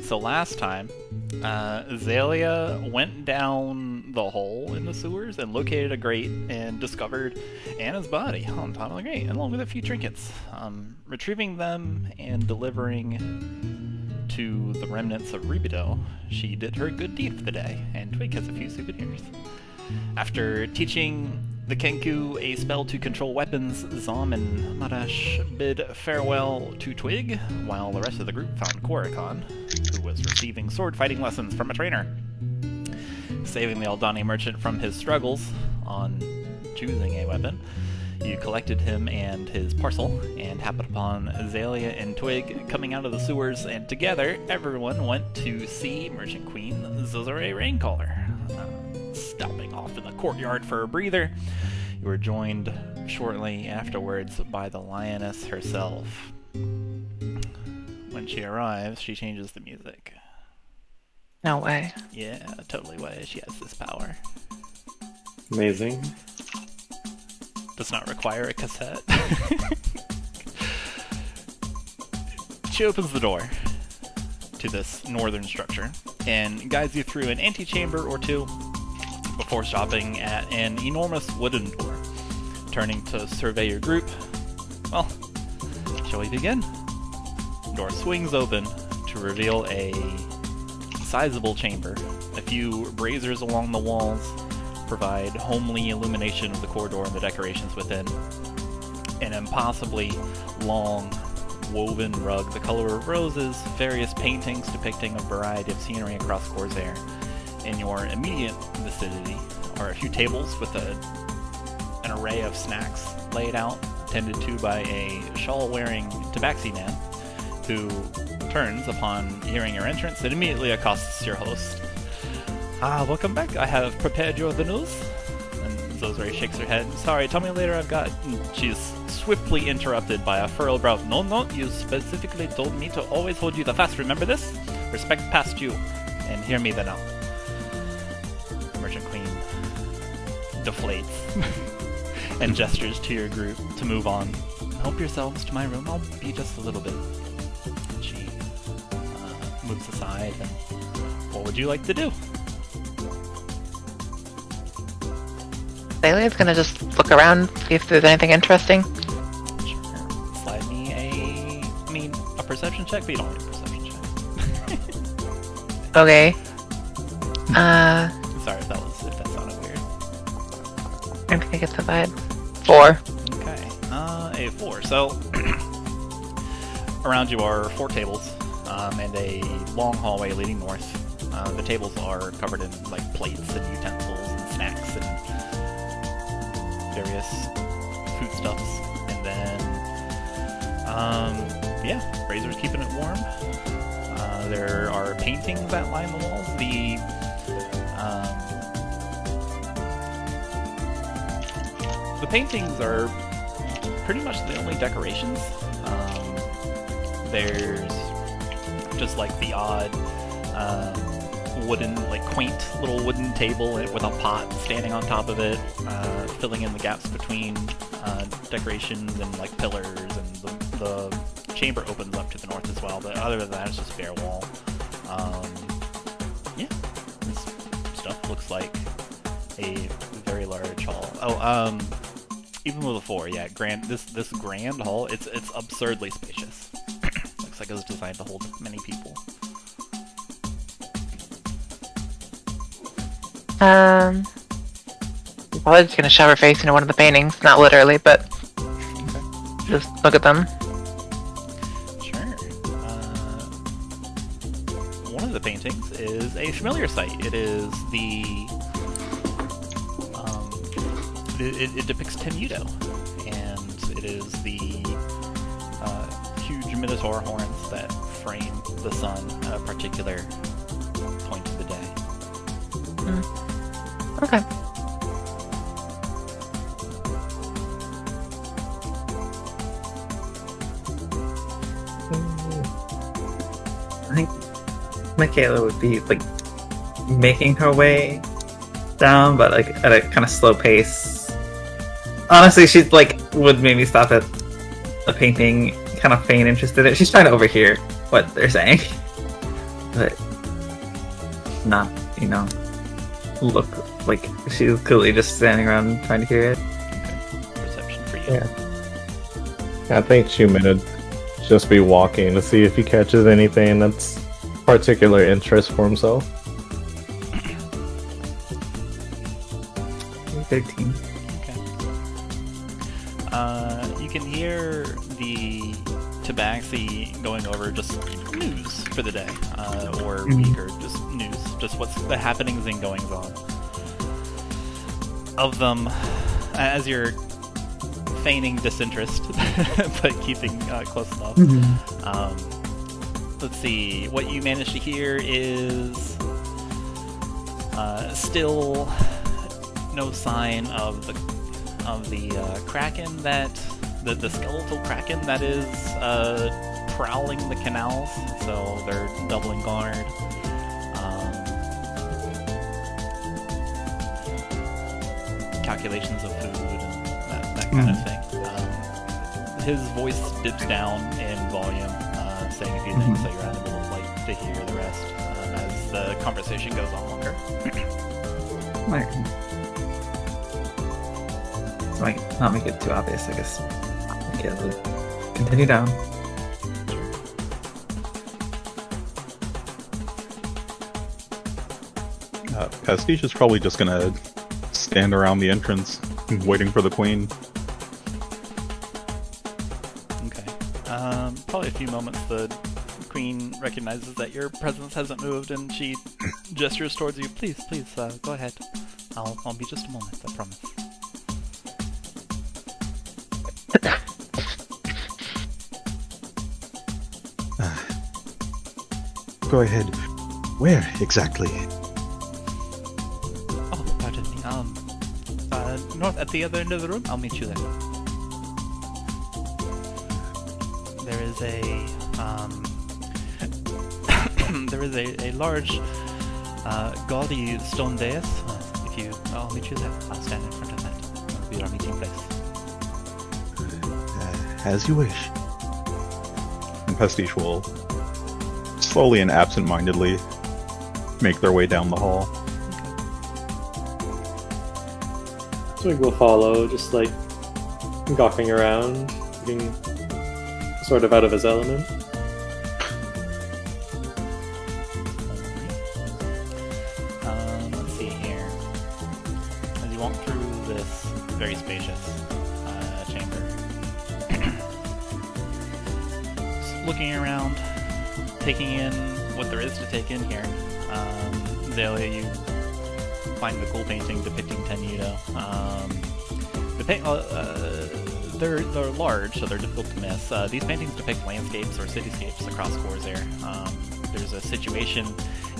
So last time, Xalia went down the hole in the sewers and located a grate and discovered Anna's body on top of the grate, along with a few trinkets. Retrieving them and delivering to the remnants of Ribido, she did her good deed for the day, and Twig has a few souvenirs. After teaching the Kenku a spell to control weapons, Zom and Madash bid farewell to Twig, while the rest of the group found Korikon, who was receiving sword fighting lessons from a trainer. Saving the Aldani merchant from his struggles on choosing a weapon, you collected him and his parcel, and happened upon Xalia and Twig coming out of the sewers, and together everyone went to see Merchant Queen Zozore Raincaller. Stopping off in the courtyard for a breather, you were joined shortly afterwards by the lioness herself. When she arrives, she changes the music. No way. Yeah, totally way. She has this power. Amazing. Does not require a cassette. She opens the door to this northern structure and guides you through an antechamber or two before stopping at an enormous wooden door. Turning to survey your group, well, shall we begin? The door swings open to reveal a sizable chamber. A few braziers along the walls provide homely illumination of the corridor and the decorations within. An impossibly long, woven rug, the color of roses, various paintings depicting a variety of scenery across Khorzaire. In your immediate vicinity are a few tables with an array of snacks laid out, tended to by a shawl-wearing tabaxi man, who turns upon hearing your entrance and immediately accosts your host. Welcome back. I have prepared you the news. And Zozore shakes her head. Sorry, tell me later I've got... She's swiftly interrupted by a furrowed brow. No, you specifically told me to always hold you the fast. Remember this? Respect past you. And hear me then out. The Merchant Queen deflates and gestures to your group to move on. Help yourselves to my room. I'll be just a little bit. And she moves aside. And what would you like to do? Xalia's gonna just look around, see if there's anything interesting. Sure. Slide me a perception check, but you don't need a perception check. Okay. Sorry if that sounded weird. I think I get the vibe. 4. Okay. A 4. So, around you are 4 tables, and a long hallway leading north. The tables are covered in, like, plates and utensils and snacks and various foodstuffs. And then, yeah, braziers keeping it warm. There are paintings that line the walls. The paintings are pretty much the only decorations. There's just like the odd wooden, like quaint little wooden table with a pot standing on top of it, filling in the gaps between decorations and like pillars, and the chamber opens up to the north as well, but other than that it's just bare wall. Yeah, this stuff looks like a very large hall. Oh, even with a 4, yeah, this grand hall, it's absurdly spacious. Looks like it was designed to hold many people. Probably just gonna shove her face into one of the paintings, not literally, but just look at them. Sure. One of the paintings is a familiar sight. It is it depicts Temudo, and it is the huge minotaur horns that frame the sun at a particular point of the day. Okay. I think Makayla would be like making her way down, but like at a kind of slow pace. Honestly, she'd like would maybe stop at a painting, kind of feign interested in it. She's trying to overhear what they're saying. but not, look like she's clearly just standing around trying to hear it. Okay. Perception for you. Yeah. I think Chuman would just be walking to see if he catches anything that's particular interest for himself. 13. Okay. You can hear the Tabaxi going over just news for the day, or week, or just news, just what's the happenings and goings on of them, as you're feigning disinterest, but keeping close enough. Let's see, what you managed to hear is still no sign of the kraken that the skeletal kraken that is prowling the canals, so they're doubling guard. Calculations of food and that kind of thing. His voice dips down in volume, saying a few things, so you're unable to hear the rest as the conversation goes on longer. So might not make it too obvious, I guess. Okay, we'll continue down. Pastiche is probably just gonna stand around the entrance, waiting for the queen. Okay. Probably a few moments, the queen recognizes that your presence hasn't moved, and she gestures towards you. Please, go ahead. I'll be just a moment, I promise. Go ahead. Where exactly? Oh, pardon me. North at the other end of the room. I'll meet you there. There is a large, gaudy stone dais. I'll meet you there. I'll stand in front of that. That'll be our meeting place. As you wish. And Pastiche will slowly and absent-mindedly make their way down the hall. Twig will follow, just like gawking around, being sort of out of his element. Let's see here. As you walk through this very spacious chamber, just looking around, taking in what there is to take in here. Xalia, you find the cool painting depicting Tenuto. They're large, so they're difficult to miss. These paintings depict landscapes or cityscapes across Khorzaire. There's a situation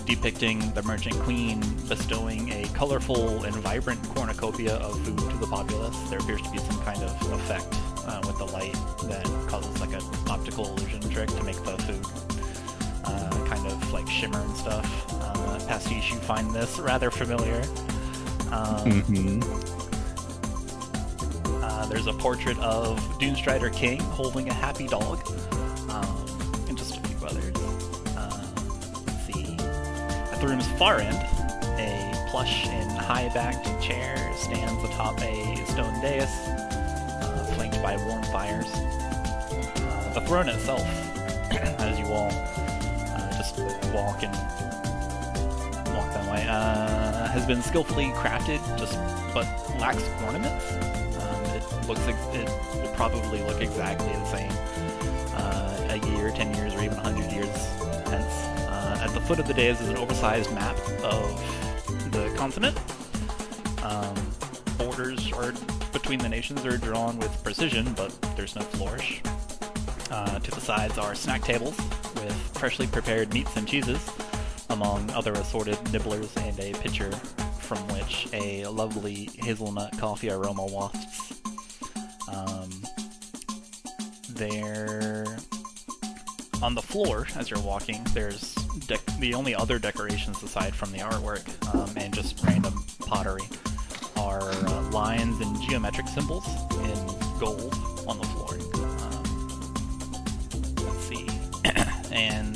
depicting the merchant queen bestowing a colorful and vibrant cornucopia of food to the populace. There appears to be some kind of effect with the light that causes like an optical illusion trick to make the food kind of like shimmer and stuff. Pastiche, you find this rather familiar. There's a portrait of Doomstrider King holding a happy dog, and just a few others. Let's see. At the room's far end, a plush and high-backed chair stands atop a stone dais, flanked by warm fires. The throne itself, as you all just walk that way, has been skillfully crafted, but lacks ornaments. It will probably look exactly the same a year, 10 years, or even 100 years hence. At the foot of the dais is an oversized map of the continent. Borders between the nations are drawn with precision, but there's no flourish. To the sides are snack tables with freshly prepared meats and cheeses, among other assorted nibblers, and a pitcher from which a lovely hazelnut coffee aroma wafts. There, on the floor, as you're walking, there's the only other decorations aside from the artwork and just random pottery are lines and geometric symbols in gold on the floor. Let's see, and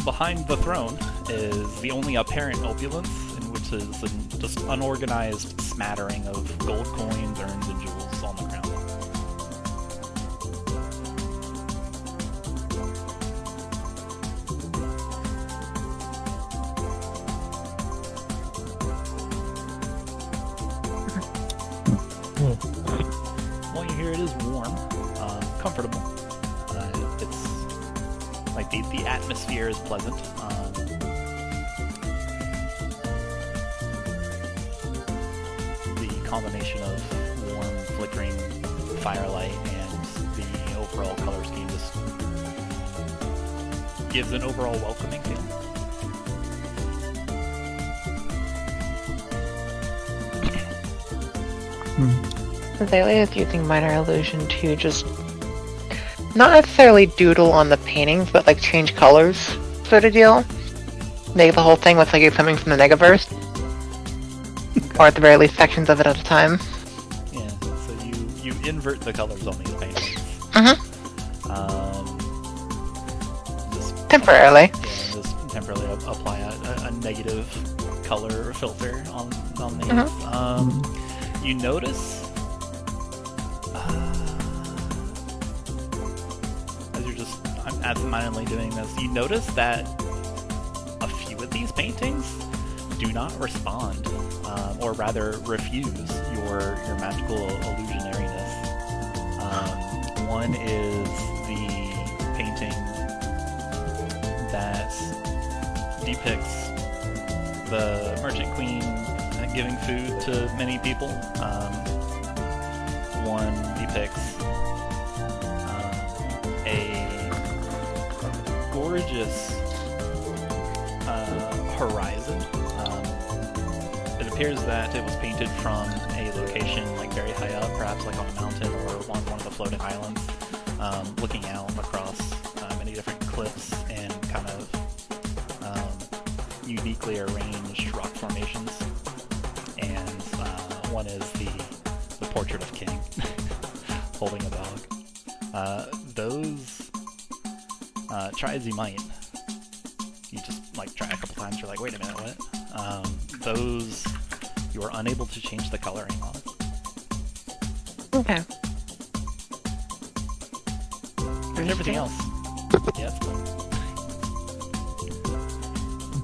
behind the throne is the only apparent opulence, in which is just unorganized smattering of gold coins, urns, and jewels on the ground. Well, you hear it is warm, comfortable. It's like the atmosphere is pleasant. The combination of warm, flickering firelight and the overall color scheme just gives an overall welcoming feeling. Xalia is using minor illusion to just not necessarily doodle on the paintings, but like change colors, sort of deal. Make the whole thing look like it's coming from the Negaverse, or at the very least sections of it at a time. Yeah, so you invert the colors on these paintings. Just Temporarily. just temporarily apply a negative color filter on these. You notice as you're just absentmindedly doing this, you notice that a few of these paintings do not respond, or rather refuse your magical illusionariness. One is the painting that depicts the Merchant Queen giving food to many people. One depicts a gorgeous horizon. It appears that it was painted from a location like very high up, perhaps like on a mountain or on one of the floating islands, looking out across many different cliffs and kind of uniquely arranged rock formations. And one is the portrait of King holding a dog. Those, try as you might, you just like try a couple times, you're like, wait a minute, what? Those, you are unable to change the coloring on. Okay. There's everything else. Yeah, it's fun.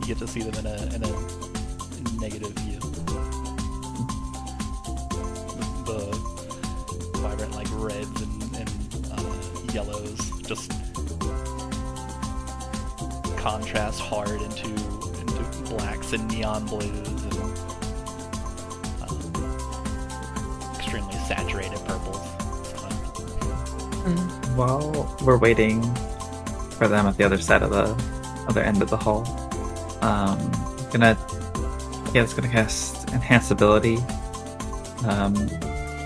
You get to see them in a negative view. The vibrant like reds and yellows just contrast hard into blacks and neon blues and extremely saturated purples. It's fun. While we're waiting for them at the other side of the other end of the hall, it's gonna cast Enhance Ability.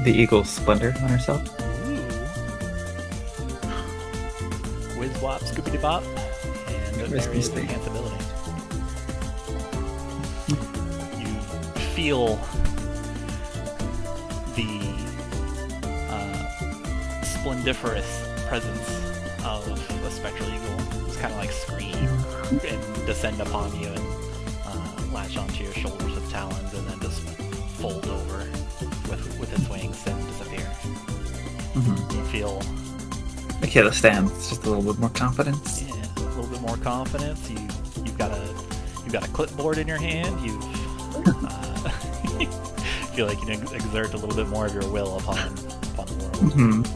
The Eagle's Splendor on herself. Ooh. Whiz wop, scoopity bop, and a Where's various Misty? enhance ability. You feel the splendiferous presence of a spectral eagle. It's kind of like scream and descend upon you and latch onto your shoulders with talons and then just fold over with its wings and disappear. You feel Makayla stands just a little bit more confidence. a little bit more confidence. You've got a clipboard in your hand. You feel like you can exert a little bit more of your will upon the world.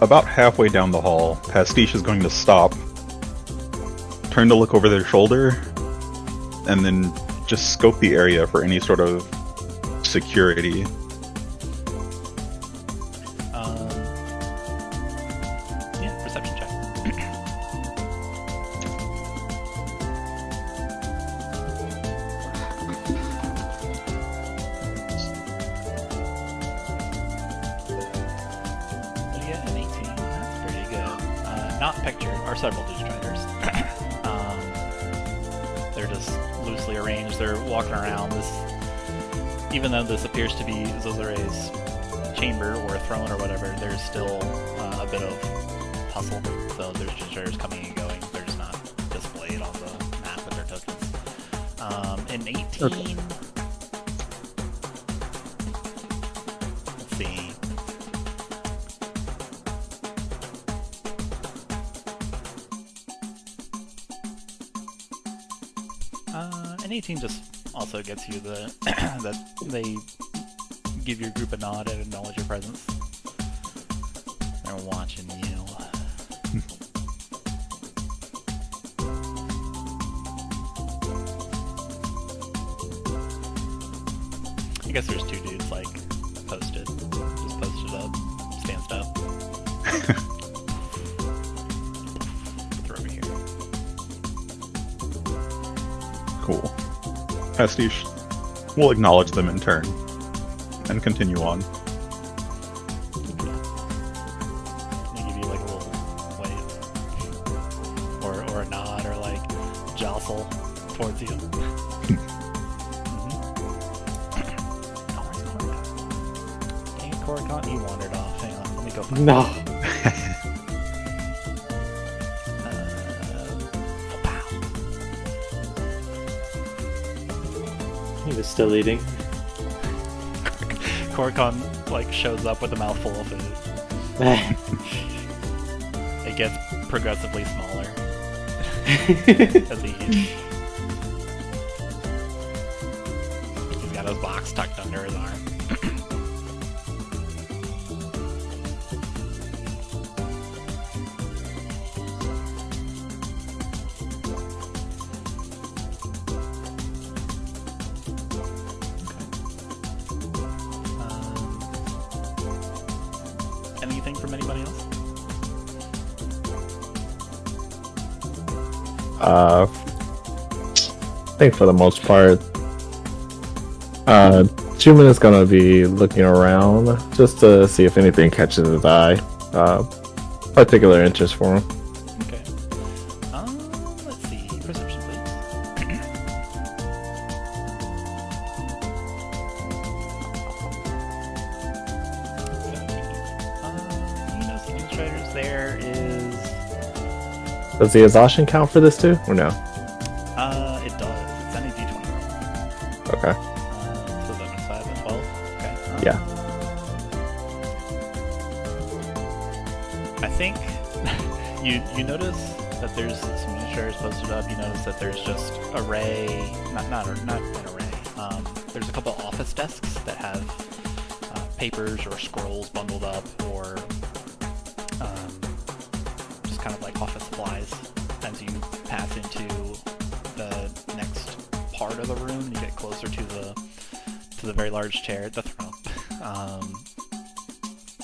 About halfway down the hall, Pastiche is going to stop, turn to look over their shoulder, and then just scope the area for any sort of security. Perception check. What do you get? An 18. That's pretty good. Not pictured, are several digitrators. They're just loosely arranged. They're walking around. Even though this appears to be Zozore's chamber or a throne or whatever, there's still a bit of hustle. So there's generators coming and going. They're just not displayed on the map with their tokens. In 18... Okay. Let's see. And 18 just also gets you the that they give your group a nod and acknowledge your presence. They're watching you. I guess there's two dudes like posted, just posted up, stand up. They're over here. Cool. Pastiche will acknowledge them in turn and continue on. They give you like a little wave, or a nod, or like jostle towards you. Dang it, Khorzaire, you wandered off. Hang on, let me go find No. pow. He was still eating. Khorzaire like shows up with a mouthful of food. It gets progressively smaller as he eats. He's got his box tucked under his arm. Anything from anybody else? I think for the most part, Chuman is gonna be looking around just to see if anything catches his eye. Particular interest for him. Okay. Let's see. Perception, please. You know, some traders. There is. Does the exhaustion count for this too, or no? It does. It's any D20 roll. Okay. So that was 5 and 12. Okay. Yeah. I think you notice that there's some newsletters posted up. You notice that there's just array, not an array. There's a couple office desks that have papers or scrolls bundled up, or just kind of like office supplies. As you pass into the next part of the room, you get closer to the very large chair, the throne.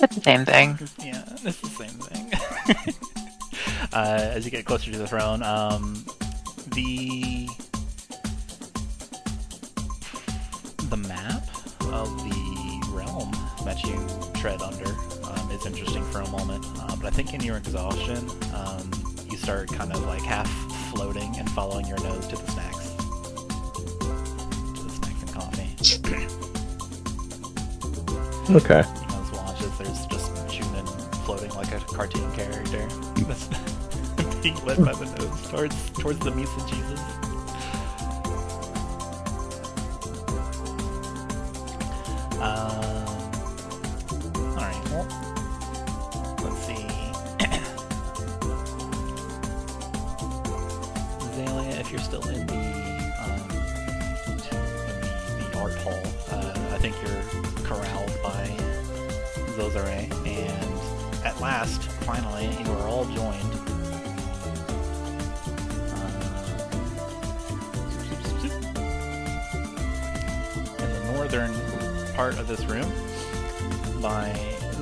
It's the same thing. Yeah, it's the same thing. As you get closer to the throne, the map of the realm that you tread under is interesting for a moment. But I think in your exhaustion, you start kind of like half floating and following your nose to the snacks. To the snacks and coffee. Okay. You know, as watches, there's just Chuman floating like a cartoon character. That's being led by the nose towards the Misa Jesus. Alright, well, let's see. Xalia, if you're still in the art hall, I think you're corralled by Zozore, and at last, finally, you are all joined. In the northern part of this room, by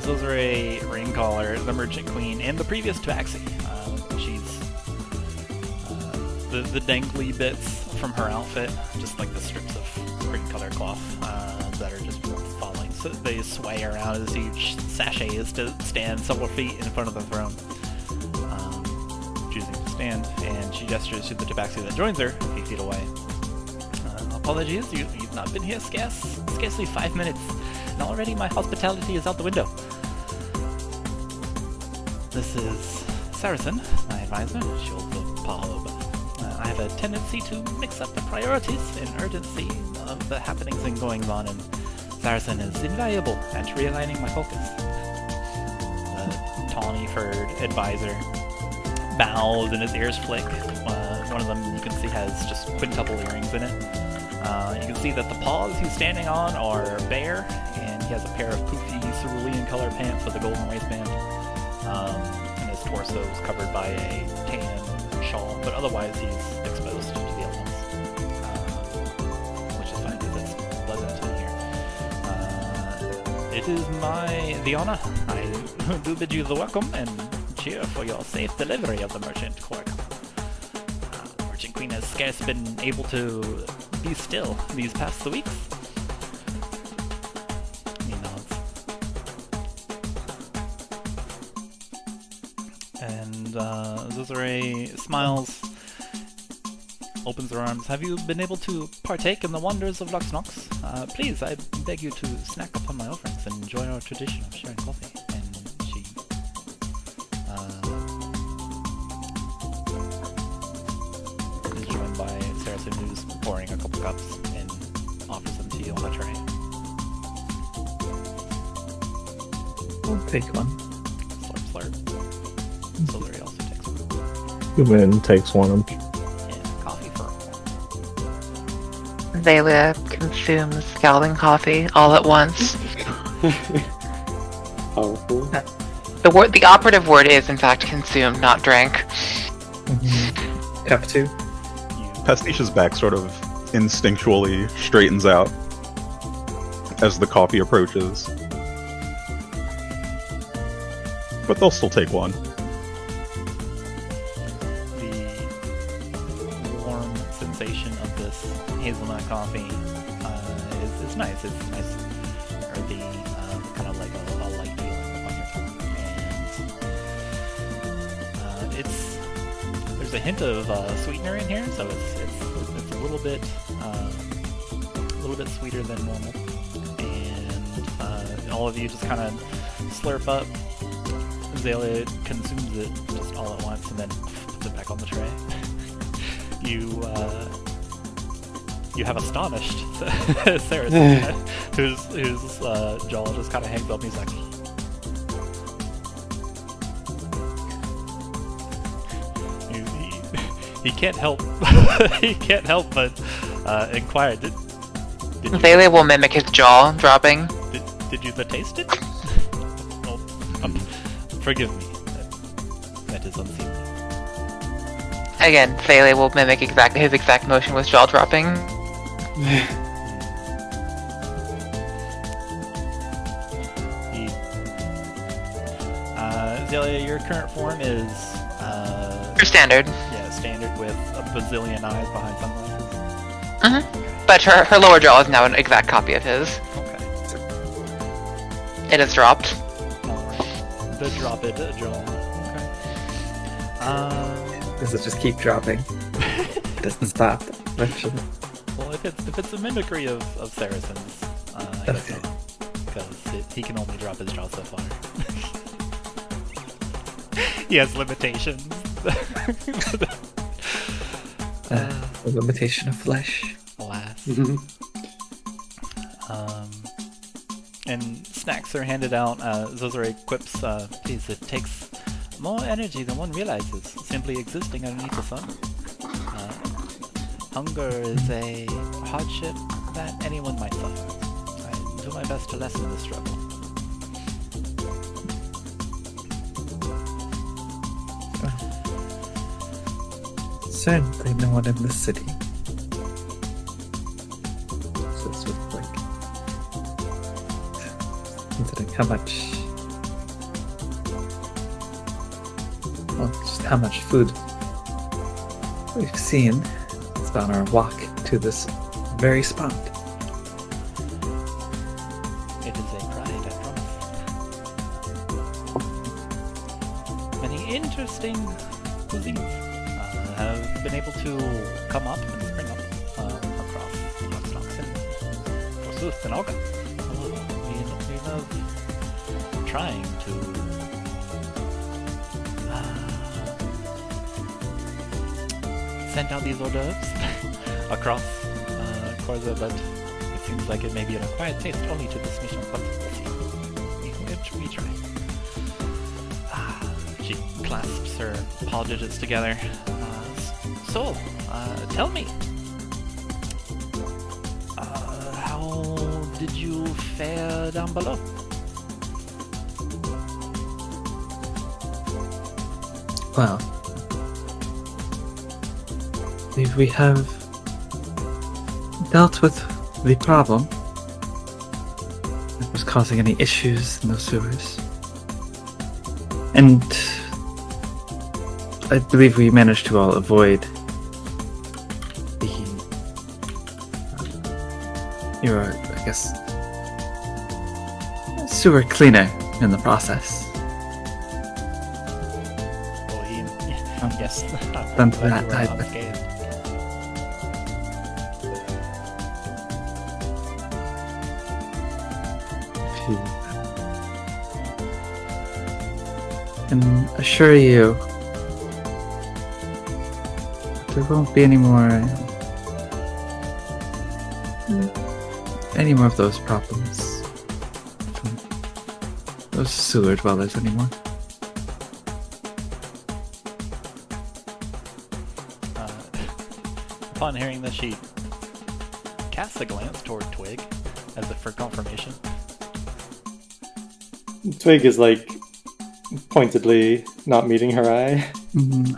Zozore, Raincaller, the Merchant Queen, and the previous Tabaxi. She's the dangly bits from her outfit, just like the strips of green color cloth that are just falling. So they sway around as huge sachet is to stand several feet in front of the throne, choosing to stand. And she gestures to the Tabaxi that joins her a few feet away. Apologies, you've not been here scarcely 5 minutes, and already my hospitality is out the window. This is Saracen, my advisor. She holds a paw open. I have a tendency to mix up the priorities and urgency of the happenings and goings on, and Saracen is invaluable at realigning my focus. The tawny-furred advisor bows and his ears flick. One of them you can see has just quintuple earrings in it. You can see that the paws he's standing on are bare, and he has a pair of poofy cerulean color pants with a golden waistband. And his torso is covered by a tan shawl, but otherwise he's exposed to the elements, which is fine because it's pleasant in here. It is the honor. I do bid you the welcome and cheer for your safe delivery of the merchant Khorzaire. The merchant queen has scarce been able to be still these past weeks. He nods. And Zozore smiles, opens her arms. Have you been able to partake in the wonders of Luxnox? Please, I beg you to snack upon my offerings and enjoy our tradition of sharing coffee. And she is joined by Saracen, who's pouring a couple cups and offers them to you on a tray. I'll take one. Slurp, slurp. Zozore also takes one. Chuman takes one. And coffee for Xalia consumes scalding coffee all at once. Powerful. The operative word is in fact consumed, not drank. Cup 2. Pastiche's back sort of instinctually straightens out as the coffee approaches. But they'll still take one. the warm sensation of this hazelnut coffee is nice. It's nice, earthy, kind of like a light feeling upon your tongue. And there's a hint of sweetener in here, so it's a little bit sweeter than normal. And all of you just kind of slurp up. Xalia consumes it just all at once and then puts it back on the tray. You have astonished Saracen, whose jaw just kind of hangs up and he's like... He can't help but inquire, did you... Xalia will mimic his jaw dropping. Did you taste it? Oh, forgive me. That is unseemly. Again, Xalia will mimic his exact motion with jaw dropping. Xalia, your current form is Standard. yeah, standard with a bazillion eyes behind sunglasses. But her lower jaw is now an exact copy of his. Okay. It has dropped. Alright. The drop it jaw. Okay. Does it just keep dropping? It doesn't stop eventually. Well, if it's a mimicry of Saracen's, I guess Okay. not. Because he can only drop his jaw so far. He has limitations. The limitation of flesh. Alas. And snacks are handed out. Zozore quips, please, it takes more energy than one realizes, simply existing underneath the sun. Hunger is a hardship that anyone might suffer. I do my best to lessen the struggle. Certainly no one in the city. So it's with like considering how much just how much food we've seen. It's on our walk to this very spot. It is a pride, I promise. Many interesting cuisines have been able to come up and spring up across Luxnox and forsooth and Olga. We love trying to send out these hors d'oeuvres across Khorzaire, but it seems like it may be an acquired taste only to this mission, but we'll see. We try. She clasps her paw digits together. So, tell me, how did you fare down below? Well, we have dealt with the problem that was causing any issues in those sewers. And I believe we managed to all avoid your, I guess, sewer cleaner in the process. Yes. Done to that type. And assure you, there won't be any more of those problems from those sewer dwellers anymore. Upon hearing this, she casts a glance toward Twig, as if for confirmation. Twig is like pointedly not meeting her eye.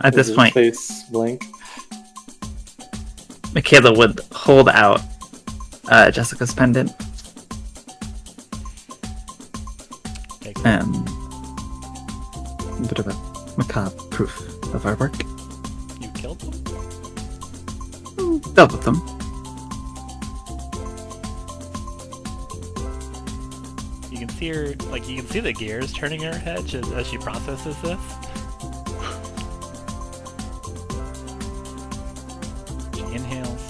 At this point, face blank. Makayla would hold out Jessica's pendant. A bit of a macabre proof of our work. You killed them? Dealt with them. You can see her, like, you can see the gears turning in her head as she processes this. She inhales.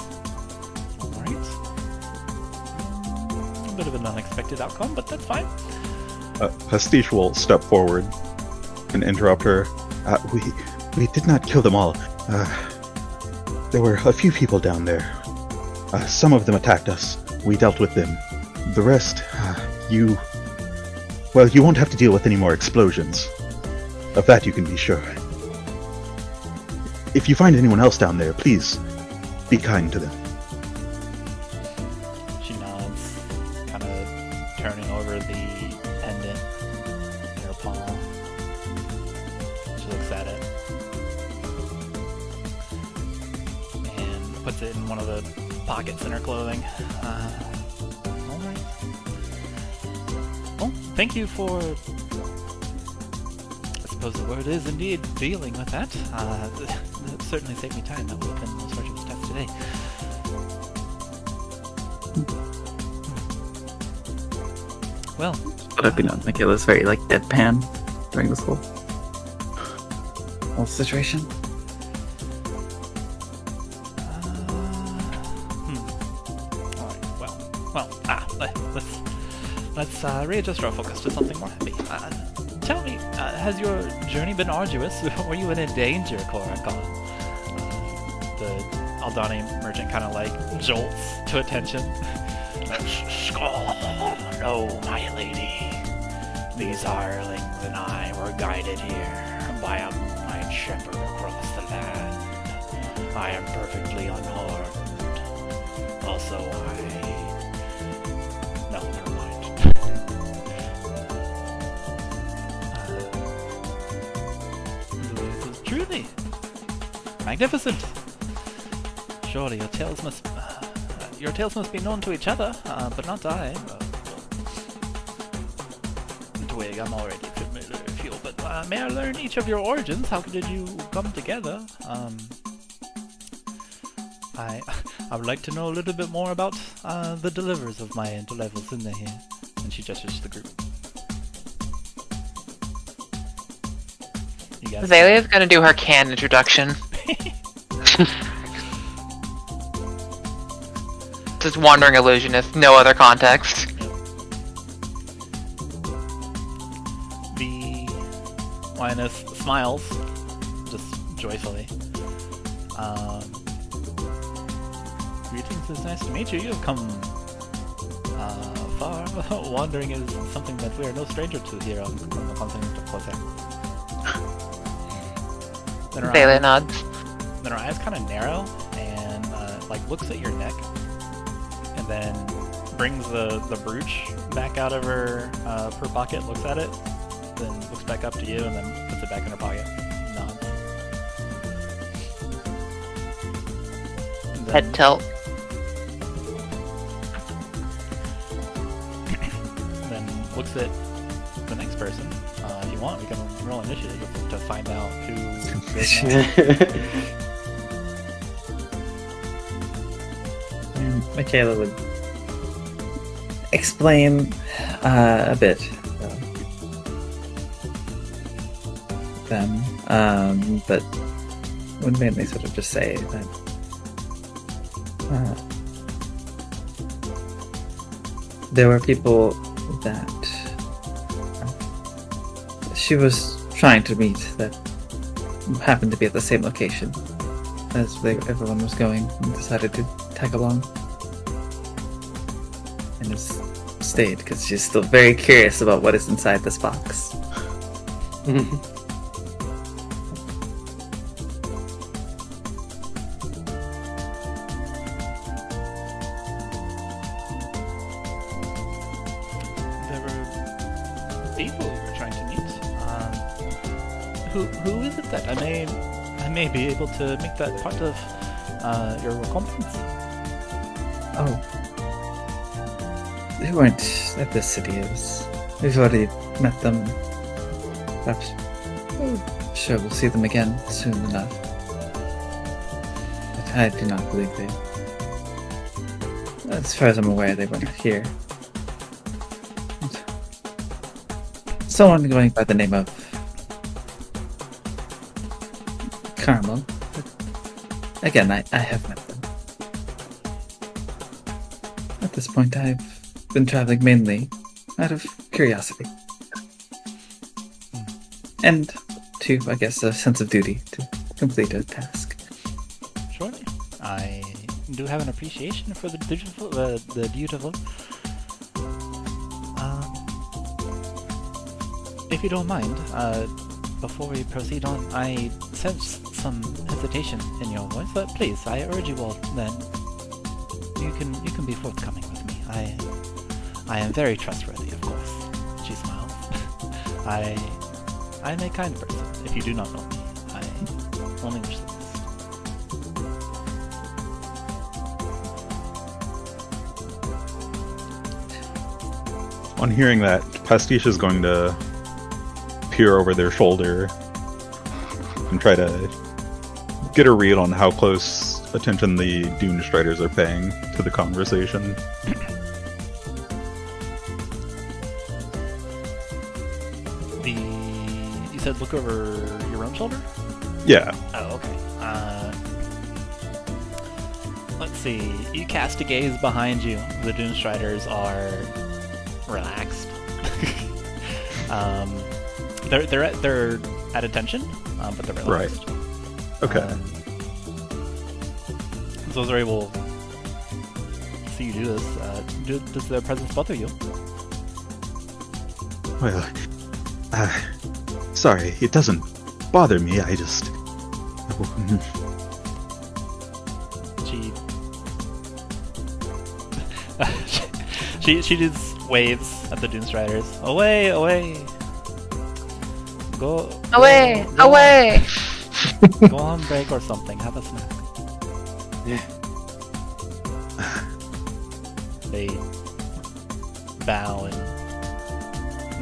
Alright. A bit of an unexpected outcome, but that's fine. Pastiche will step forward and interrupt her. We did not kill them all. There were a few people down there. Some of them attacked us. We dealt with them. The rest, you won't have to deal with any more explosions. Of that you can be sure. If you find anyone else down there, please be kind to them. She nods, kind of turning over the pendant in her palm. She looks at it and puts it in one of the pockets in her clothing. Alright. Well, thank you for... I suppose the word is indeed dealing with that. That certainly saved me time. That would have been most arduous task today. Well, But I've been on Makayla's very like deadpan during this whole situation. Alright, let's readjust our focus to something more happy. Tell me, has your journey been arduous? Were you in danger, Raikel? The Aldani merchant kind of like jolts to attention. No, my lady. These hirelings and I were guided here by a might shepherd across the land. I am perfectly unharmed. Also, no, never mind. This is truly magnificent. Surely your tales must be known to each other, but not I. Twig, I'm already familiar with you, but may I learn each of your origins? How did you come together? I would like to know a little bit more about the delivers of my levels in there here. And she gestures to the group. You guys. Xalia's gonna do her can introduction. Just wandering illusionist, no other context. The lioness smiles, just joyfully. Greetings, it's nice to meet you. You have come far. Wandering is something that we are no stranger to here on the continent of Khorzaire. Bailey nods. Then her eyes kind of narrow and like looks at your neck, and then brings the brooch back out of her pocket, looks at it, then looks back up to you, and then puts it back in her pocket. Nods. Head tilt. Then looks at the next person. If you want, we can roll initiative to find out who goes next. Makayla would explain a bit about them, but would mainly sort of just say that there were people that she was trying to meet that happened to be at the same location as everyone was going and decided to tag along. And has stayed because she's still very curious about what is inside this box. There were people we were trying to meet. Who is it that I may be able to make that part of your recompense? Oh. They weren't at this city. We've already met them. Perhaps. Sure, we'll see them again soon enough. But I do not believe they. As far as I'm aware, they were not here. Someone going by the name of Carmel. But again, I have met them. At this point, I've been traveling mainly out of curiosity. And to, I guess, a sense of duty to complete a task. Surely. I do have an appreciation for the beautiful. If you don't mind, before we proceed on, I sense some hesitation in your voice, but please, I urge you all then, you can be forthcoming with me. I am very trustworthy, of course. She smiles. I am a kind person. If you do not know me, I only wish the best. On hearing that, Pastiche is going to peer over their shoulder and try to get a read on how close attention the Dune Striders are paying to the conversation. You said look over your own shoulder? Yeah. Oh, okay. Let's see. You cast a gaze behind you. The Dune Striders are relaxed. They're at attention, but they're relaxed. Right. Okay. Zozore will see you do this. Does their presence bother you? Well, sorry, it doesn't bother me, I just... She just waves at the Dune Striders. Away, away! Go Away! Go Away! Go on break or something, have a snack. They bow and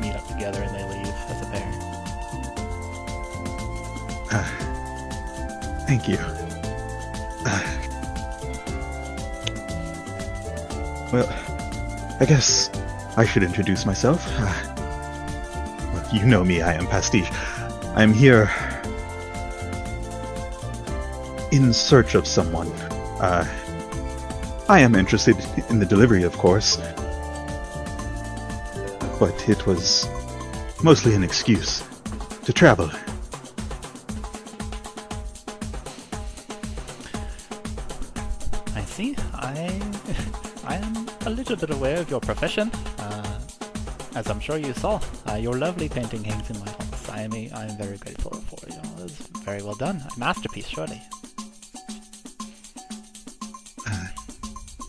meet up together and they leave as a pair. Thank you. Well, I guess I should introduce myself. Well, you know me, I am Pastiche. I am here in search of someone. I am interested in the delivery, of course, but it was mostly an excuse to travel. see, I am a little bit aware of your profession. As I'm sure you saw, your lovely painting hangs in my house. I am very grateful for you. It was very well done. A masterpiece, surely.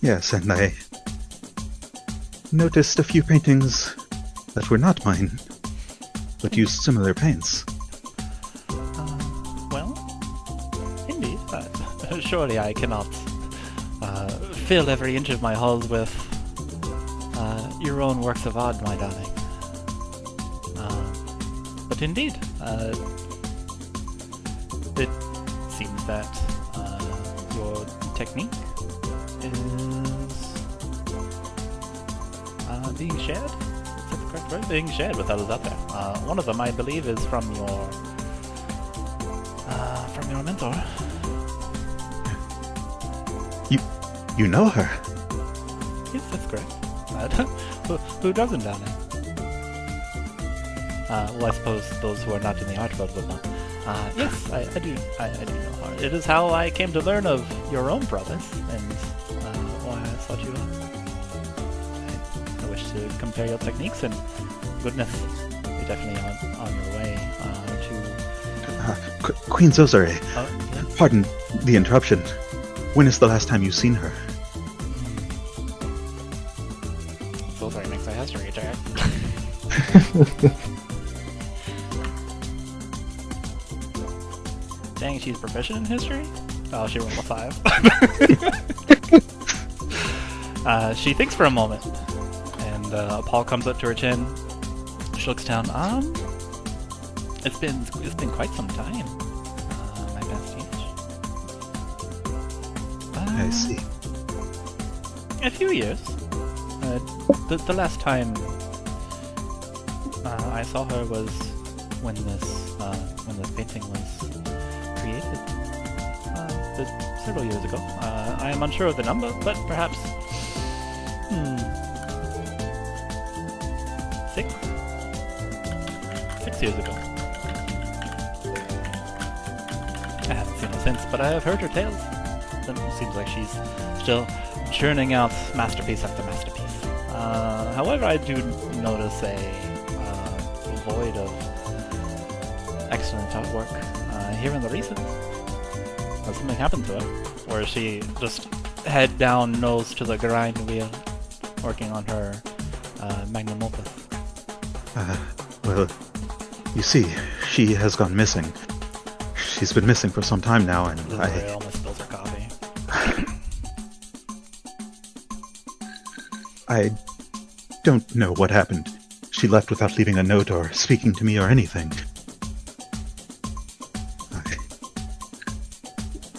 Yes, and I noticed a few paintings that were not mine, but used similar paints. Well, indeed. Surely I cannot fill every inch of my halls with your own works of art, my darling. But indeed, it seems that your technique is being shared. Is that the correct word? Being shared with others out there. One of them, I believe, is from your mentor. You know her? Yes, that's correct. Who doesn't, darling? Well, I suppose those who are not in the art world will not. Yes, I do know her. It is how I came to learn of your own prowess, and why I sought you out. I wish to compare your techniques, and goodness, you're definitely on your way to... Queen Zozore. Yes. Pardon the interruption. When is the last time you've seen her? Zozore makes a history check. Dang, she's proficient in history? Oh, she rolled a 5. She thinks for a moment, and Paul comes up to her chin. She looks down. It's been quite some time. My Pastiche. I see. A few years. The last time I saw her was when this painting was created. Several years ago. I am unsure of the number, but perhaps 6 years ago. I haven't seen her since, but I have heard her tales. It seems like she's still churning out masterpiece after masterpiece. However, I do notice a void of excellent artwork here in the recent. Has something happened to her? Or is she just head down, nose to the grind wheel, working on her magnum opus? Well, you see, she has gone missing. She's been missing for some time now, and Zozore almost spills her coffee. I don't know what happened. She left without leaving a note or speaking to me or anything.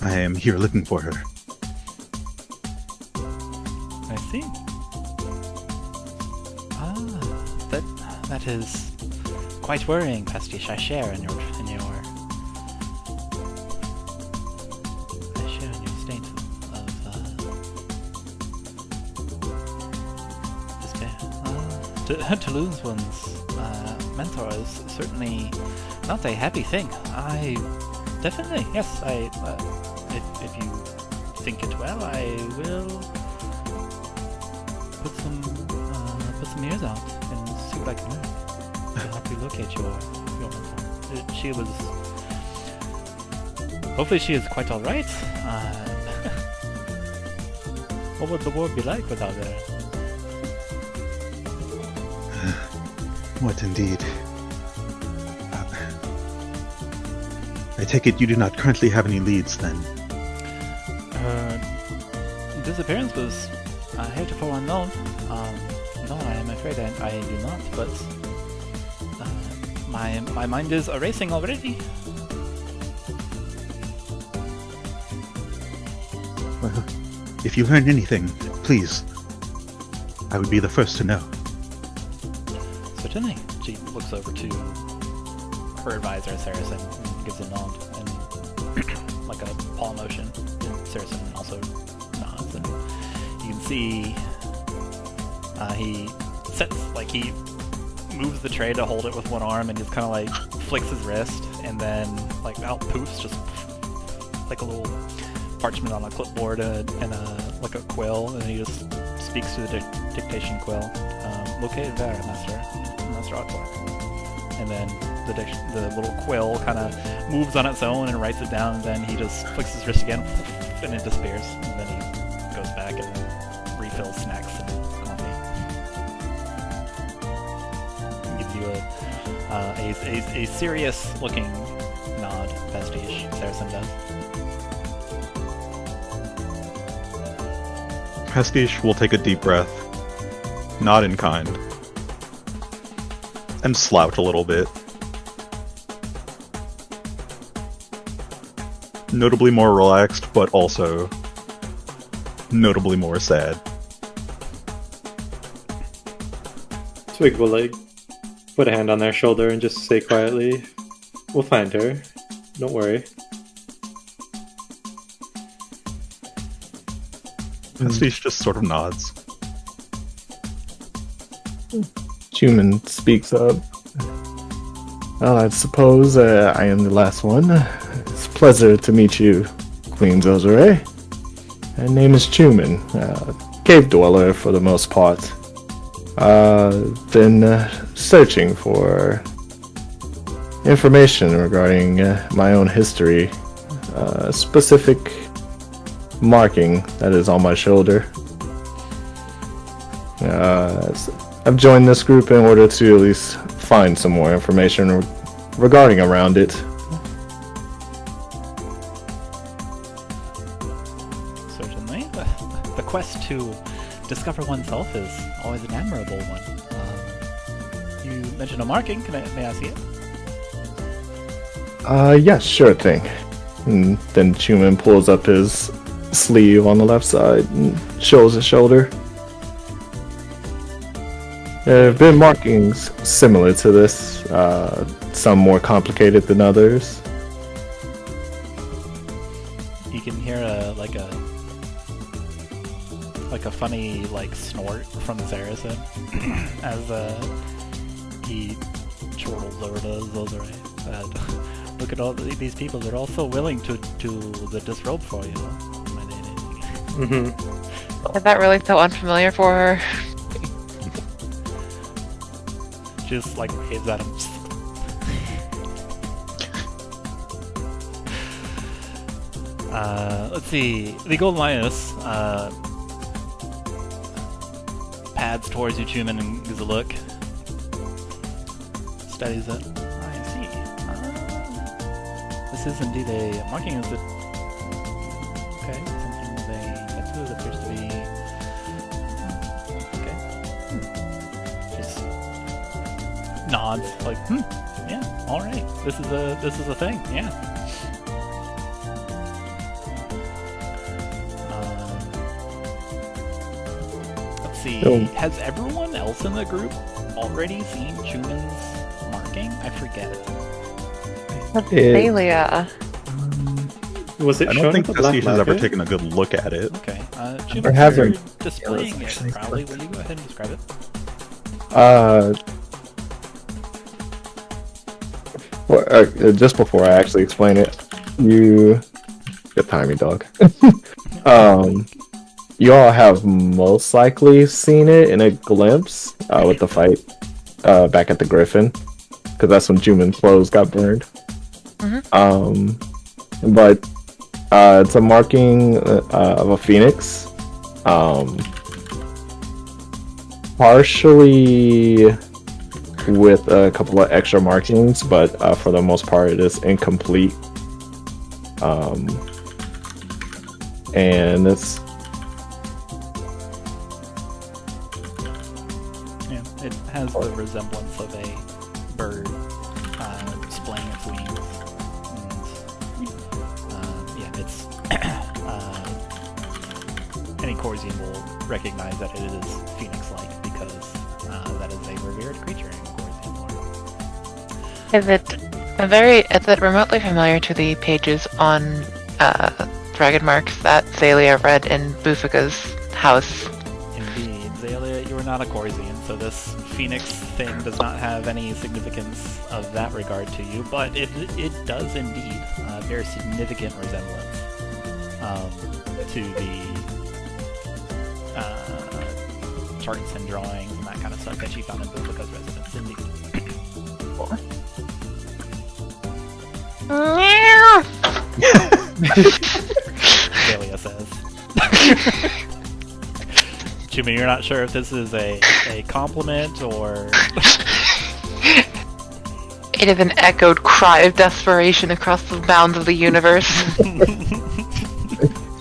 I am here looking for her. I see. That is quite worrying, Pastiche. I share in your state of despair. To lose one's mentor is certainly not a happy thing. I definitely, yes. If you think it well, I will put some ears out and see what I can do to help you locate your mentor. She was. Hopefully, she is quite all right. What would the world be like without her? What indeed? I take it you do not currently have any leads, then? Her disappearance was heretofore unknown. No, I am afraid I do not, but my mind is erasing already. Well, if you learn anything, please, I would be the first to know. Certainly. She looks over to her advisor, Saracen, and gives a nod, and like a paw motion. And Saracen also nods, and you can see he moves the tray to hold it with one arm, and just kind of like flicks his wrist, and then like out poofs just like a little parchment on a clipboard and like a quill, and he just speaks to the dictation quill. Located there, Master Otwar. And then the little quill kind of moves on its own and writes it down, and then he just flicks his wrist again, and it disappears. And then he goes back and refills snacks and coffee. Gives you a serious-looking nod, Pastiche. Saracen does. Pastiche will take a deep breath, nod in kind, and slouch a little bit. Notably more relaxed, but also notably more sad. Twig will like put a hand on their shoulder and just say quietly, "We'll find her. Don't worry." Pastiche just sort of nods. Chuman speaks up. Well, I suppose I am the last one. It's a pleasure to meet you, Queen Zozore. My name is Chuman, cave dweller for the most part. Been searching for information regarding my own history, specific marking that is on my shoulder. I've joined this group in order to at least find some more information regarding around it. Certainly. The quest to discover oneself is always an admirable one. You mentioned a marking. May I see it? Yes, sure thing. And then Chuman pulls up his sleeve on the left side and shows his shoulder. There have been markings similar to this, some more complicated than others. You can hear a funny snort from Saracen as he chortles over to Zozore. Look at all these people; they're all so willing to the disrobe for you. Mm-hmm. Is that really so unfamiliar for her? Just waves at him. Let's see. The Golden Lioness pads towards you, Chuman, and gives a look. Studies it. I see. This is indeed a marking. Is it? Okay, something with a tattoo that appears to be. Okay. Just nods, yeah, all right. This is a thing. Yeah. Let's see. Oh. Has everyone else in the group already seen Chuman's marking? I forget. Xalia. Was it I shown don't think at the black Pastiche has ever market? taken a good look at it. Okay. Or Chuman, has you're her- displaying Yeah, it. actually Probably. correct. Will you go ahead and describe it? Just before I actually explain it, good timing, dog. You all have most likely seen it in a glimpse with the fight back at the Griffin, because that's when Chuman's clothes got burned. But it's a marking of a phoenix, partially with a couple of extra markings, but for the most part it is incomplete. And it's it has the resemblance of a bird displaying its wings. And, it's any Khorzaire will recognize that it is phoenix-like because that is a revered creature in Khorzaire lore. Is it remotely familiar to the pages on dragon marks that Xalia read in Bufika's house? Indeed, Xalia, you are not a Khorzaire, so this phoenix thing does not have any significance of that regard to you, but it does indeed bear significant resemblance. to the charts and drawings and that kind of stuff that she found in Book's residence in Xalia says. Chuman, you're not sure if this is a compliment or... It is an echoed cry of desperation across the bounds of the universe.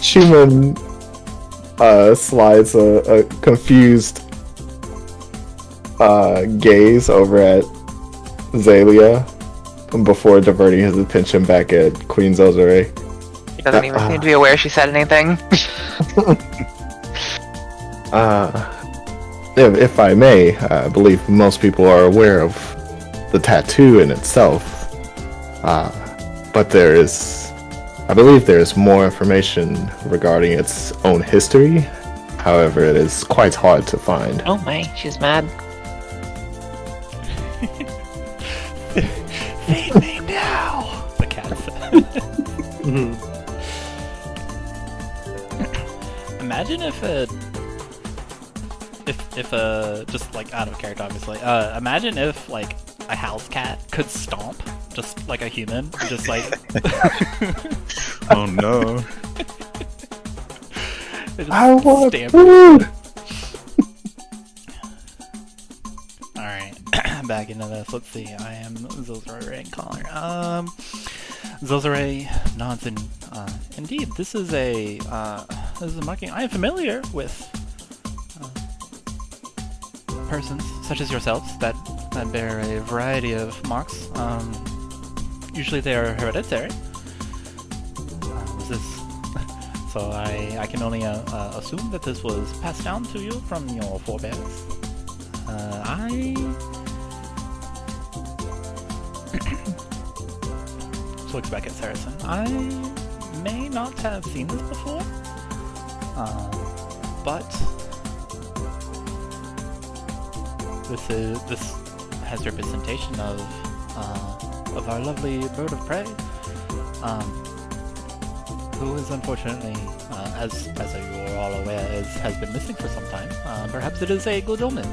Chuman slides a confused gaze over at Xalia before diverting his attention back at Queen Zozore. He doesn't even seem to be aware she said anything. If I may, I believe most people are aware of the tattoo in itself, but I believe there is more information regarding its own history. However, it is quite hard to find. Oh my, she's mad. Feed me now! The cat said. Imagine if just like out of character, obviously. Imagine if like a house cat could stomp just like a human, just like. Oh no! I want stamp food! Alright, back into this. Let's see. I am Zozore and Collar. Zozore nods and indeed, this is a marking. I am familiar with persons such as yourselves that bear a variety of marks. Usually they are hereditary. So I can only assume that this was passed down to you from your forebears. She looks back at Saracen. I may not have seen this before, but this has representation of our lovely bird of prey, who is unfortunately, as you are all aware, has been missing for some time. Perhaps it is a good omen.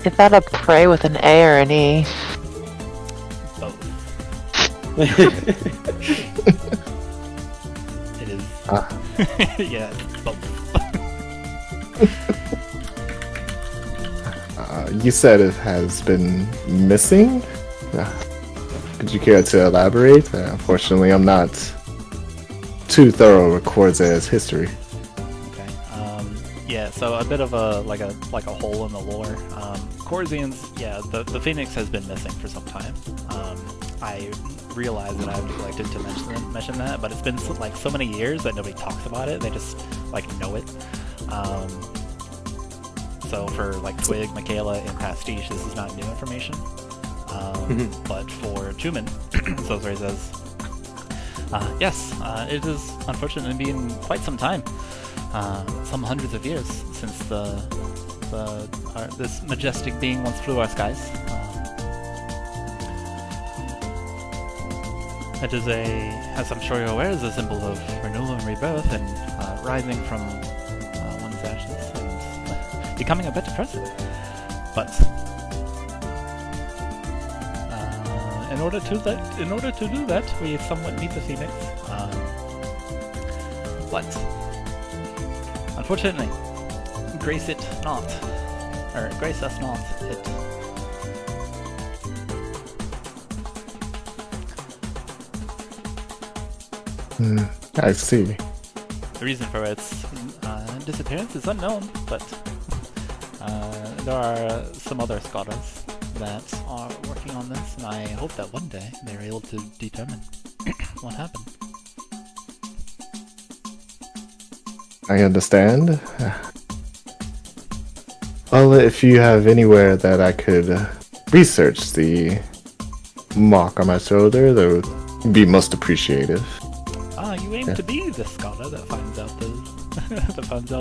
Is that a prey with an A or an E? Both. It is. Yeah, both. You said it has been missing? Could you care to elaborate? Unfortunately, I'm not too thorough with Khorzaire's history. Okay. Yeah. So a bit of a hole in the lore. Khorzians. Yeah. The Phoenix has been missing for some time. I realize that I've neglected to mention that, but it's been so many years that nobody talks about it. They just know it. So for Twig, Makayla, and Pastiche, this is not new information. But for Chuman, Zozore says, yes, it is unfortunately been quite some time, some hundreds of years since this majestic being once flew our skies. It is as I'm sure you're aware, is a symbol of renewal and rebirth and rising from one's ashes and becoming a better person. But in order to do that, we somewhat need the Phoenix. But unfortunately, grace us not. I see. The reason for its disappearance is unknown, but there are some other scholars that are working on this, and I hope that one day they're able to determine what happened. I understand. Well, if you have anywhere that I could research the mark on my shoulder, that would be most appreciated. You aim to be the scholar that finds out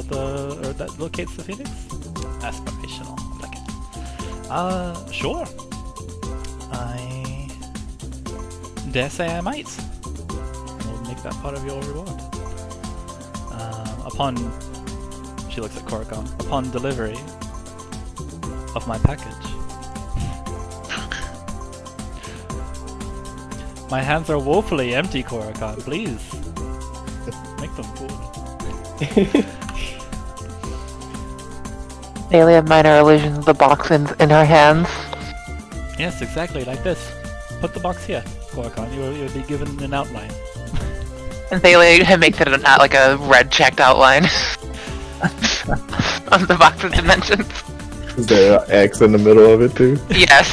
that locates the Phoenix? Aspirational. I like it. Sure. I dare say I might. I'll make that part of your reward. She looks at Korrigan. Upon delivery of my package. My hands are woefully empty, Korrigan. Please. Make them full. Xalia minor illusions the box in her hands. Yes, exactly like this. Put the box here, Korrigan. You'll be given an outline. And Xalia makes it like a red checked outline on the box's dimensions. Is there an X in the middle of it too? Yes.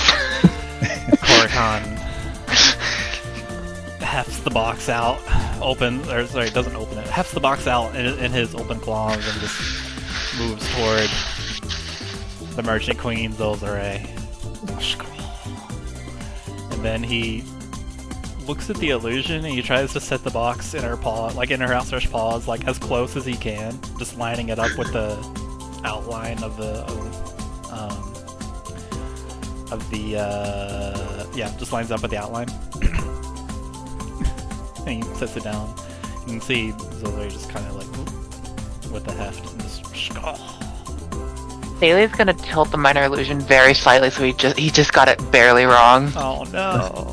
Korrigan hefts the box out, doesn't open it. Hefts the box out in his open claws and just moves toward the Merchant Queen, Zozore. And then he looks at the illusion and he tries to set the box in her paw, like in her outstretched paws, like as close as he can, just lining it up with the outline of just lines up with the outline. And he sets it down. You can see Zozore just kind of like with the heft and just. Xalia's gonna tilt the minor illusion very slightly, so he just got it barely wrong. Oh no!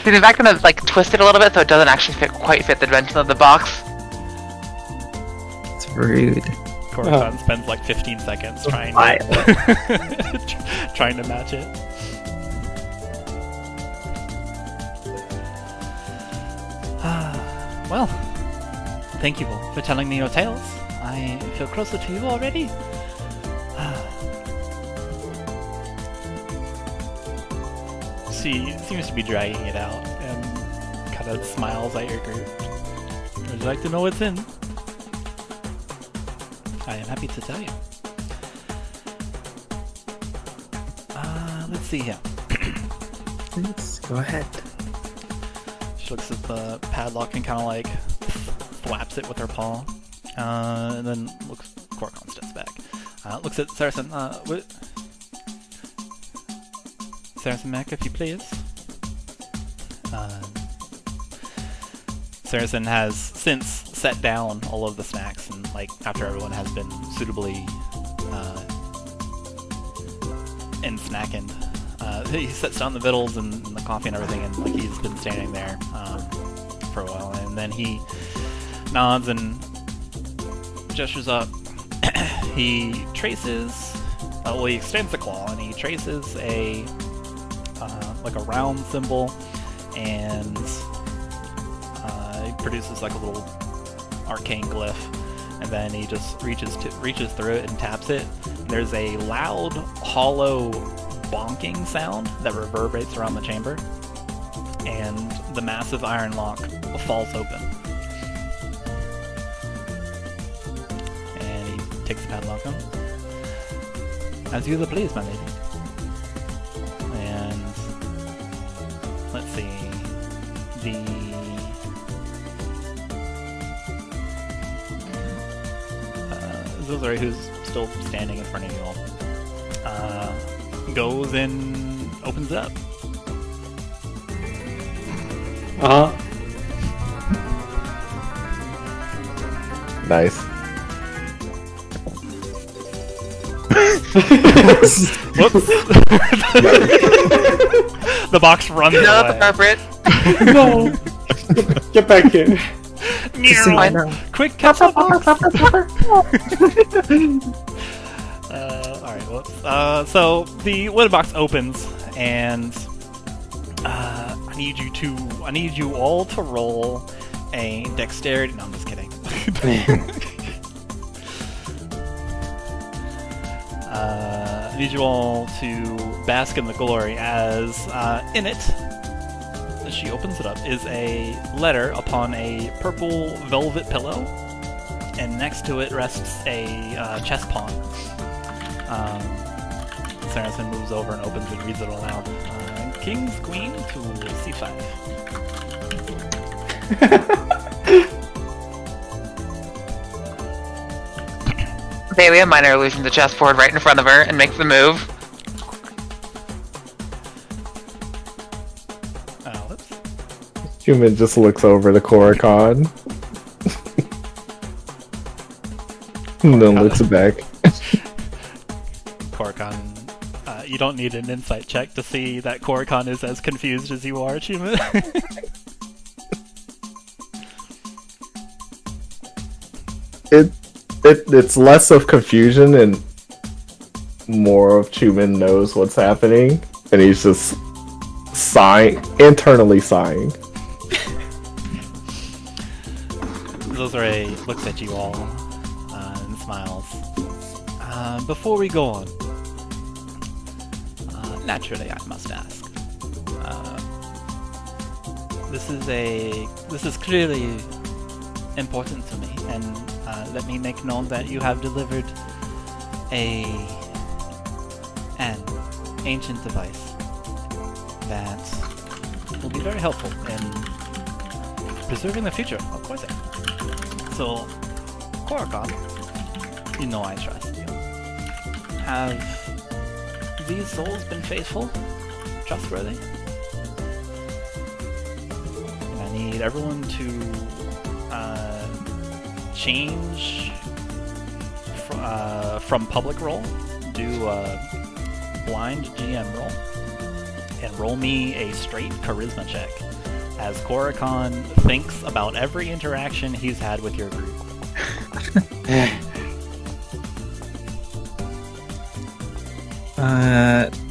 He's in fact gonna like twist it a little bit so it doesn't actually quite fit the dimension of the box. It's rude. Korrigan spends like 15 seconds trying to match it. Well, thank you all for telling me your tales. I feel closer to you already. She seems to be dragging it out and kind of smiles at your group. Would you like to know what's in? I am happy to tell you. Let's see here. Please, go ahead. She looks at the padlock and kind of like thwaps it with her paw. And then Korrigan steps back. Looks at Saracen. Saracen Mac, if you please. Saracen has since set down all of the snacks, and like after everyone has been suitably ensnackened, he sets down the victuals and the coffee and everything, and like he's been standing there for a while, and then he nods and gestures up. He traces. He extends the claw and he traces a round symbol, and he produces like a little arcane glyph, and then he just reaches through it and taps it. There's a loud, hollow bonking sound that reverberates around the chamber, and the massive iron lock falls open. And he takes the padlock on. As you please, my lady. And let's see, Zozore, who's still standing in front of you all, goes and opens it up. Nice. Whoops. The box runs No, away. that's appropriate. No! Get back here. I know. Quick, catch the box! Alright, whoops. So the wood box opens, and I need you all to roll a dexterity. No, I'm just kidding. I need you all to bask in the glory as in it, as she opens it up, is a letter upon a purple velvet pillow, and next to it rests a chess pawn. Saracen moves over and opens and reads it aloud. King's Queen to C5. Xalia minor illusion the chessboard right in front of her and makes the move. Whoops. Chuman just looks over to Korrigan. And then looks back. Korokon, you don't need an insight check to see that Korokon is as confused as you are, Chuman. It's less of confusion and more of Chuman knows what's happening, and he's just internally sighing. Zozore looks at you all and smiles. Before we go on, naturally I must ask. This is clearly important to me, and let me make known that you have delivered an ancient device that will be very helpful in preserving the future of Khorzaire. So, Korokon, you know I trust you. Have these souls been faithful, trustworthy? And I need everyone to change from public roll, do a blind GM roll, and roll me a straight charisma check as Korokon thinks about every interaction he's had with your group.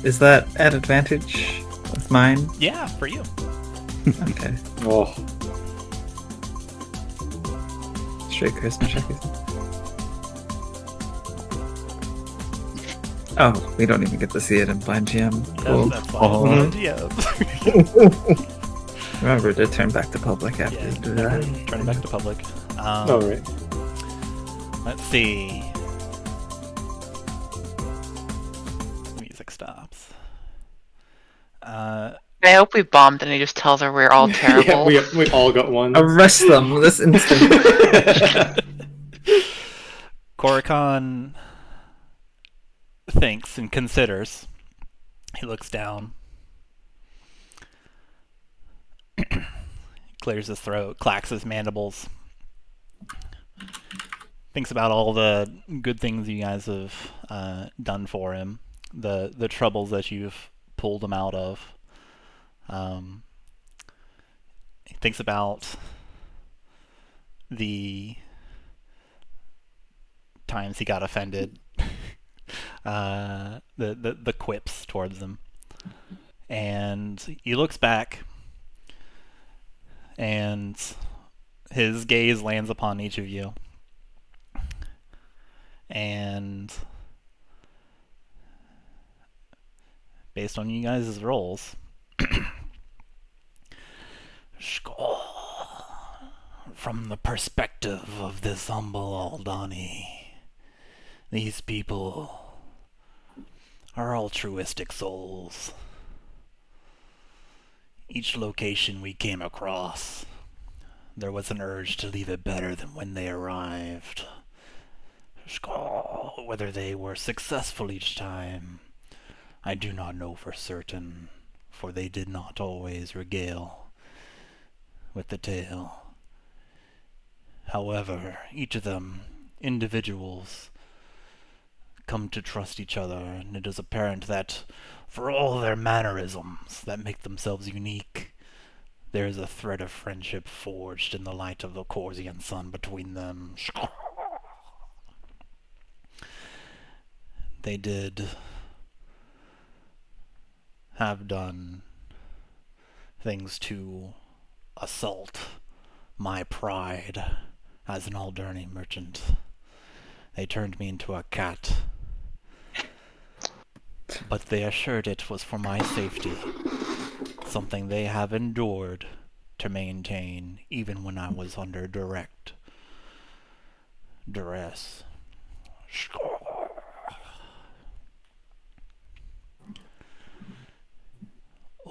Is that at advantage with mine? Yeah, for you. Okay. Oh, Straight charisma check. Oh, we don't even get to see it in blind GM. Cool. That's fine. Yeah. Remember to turn back to public after you do that. Turning back to public. alright. Let's see. Music stops. I hope we bombed and he just tells her we're all terrible. Yeah, we all got one. Arrest them this instant. Korokon thinks and considers. He looks down. Clears his throat, clacks his mandibles. Thinks about all the good things you guys have done for him. The troubles that you've pulled him out of. He thinks about the times he got offended, the quips towards them, and he looks back, and his gaze lands upon each of you, and based on you guys' rolls, from the perspective of this humble Aldani, these people are altruistic souls. Each location we came across, there was an urge to leave it better than when they arrived. Whether they were successful each time, I do not know for certain, for they did not always regale with the tale. However, each of them, individuals, come to trust each other, and it is apparent that for all their mannerisms that make themselves unique, there is a thread of friendship forged in the light of the Khorzaire sun between them. They did have done things to assault my pride as an Aldani merchant. They turned me into a cat, but they assured it was for my safety, something they have endured to maintain even when I was under direct duress.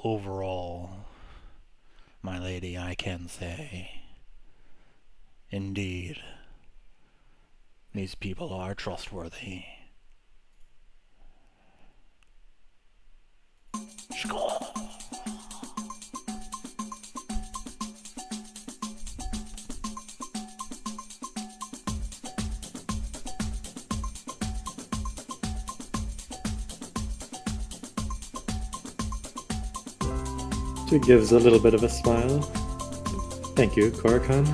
Overall, my lady, I can say, indeed, these people are trustworthy. She gives a little bit of a smile. Thank you, Korakhan.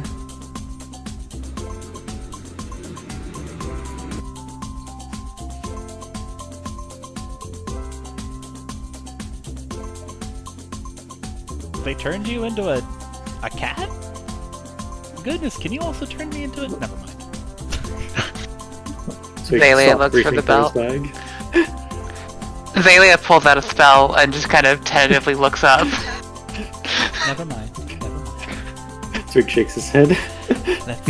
They turned you into a cat? Goodness, can you also turn me into a... Never mind. Xalia looks for the belt. Xalia pulls out a spell and just kind of tentatively looks up. Never mind. Never mind. Twig shakes his head. That's...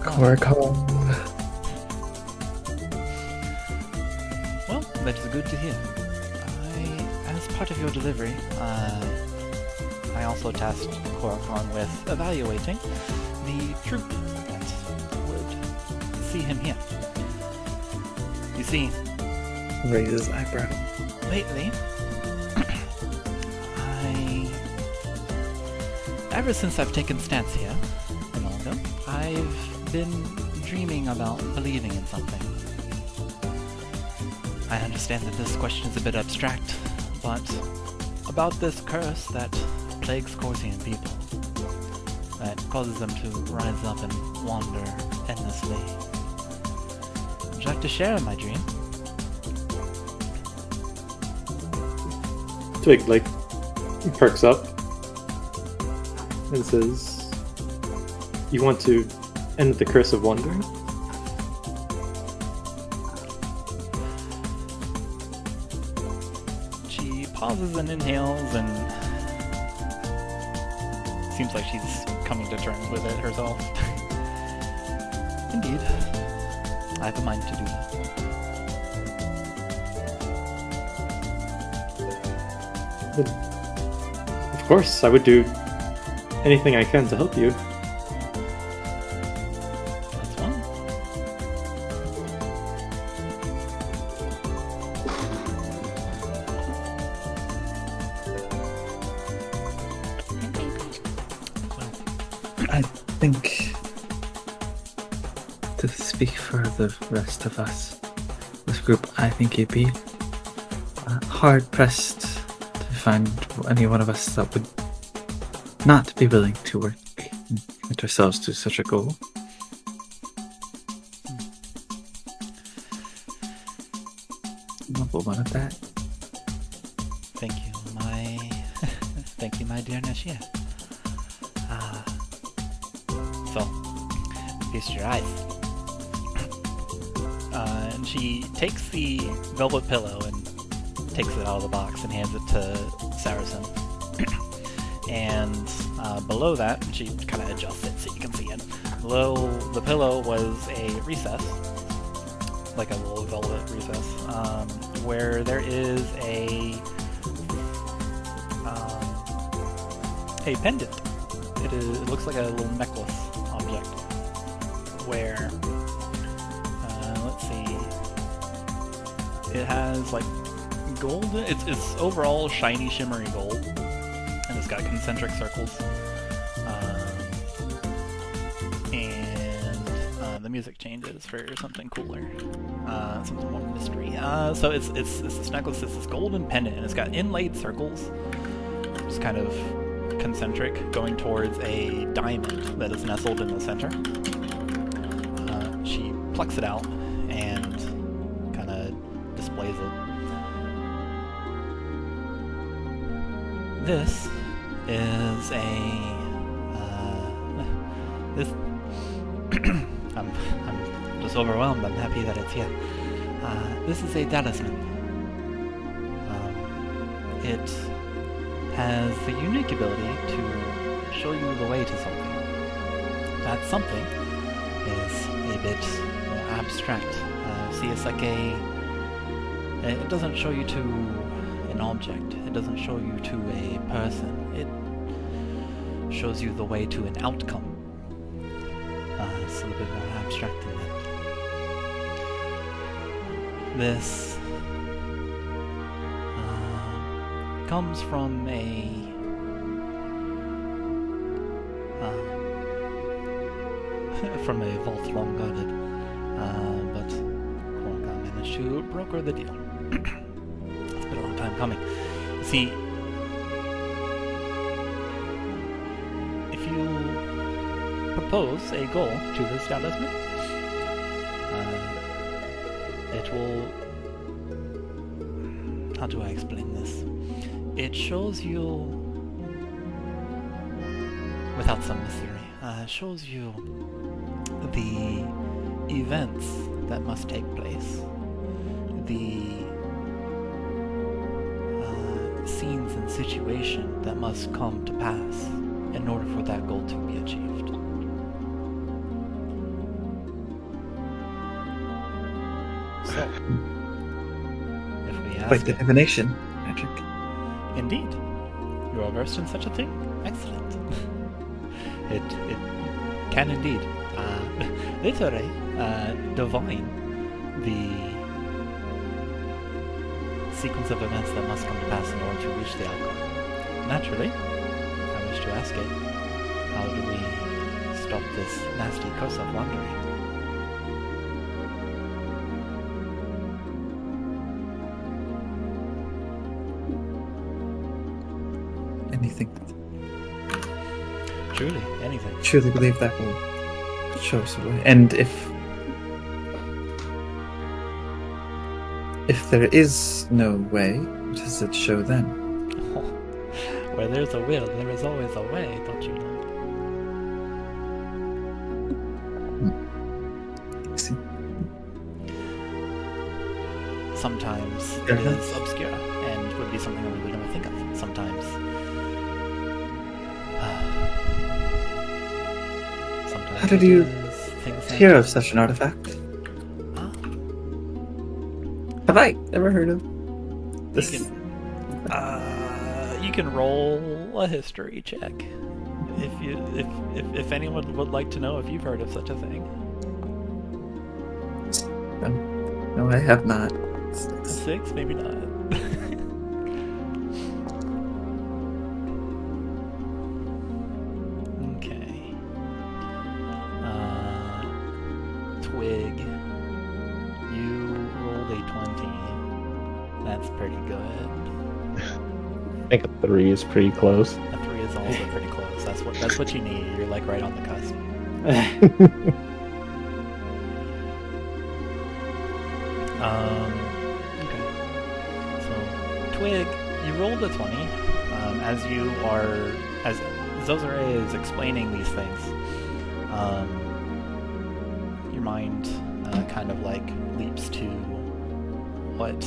Korakhan. Well, that is good to hear. As part of your delivery, I also tasked Korakhan with evaluating the troop that would see him here. You see, Raises eyebrow. lately, ever since I've taken stance here in Oldham, I've been dreaming about believing in something. I understand that this question is a bit abstract, but about this curse that plagues Khorzaire people, that causes them to rise up and wander endlessly. Would you like to share in my dream? Twig, perks up and says, "You want to end the curse of wandering?" She pauses and inhales and seems like she's coming to terms with it herself. Indeed. I have a mind to do that. Of course, I would do anything I can to help you. That's fine. I think, to speak for the rest of us, this group, I think it'd be hard-pressed to find any one of us that would not be willing to work and commit ourselves to such a goal. Noble one at that. Thank you, my dear Nashia. So, feast your eyes. And she takes the velvet pillow and takes it out of the box and hands it to Saracen. And below that, she kind of adjusts it so you can see it. Below the pillow was a recess, like a little velvet recess, where there is a pendant. It looks like a little necklace object. Where, let's see, it has like gold. It's overall shiny, shimmery gold, and it's got concentric circles. And the music changes for something cooler, something more mystery. So it's this necklace. It's this golden pendant, and it's got inlaid circles, just kind of concentric, going towards a diamond that is nestled in the center. She plucks it out and kind of displays it. This is this. I'm just overwhelmed. I'm happy that it's here. This is a talisman. It has the unique ability to show you the way to something. That something is a bit more abstract. See, it's like it doesn't show you to an object. It doesn't show you to a person. It shows you the way to an outcome. It's a little bit more abstract than that. This comes from a vault long guarded, but Korakhan managed to broker the deal. It's been a long time coming. You see, propose a goal to this talisman. It will... How do I explain this? It shows you, without some mystery, shows you the events that must take place, the scenes and situation that must come to pass in order for that goal to be achieved. So, if we ask... Like divination. Magic. Indeed. You are versed in such a thing? Excellent. It can indeed literally divine the sequence of events that must come to pass in order to reach the outcome. Naturally, I wish to ask it, how do we stop this nasty curse of wandering? Anything. Truly, anything. Truly believe that will show us a way. And if there is no way, what does it show then? Where there's a will, there is always a way, don't you know? See. Sometimes it is obscure and would be something that we would never think of. Sometimes How did you hear of such an artifact? Have I ever heard of this? You can roll a history check if anyone would like to know if you've heard of such a thing. No, I have not. 6, maybe not. Okay. Twig, you rolled a 20. That's pretty good. I think a 3 is pretty close. A 3 is also pretty close. That's what you need. You're like right on the cusp. Okay. So, Twig, you rolled a 20. As Zozore is explaining these things, your mind kind of like leaps to what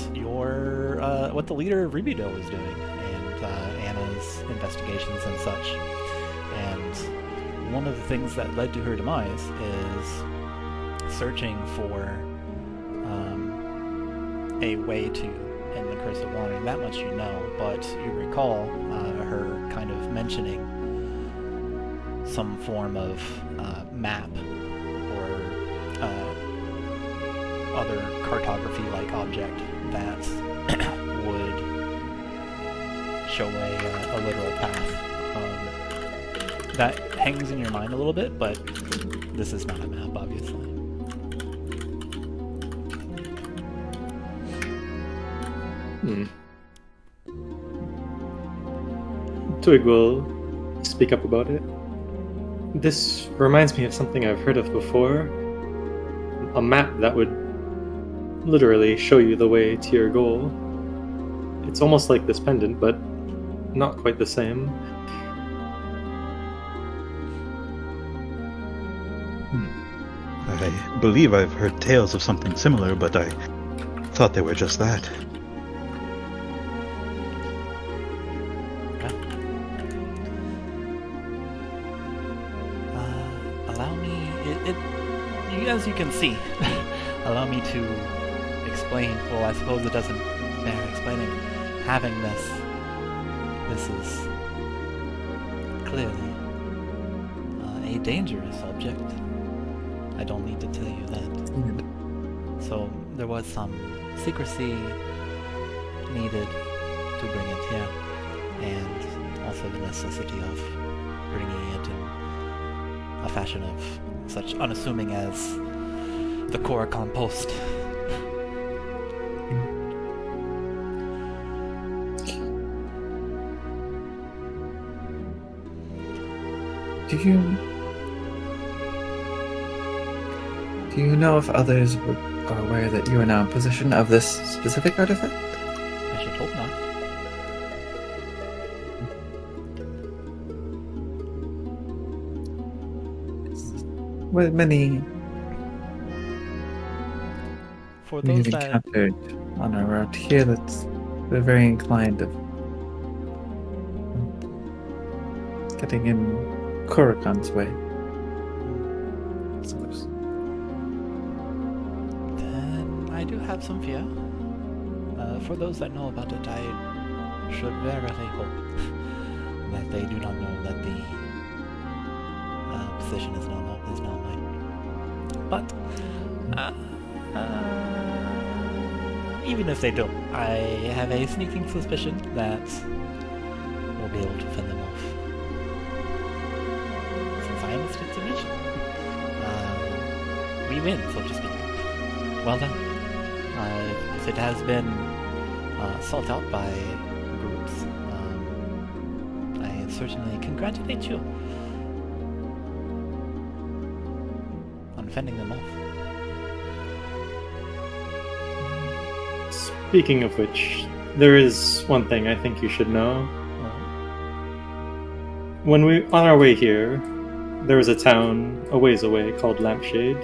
the leader of Rubido is doing, and Anna's investigations and such. And one of the things that led to her demise is searching for a way to end the Curse of Wandering. That much you know, but you recall her kind of mentioning some form of map or other cartography-like object that would show a literal path. That hangs in your mind a little bit, but this is not a map, obviously. Twig will speak up about it. This reminds me of something I've heard of before. A map that would literally show you the way to your goal. It's almost like this pendant, but not quite the same. I believe I've heard tales of something similar, but I thought they were just that. Allow me... as you can see, allow me to explain. Well, I suppose it doesn't bear explaining. Having this is clearly a dangerous object. I don't need to tell you that. So there was some secrecy needed to bring it here, and also the necessity of bringing it in a fashion of such unassuming as the core compost. Do you know if others are aware that you are now in possession of this specific artifact? I should hope not. With many For those we've that encountered on our route here, they're very inclined of getting in Korakon's way. I suppose. then I do have some fear. For those that know about it, I should verily hope that they do not know that the position is now mine. But even if they don't, I have a sneaking suspicion that we'll be able to fend them off. Since I understood the mission, we win, so to speak. Well done. If it has been sought out by groups, I certainly congratulate you on fending them off. Speaking of which, there is one thing I think you should know. When we on our way here, there was a town a ways away called Lampshade.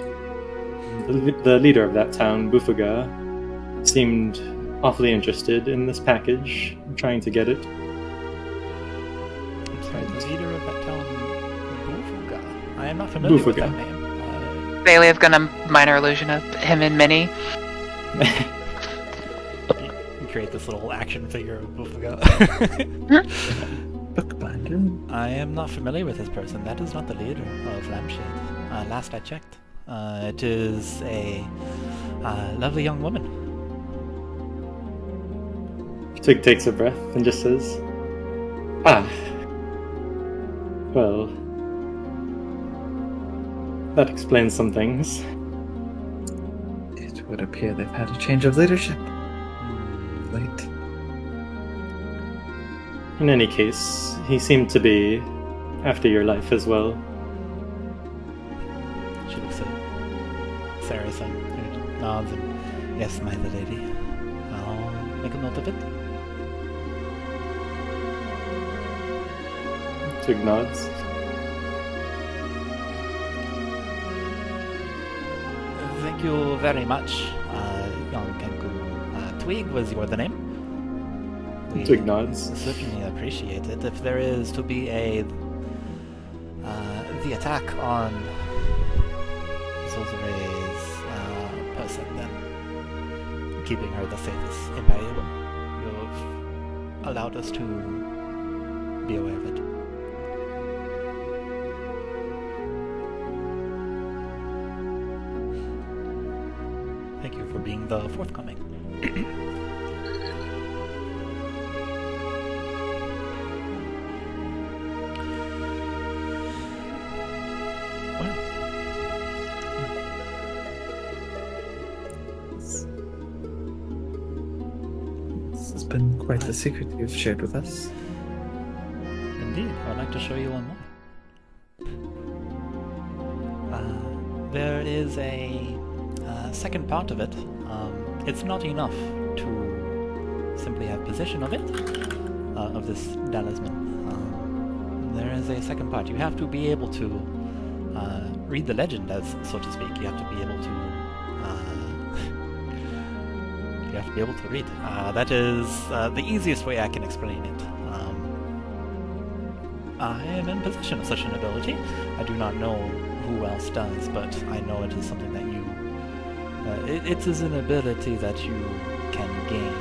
The leader of that town, Bufuga, seemed awfully interested in this package, trying to get it. I'm sorry, the leader of that town, Bufuga. I am not familiar with that name. Zalia's gonna minor illusion of him and Minnie. You create this little action figure of Bufuga. Bookbinder. I am not familiar with this person. That is not the leader of Lampshade. Last I checked. It is a lovely young woman. Twig takes a breath and just says, "Ah, well, that explains some things." It would appear they've had a change of leadership. Late. In any case, he seemed to be after your life as well. She looks at Saracen, who nods and, yes, my lady. I'll make a note of it. Twig nods. Thank you very much, young Kenku. Twig was your the name? We Twig nods. certainly appreciate it. If there is to be the attack on Zozore's person, then keeping her the safest invaluable. You've allowed us to be aware of it. Thank you for being the forthcoming. This has been quite the secret you've shared with us. Indeed, I'd like to show you one more. There is a second part of it. It's not enough to simply have possession of it, of this talisman. There is a second part. You have to be able to read the legend, as so to speak. You have to be able to. You have to be able to read. That is the easiest way I can explain it. I am in possession of such an ability. I do not know who else does, but I know it is something that you. It is an ability that you can gain.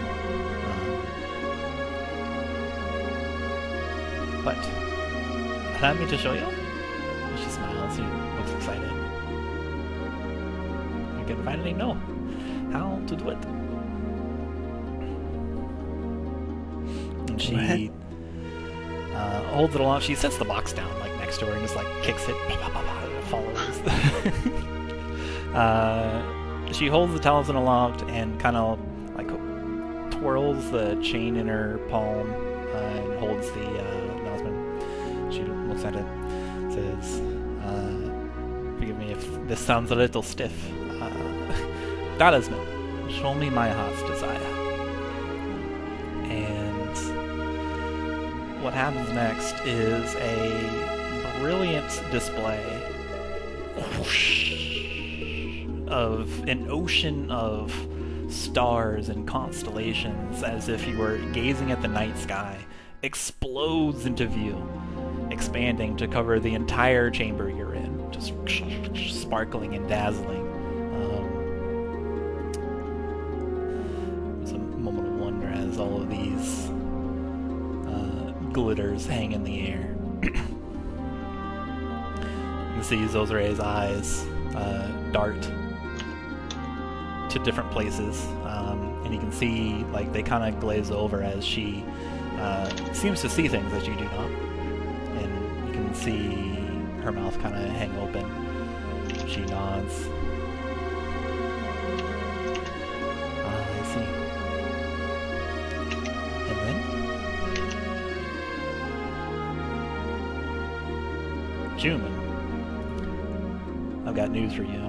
But allow me to show you. She smiles. She looks excited. You can finally know how to do it. And she holds it aloft. She sets the box down like next to her and just like kicks it. It follows. She holds the talisman aloft and kind of like twirls the chain in her palm and holds the talisman. She looks at it, says, Forgive me if this sounds a little stiff. Talisman, show me my heart's desire. And what happens next is a brilliant display of an ocean of stars and constellations, as if you were gazing at the night sky, explodes into view, expanding to cover the entire chamber you're in, just sparkling and dazzling. There's a moment of wonder as all of these glitters hang in the air. You can see Zozore's eyes dart to different places, and you can see like they kind of glaze over as she seems to see things that you do not, and you can see her mouth kind of hang open. She nods. I see. And then Chuman, I've got news for you.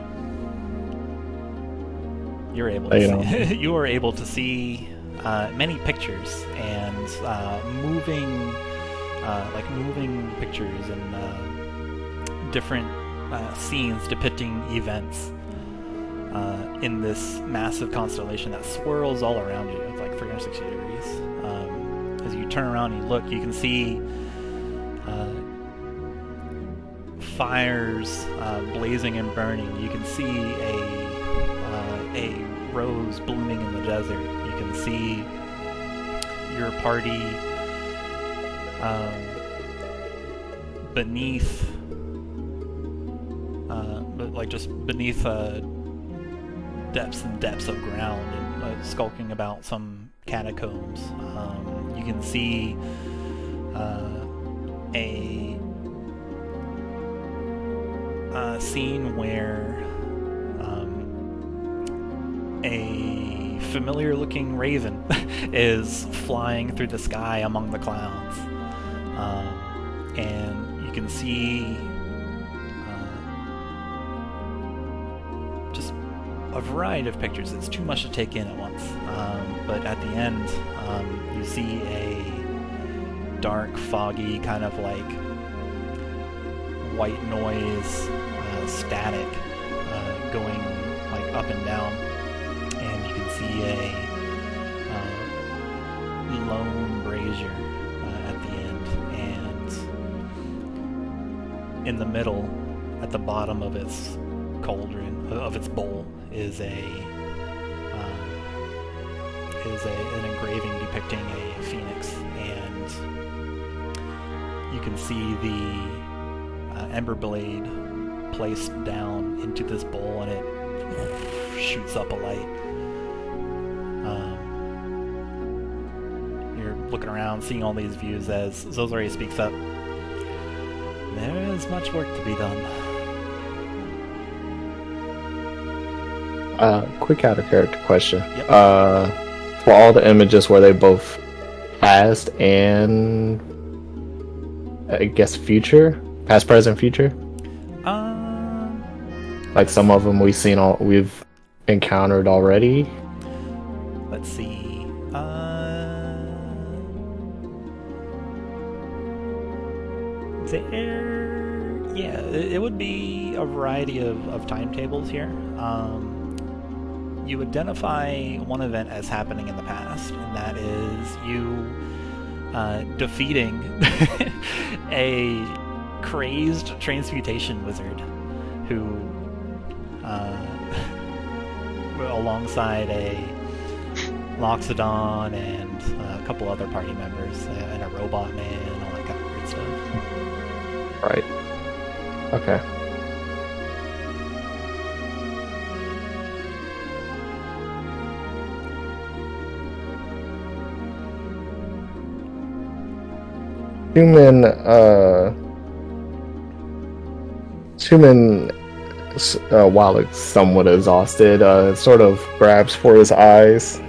You're able to see, you are able to see many pictures and moving pictures and different scenes depicting events in this massive constellation that swirls all around you. It's like 360 degrees. As you turn around and you look, you can see fires blazing and burning. You can see a rose blooming in the desert. You can see your party beneath, beneath depths and depths of ground, and skulking about some catacombs. You can see a scene where a familiar-looking raven is flying through the sky among the clouds, and you can see just a variety of pictures. It's too much to take in at once, but at the end you see a dark, foggy, kind of like white noise, static going like up and down. And you can see a lone brazier at the end, and in the middle, at the bottom of its cauldron, of its bowl, is an engraving depicting a phoenix, and you can see the ember blade placed down into this bowl, and it shoots up a light. You're looking around, seeing all these views as Zozore speaks up. There is much work to be done. Quick out of character question. Yep. For all the images, were they both past and I guess future? Past, present, future? Like some of them we've encountered already. Let's see. It would be a variety of timetables here. You identify one event as happening in the past, and that is you defeating a crazed transmutation wizard who, alongside a Loxodon and a couple other party members, and a robot man, and all that kind of weird stuff. Right. Okay. Chuman, while it's somewhat exhausted, sort of grabs for his eyes.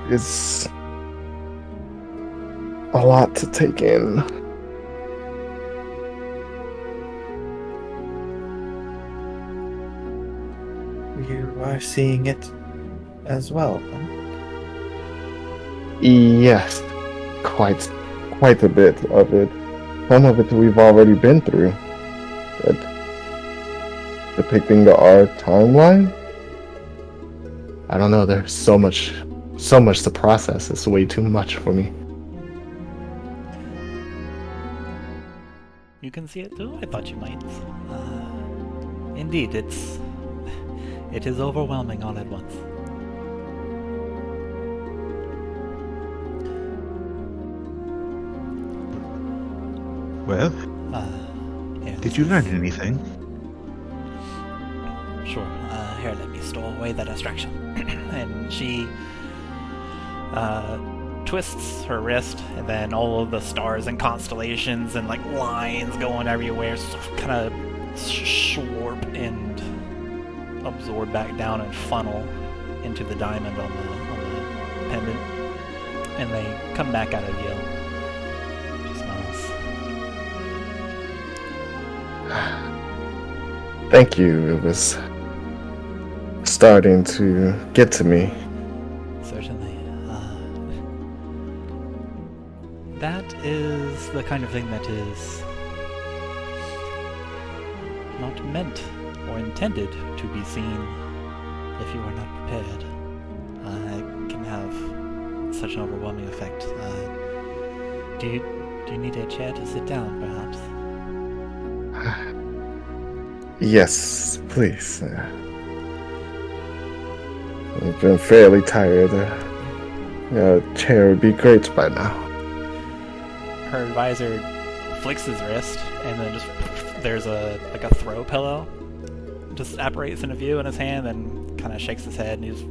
It's a lot to take in. are seeing it as well. Huh? Yes, quite a bit of it. Some of it we've already been through. But depicting our timeline? I don't know, there's so much to process. It's way too much for me. You can see it too? I thought you might. Indeed, it is overwhelming all at once. Well, Yes. did you learn anything? Sure. Here, let me store away that distraction. And she twists her wrist, and then all of the stars and constellations and like lines going everywhere kind of slurp and absorb back down and funnel into the diamond on the pendant, and they come back out of you. She smiles. Thank you. It was starting to get to me. Certainly. That is the kind of thing that is not meant or intended to be seen if you are not prepared. It can have such an overwhelming effect. Do you need a chair to sit down, perhaps? Yes, please. I've been fairly tired. A chair would be great by now. Her advisor flicks his wrist, and then just there's a throw pillow just apparates into view in his hand, and kind of shakes his head, and he just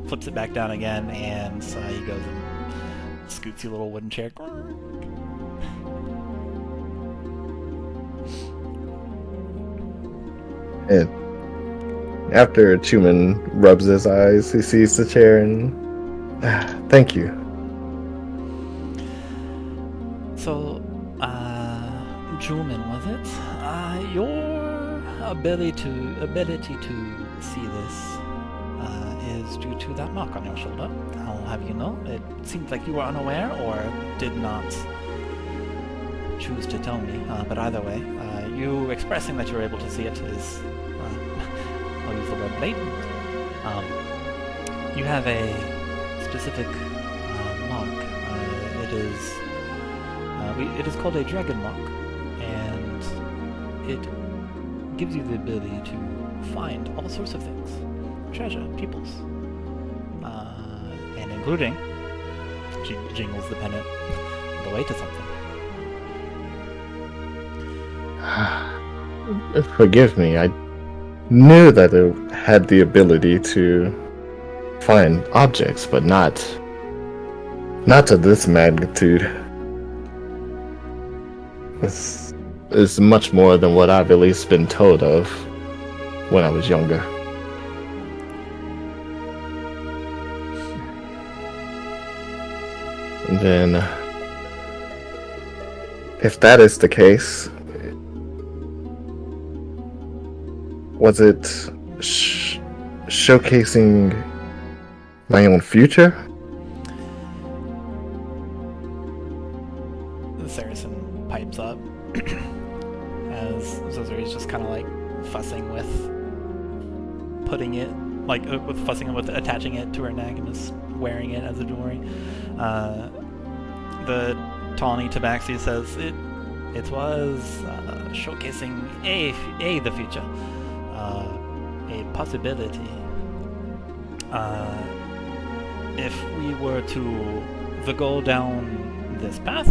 flips it back down again, and he goes and scoots you a little wooden chair. And after Chuman rubs his eyes, he sees the chair and thank you. So, Chuman, was it? Your ability to see this is due to that mark on your shoulder. I'll have you know. It seems like you were unaware or did not choose to tell me. But either way, you expressing that you're able to see it is, I'll use the word blatant. You have a specific mark. It is called a dragon mark, and it gives you the ability to find all sorts of things. Treasure, peoples, and including, she jingles the pendant, the way to something. Forgive me, I knew that it had the ability to find objects, but not to this magnitude. This is much more than what I've at least been told of when I was younger. And then, if that is the case, was it showcasing my own future? The Saracen pipes up as Zozore is just kind of like fussing with putting it, with attaching it to her neck and just wearing it as a jewelry. The tawny tabaxi says it was showcasing the future, a possibility. If we were to go down this path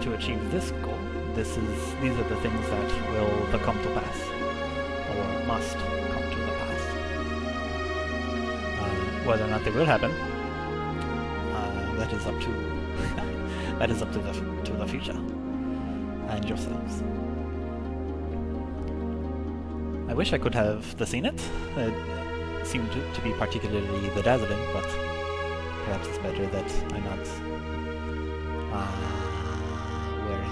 to achieve this goal, these are the things that will come to pass, or must come to the pass. Whether or not they will happen, that is up to the future and yourselves. I wish I could have seen it. It seemed to be particularly dazzling, but perhaps it's better that I'm not wary.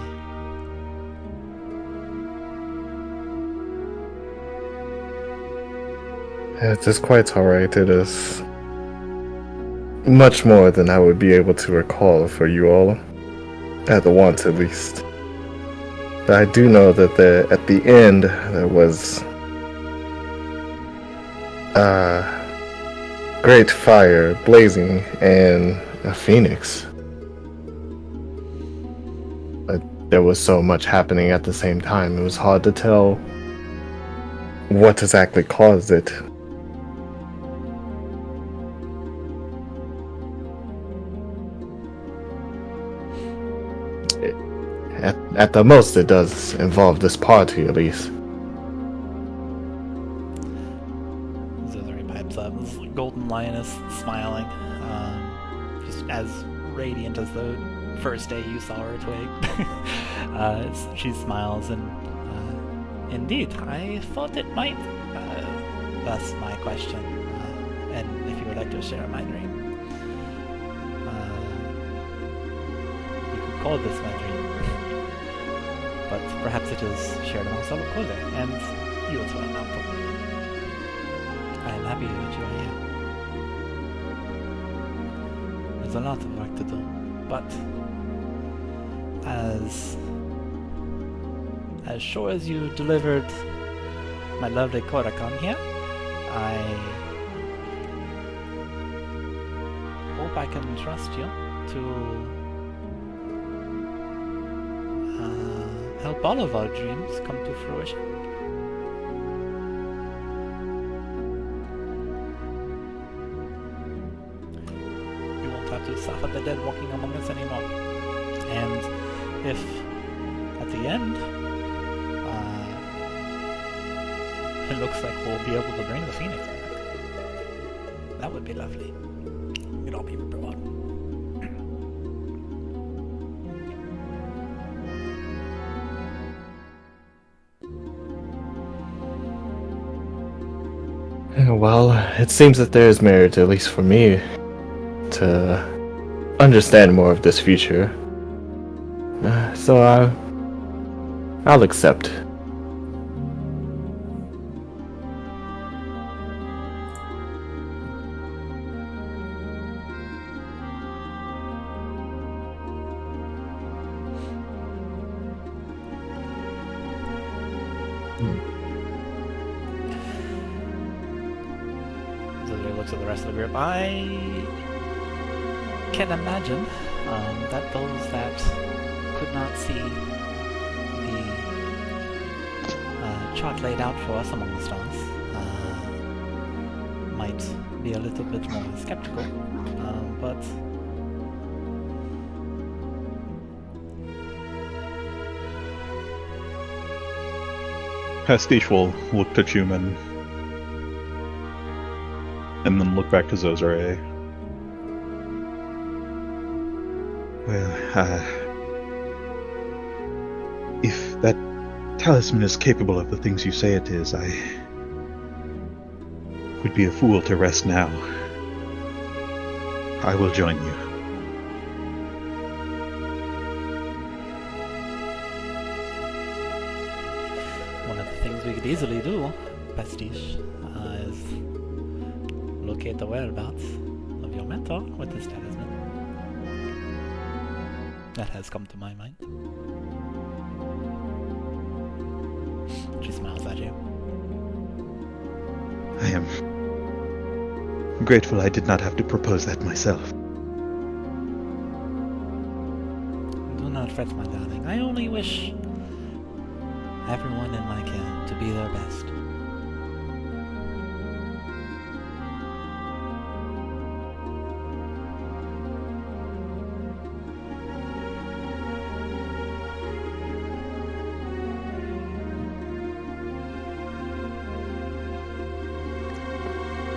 It is quite alright. It is much more than I would be able to recall for you all, at the once at least. But I do know that at the end there was a great fire blazing and a phoenix. But there was so much happening at the same time, it was hard to tell what exactly caused it. At the most, it does involve this party, at least. Zozore pipes up. This golden lioness smiling. Just as radiant as the first day you saw her, Twig. She smiles and... indeed, I thought it might... thus my question. And if you would like to share my dream. You could call this my dream. But perhaps it is shared amongst all of Khorzaire, and you as well, Malcolm. I am happy that you are here. There's a lot of work to do, but as sure as you delivered my lovely Korakon here, I hope I can trust you to help all of our dreams come to fruition. You won't have to suffer the dead walking among us anymore. And if, at the end, it looks like we'll be able to bring the Phoenix back, that would be lovely. We'd all be rewarded. Well, it seems that there is merit, at least for me, to understand more of this future. So I'll accept. I can imagine that those that could not see the chart laid out for us among the stars might be a little bit more skeptical, but Pastiche will look to Chuman and then look back to Zozore. Well, if that talisman is capable of the things you say it is, I would be a fool to rest now. I will join you. One of the things we could easily do, Pastiche, is locate the whereabouts of your mentor with this talisman. That has come to my mind. She smiles at you. I am grateful I did not have to propose that myself. Do not fret, my darling. I only wish everyone in my care to be their best.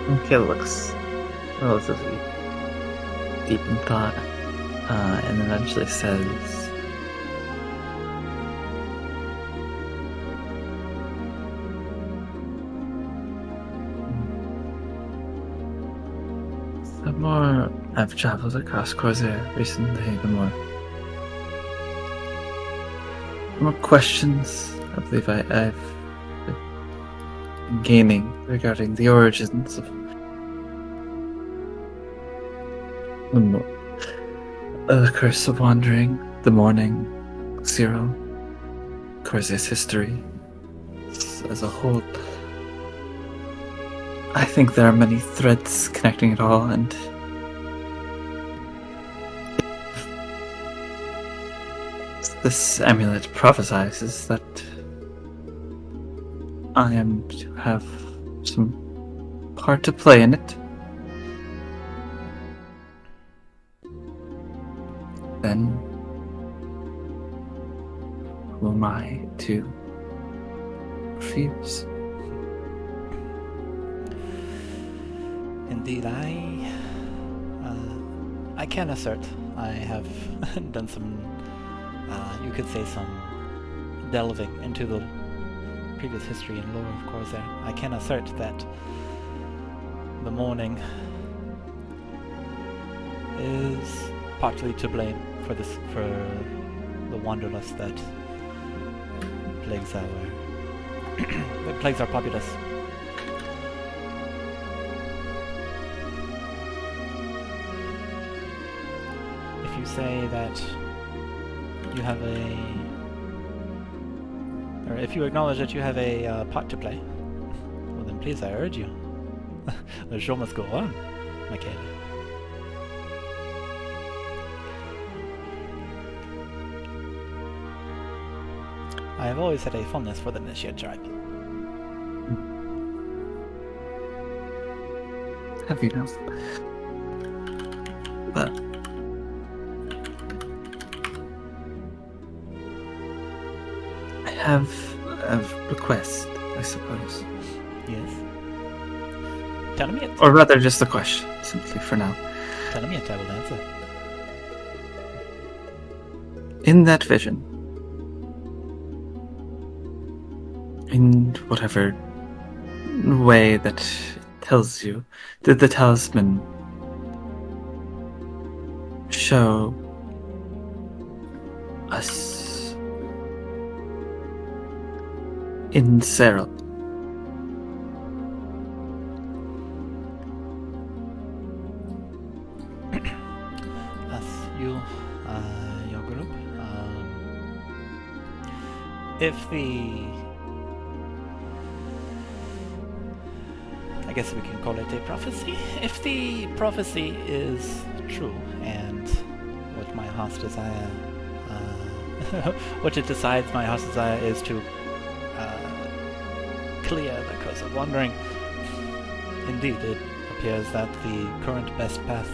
Makayla looks relatively deep in thought, and eventually says, "The more I've traveled across Khorzaire recently, the more questions I believe I've been gaining regarding the origins of the Curse of Wandering, the Morning, Zero, Khorzaire's history as a whole. I think there are many threads connecting it all, and this amulet prophesizes that I am to have some part to play in it. Then who am I to refuse? Indeed, I can assert I have done some, you could say, some delving into the previous history and lore of Khorzaire. I can assert that the Morning is partly to blame for the wanderlust that plagues our populace. If you say that you have or if you acknowledge that you have a part to play, well then please, I urge you. The show must go on, Makayla. I have always had a fondness for the Nishia tribe. Have you now? But I have a request, I suppose. Yes. Tell me it. Or rather, just a question, simply for now. Tell me it, I will answer. In that vision, in whatever way that tells you, did the talisman show us in Sarah? Us, you, your group. If the... I guess we can call it a prophecy. If the prophecy is true, and what my heart's desire, what it decides my heart's desire is to clear the Curse of Wandering, indeed, it appears that the current best path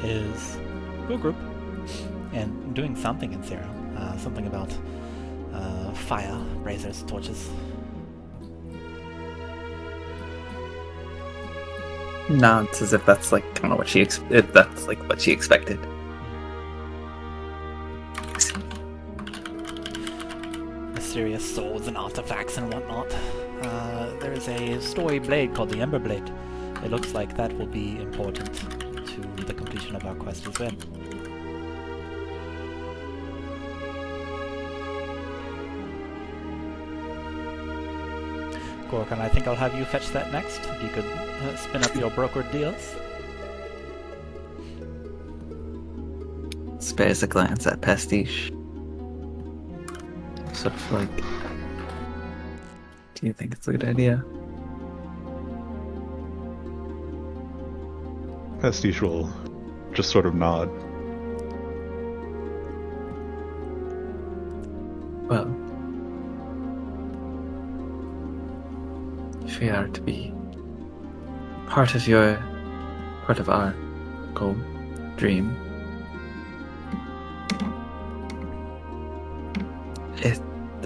is your group, and doing something in Zero, something about fire, razors, torches. No, it's as if that's like kind of what she if that's like what she expected. Mysterious swords and artifacts and whatnot. There is a story blade called the Ember Blade. It looks like that will be important to the completion of our quest as well. Gorkan, I think I'll have you fetch that next. If you could spin up your brokered deals. Spares a glance at Pastiche. Sort of like, do you think it's a good idea? Pastiche will just sort of nod. Well, if we are to be part of our goal, dream,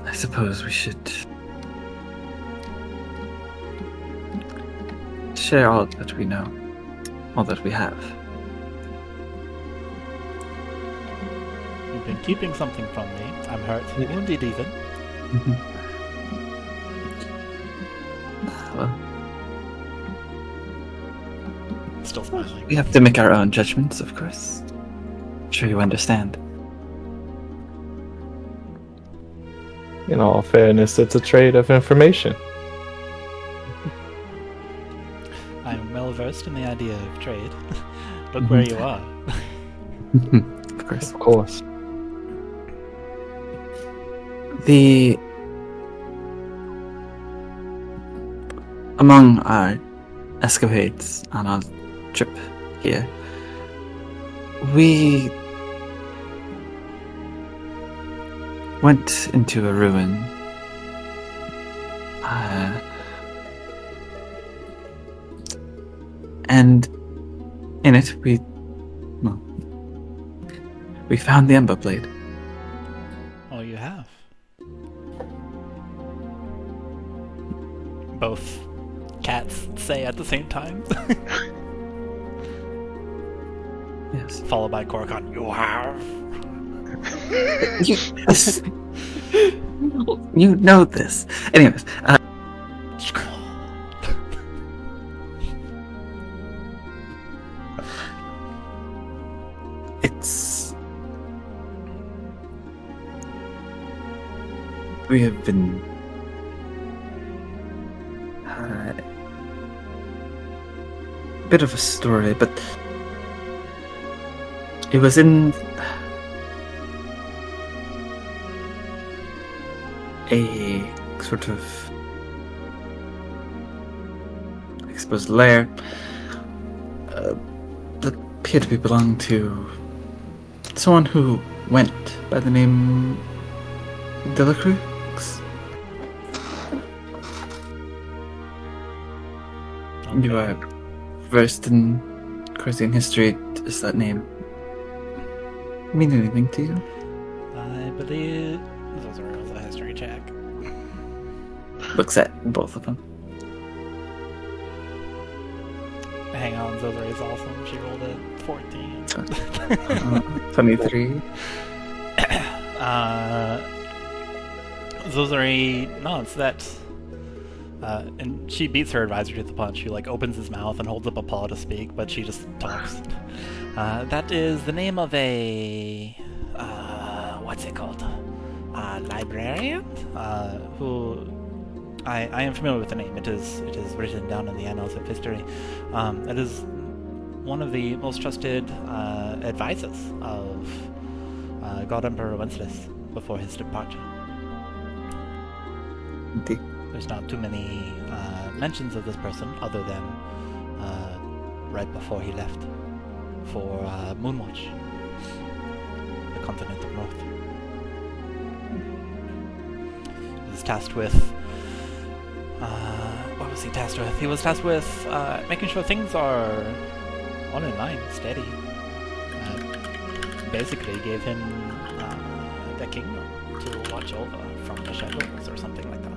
I suppose we should share all that we know, all that we have. You've been keeping something from me. I'm hurt, wounded even. Well, Still smiling. we have to make our own judgments, of course. I'm sure you understand. In all fairness, it's a trade of information. first in the idea of trade. Look where you are. Of course. Of course. Among our escapades on our trip here, we went into a ruin. And in it, we found the Ember Blade. Oh, you have. Both cats say at the same time. Yes. Followed by Korokon. You have. You know this. Anyways, we have been a bit of a story, but it was in a sort of, I suppose, lair that appeared to be belonging to someone who went by the name Delacruz. Okay. You are versed in Khorzaire history. Does that name mean anything to you? I believe Zozore was a history check. Looks at both of them. Hang on, Zozore is awesome. She rolled a 14. 23. Zozore nods that, and she beats her advisor to the punch, who opens his mouth and holds up a paw to speak, but she just talks. That is the name of a what's it called? Librarian? Who I am familiar with the name. It is written down in the annals of history. It is one of the most trusted advisors of God Emperor Wenceslas before his departure. Indeed. There's not too many mentions of this person other than right before he left for Moonwatch, the continent of North. He was tasked with what was he tasked with? He was tasked with making sure things are all in line, steady. Basically gave him the kingdom to watch over from the shadows or something like that.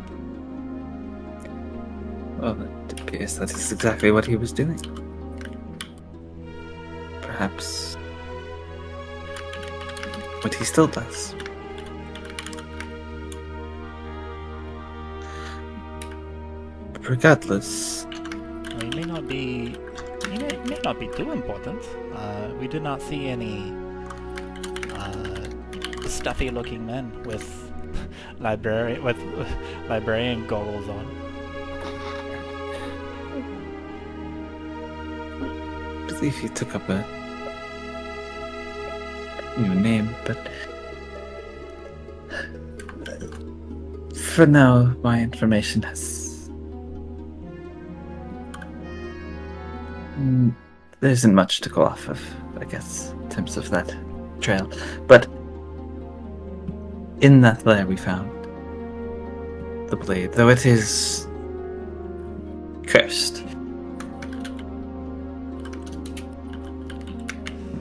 Well, it appears that is exactly what he was doing. Perhaps what he still does. Regardless, Well, he may not be too important. We did not see any stuffy-looking men with librarian goggles on. I believe he took up a new name, but for now, my information has. There isn't much to go off of, I guess, in terms of that trail. But in that lair we found the blade, though it is cursed.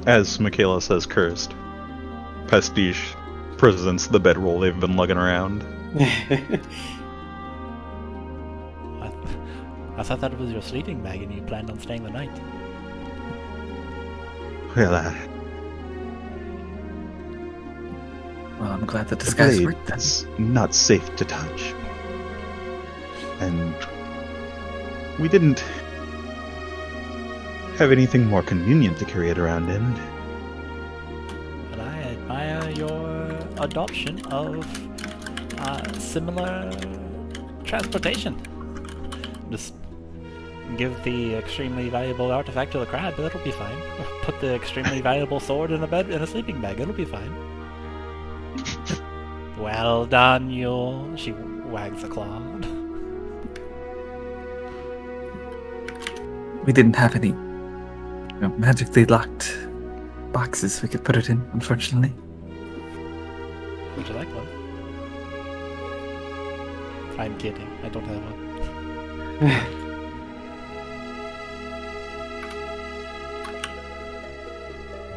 As Makayla says cursed, Pastiche presents the bedroll they've been lugging around. I thought that was your sleeping bag and you planned on staying the night. Well, Well, I'm glad that the this guy's blade worked then. is not safe to touch. And we didn't have anything more convenient to carry it around in. But I admire your adoption of similar transportation. Just give the extremely valuable artifact to the crab, it'll be fine. Put the extremely valuable sword in a sleeping bag, it'll be fine. Well done, Yule. She wags a claw. We didn't have any magically locked boxes we could put it in, unfortunately. Would you like one? I'm kidding. I don't have one.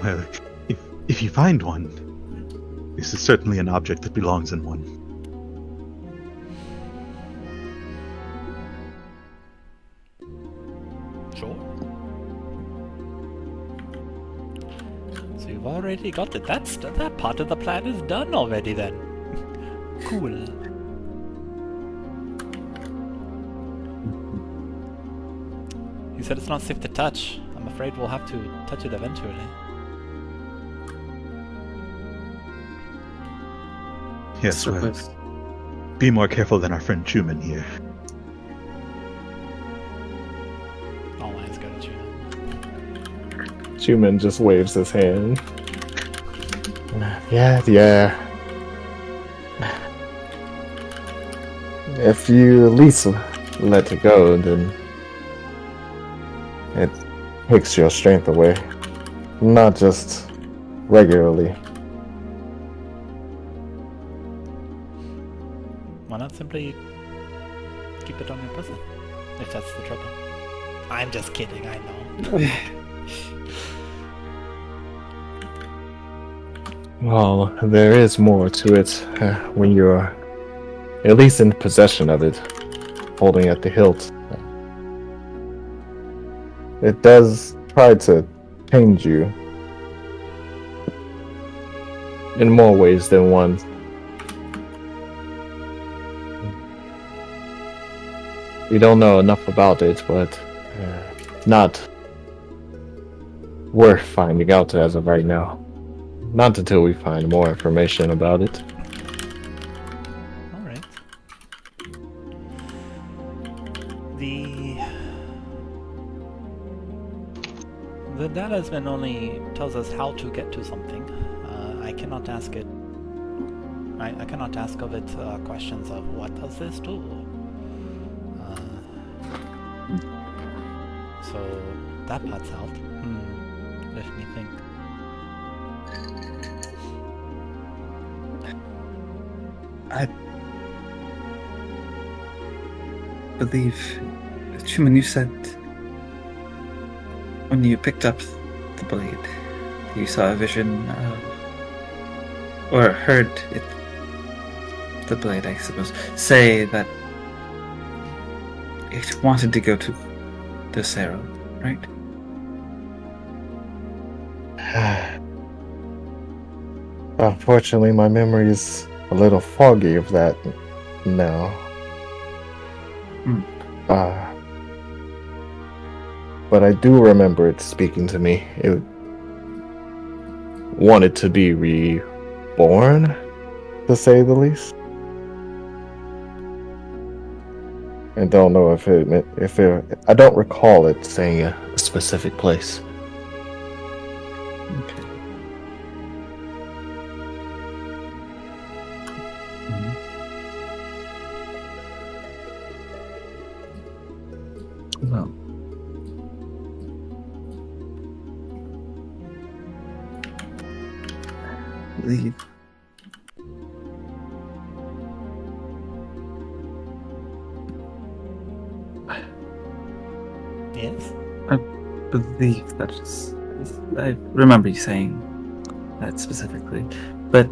Well, if you find one, this is certainly an object that belongs in one. Sure. So you've already got it. That part of the plan is done already then. Cool. You said it's not safe to touch. I'm afraid we'll have to touch it eventually. Yes, well, be more careful than our friend Chuman here. All eyes go to Chuman. Chuman just waves his hand. Yeah. If you at least let it go, then it takes your strength away. Not just regularly. Why not simply keep it on your person, if that's the trouble? I'm just kidding, I know. Well, there is more to it when you're at least in possession of it, holding at the hilt. It does try to change you in more ways than one. We don't know enough about it, but not worth finding out as of right now. Not until we find more information about it. Alright. The data has been only tells us how to get to something. I cannot ask it. I cannot ask of it questions of what does this do. So that part's out. Let me think. I believe, Chuman, you said when you picked up the blade, you saw a vision of, or heard it, the blade, I suppose, say that it wanted to go to the Zero, right? Unfortunately, my memory is a little foggy of that now. But I do remember it speaking to me. It wanted to be reborn, to say the least. I don't know if it I don't recall it saying a specific place. Okay. Well, I believe Yes? I believe that is, I remember you saying that specifically, but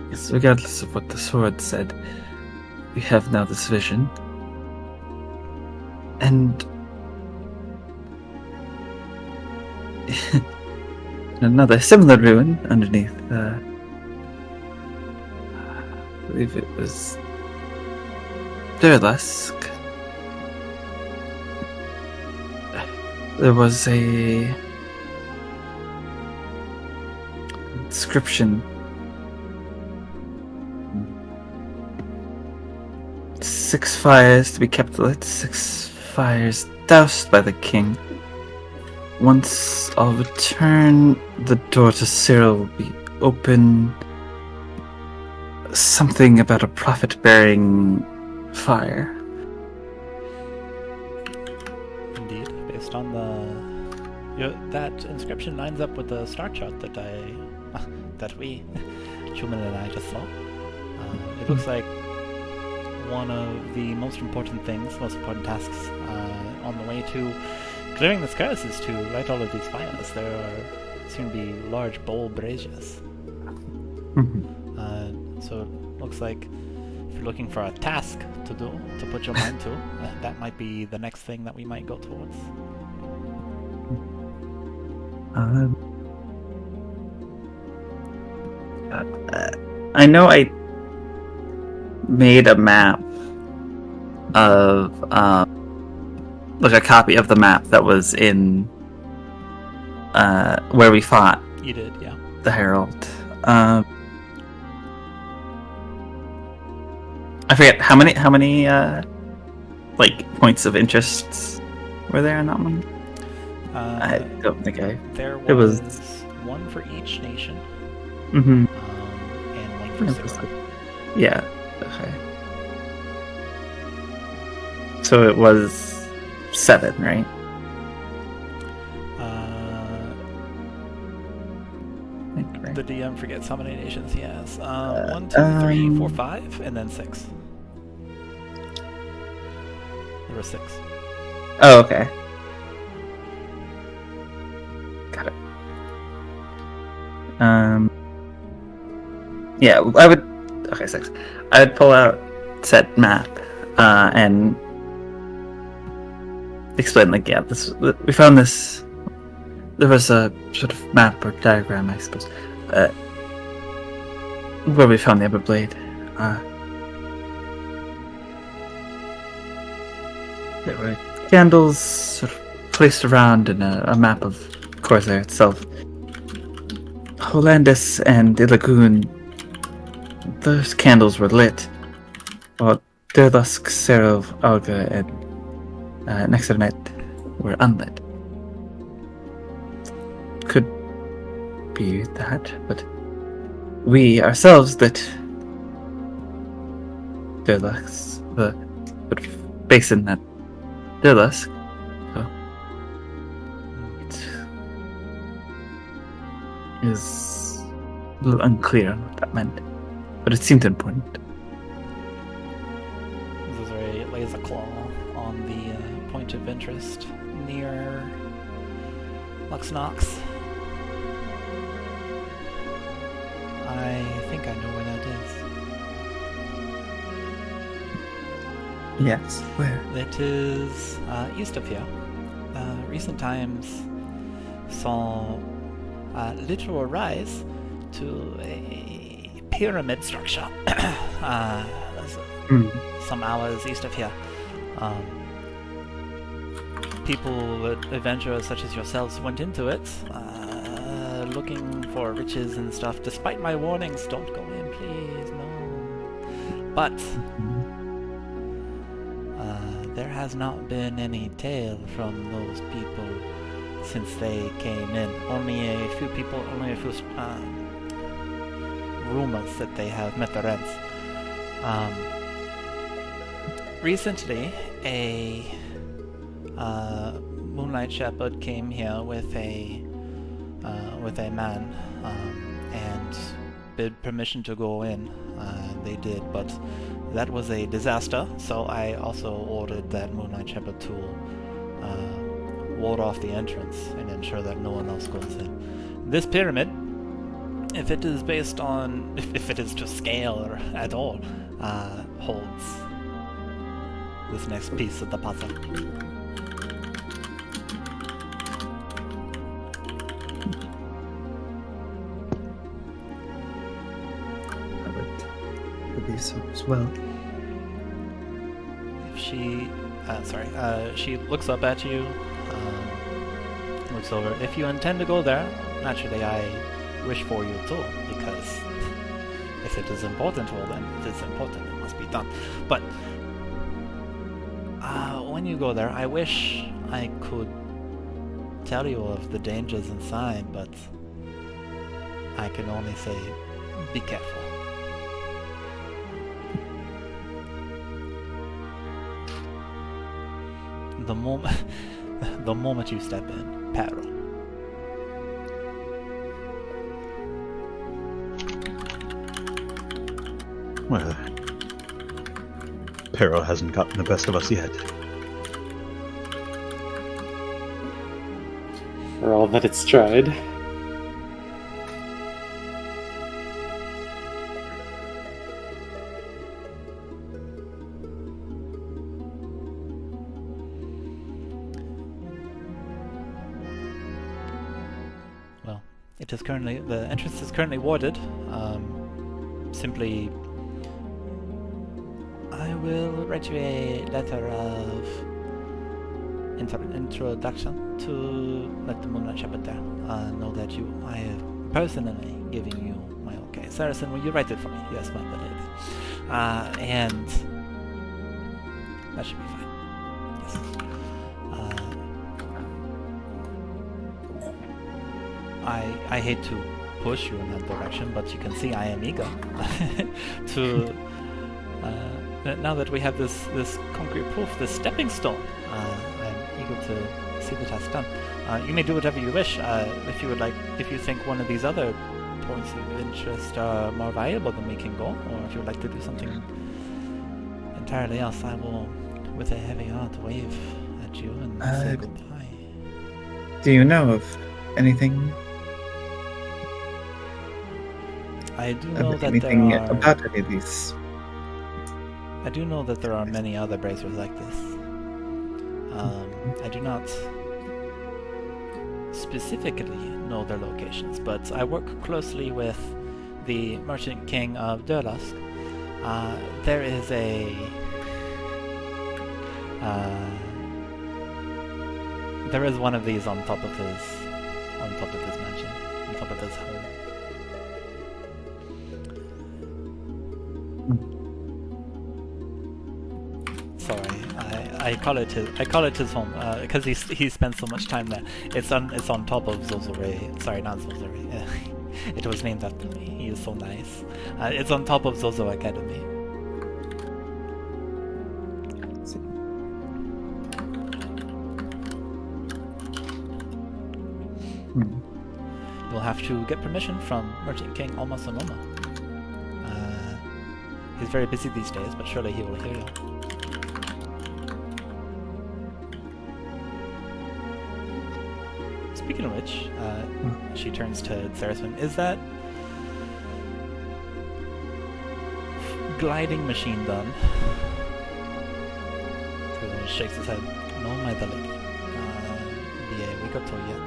yes, regardless of what the sword said, we have now this vision, and another similar ruin underneath. I believe it was Durlusk. There was a inscription 6 fires to be kept lit, 6 fires doused by the king. Once I'll return, the door to Cyril will be open. Something about a profit-bearing fire. Indeed, based on that inscription lines up with the star chart that we, Chuman and I just saw. It looks like one of the most important tasks on the way to clearing the skies is to light all of these fires. There seem to be large bowl braziers. So it looks like if you're looking for a task to do, to put your mind to, that might be the next thing that we might go towards. I know I made a map of, like a copy of the map that was in, where we fought. You did, yeah. The Herald. I forget how many like points of interest were there in that one. I don't think There It was one for each nation, Mm-hmm. And one for Cyril. Yeah. Okay. So it was 7, right? I think, right? The DM forgets how many nations he has. 1, 2, 3, 4, 5, and then 6. There were 6. Oh, okay. Got it. Yeah, I would. Okay, 6. I would pull out said map and explain, like, yeah, we found this. There was a sort of map or diagram, I suppose, where we found the Everblade. There were candles sort of placed around in a map of Khorzaire itself. Holandis and the lagoon, those candles were lit, while Durlusk, Serov, Alga, and Nexternet were unlit. Could be that, but we ourselves lit Durlusk, the sort of basin at Durlusk. So it is a little unclear on what that meant, but it seemed important. Zozore lays a claw on the point of interest near Luxnox. I think I know where that is. Yes, where? It is east of here. Recent times saw literal rise to a pyramid structure some hours east of here. People, adventurers such as yourselves, went into it looking for riches and stuff. Despite my warnings, don't go in, please, no. But there has not been any tale from those people since they came in. Only a few rumors that they have met their ends. Recently, a Moonlight Shepherd came here with a man and bid permission to go in. They did, but that was a disaster, so I also ordered that Moonlight Shepherd to ward off the entrance and ensure that no one else goes in. This pyramid, if it is based on, if it is to scale or at all, holds this next piece of the puzzle. So as well. If she, she looks up at you, looks over. If you intend to go there, naturally I wish for you too, because if it is important, well then it is important, it must be done. But When you go there, I wish I could tell you of the dangers inside, but I can only say, be careful. The moment you step in, peril. Well, peril hasn't gotten the best of us yet. For all that it's tried. Well, the entrance is currently warded. Simply, I will write you a letter of introduction to let the Moonlight Shepherd there know that I have personally given you my okay. Saracen, will you write it for me? Yes, my lady. And that should be fine. Yes. I hate to push you in that direction, but you can see I am eager to. Now that we have this concrete proof, this stepping stone, I'm eager to see the task done. You may do whatever you wish. If you would like, if you think one of these other points of interest are more valuable, then we can go. Or if you would like to do something entirely else, I will, with a heavy heart, wave at you and say goodbye. Do you know of anything? I do know that anything there are. About any of these? I do know that there are many other bracers like this. I do not specifically know their locations, but I work closely with the Merchant King of Durlusk. There is one of these on top of his mansion, on top of his home. Sorry, I call it his home because he spends so much time there. It's on top of Zozore. Sorry, not Zozore. It was named after me. He is so nice. It's on top of Zozo Academy. You'll have to get permission from Merchant King Almost Sonoma. He's very busy these days, but surely he will hear you. Speaking of which, she turns to Saracen. Is that gliding machine done? He shakes his head. No, my darling. We got to yet.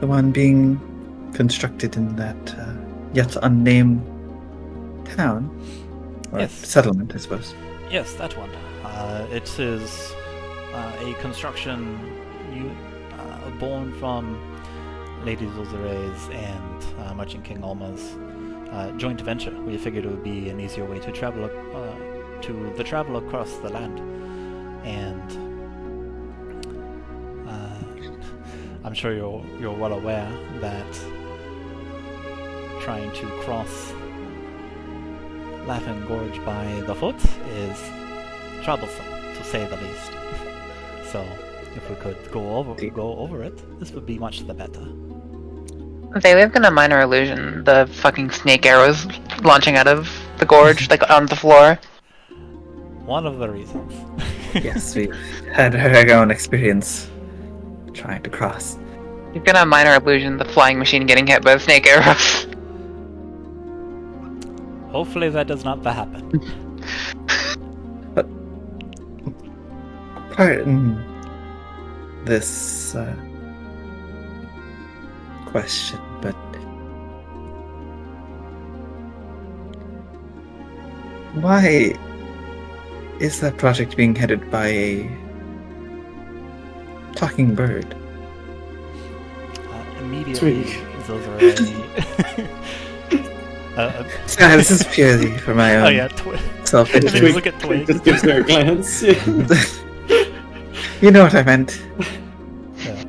The one being constructed in that yet unnamed town? Or Yes. Settlement, I suppose. Yes, that one. It is a construction born from Lady Zozore's and Merchant King Alma's joint venture. We figured it would be an easier way to travel across the land, and I'm sure you're well aware that trying to cross Laughing Gorge by the foot is troublesome, to say the least. So, if we could go over it, this would be much the better. They live in a minor illusion. The fucking snake arrows launching out of the gorge, like on the floor. One of the reasons. Yes, we've had our own experience trying to cross. You've got a minor illusion, the flying machine getting hit by the snake arrows. Hopefully that does not happen. Pardon this question, but why is that project being headed by a talking bird? Immediately, Twig. Zozore. This is purely for my own Oh yeah, If you Twig look at Twig. just gives her a glance. You know what I meant. Yeah.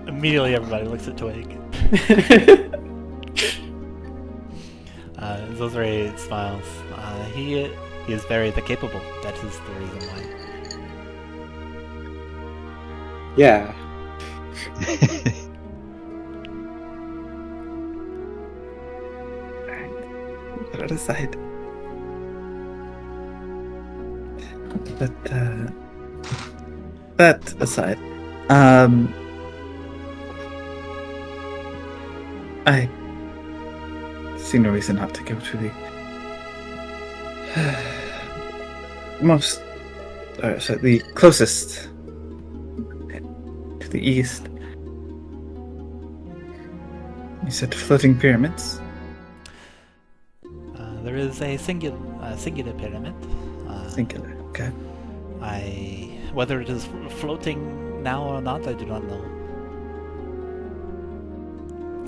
Immediately everybody looks at Twig. Zozore smiles. He is very capable. That is the reason why. Yeah. Put it aside. But that aside, I see no reason not to go to the the closest to the east. You said floating pyramids. There is a singular pyramid. Singular. Okay. Whether it is floating now or not, I do not know.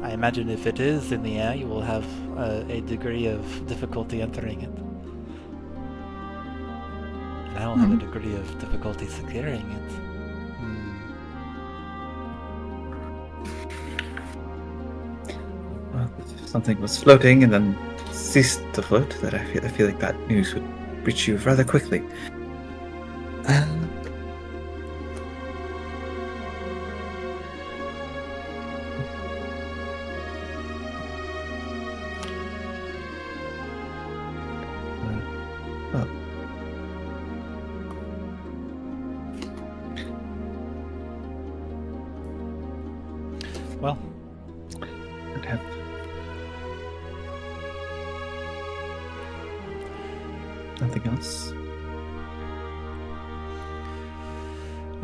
I imagine if it is in the air, you will have a degree of difficulty entering it. And I will have a degree of difficulty securing it. Well, if something was floating and then ceased to float, that I feel like that news would reach you rather quickly. Well, I'd have nothing else.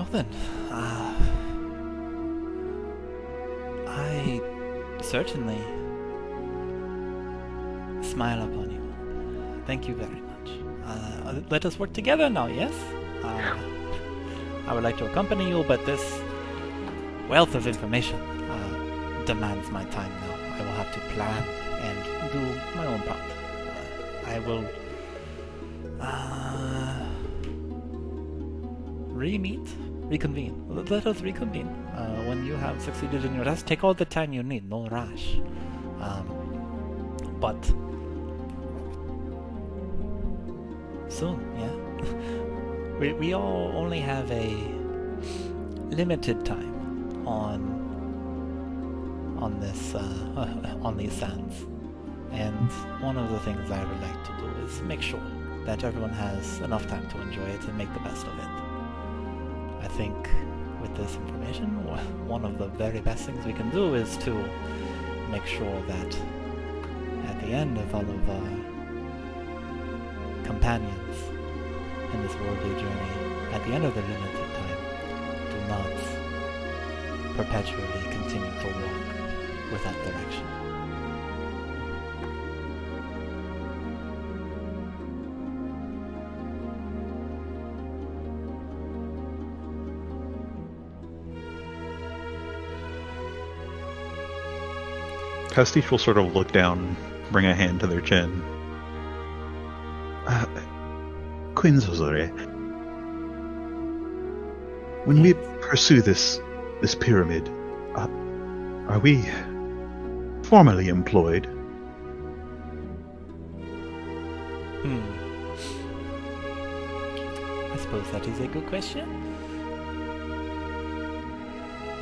well then, I certainly smile upon you. Thank you very much. Let us work together now, yes? I would like to accompany you, but this wealth of information demands my time now. I will have to plan and do my own part. I will reconvene. Let us reconvene when you have succeeded in your task. Take all the time you need, no rush. But soon, yeah. we all only have a limited time on this on these sands, and one of the things I would like to do is make sure that everyone has enough time to enjoy it and make the best of it. I think with this information, one of the very best things we can do is to make sure that at the end of all of our companions in this worldly journey, at the end of the limited time, do not perpetually continue to walk without direction. Pastiche will sort of look down, bring a hand to their chin. Queen Zozore, when we pursue this pyramid, are we formally employed? I suppose that is a good question.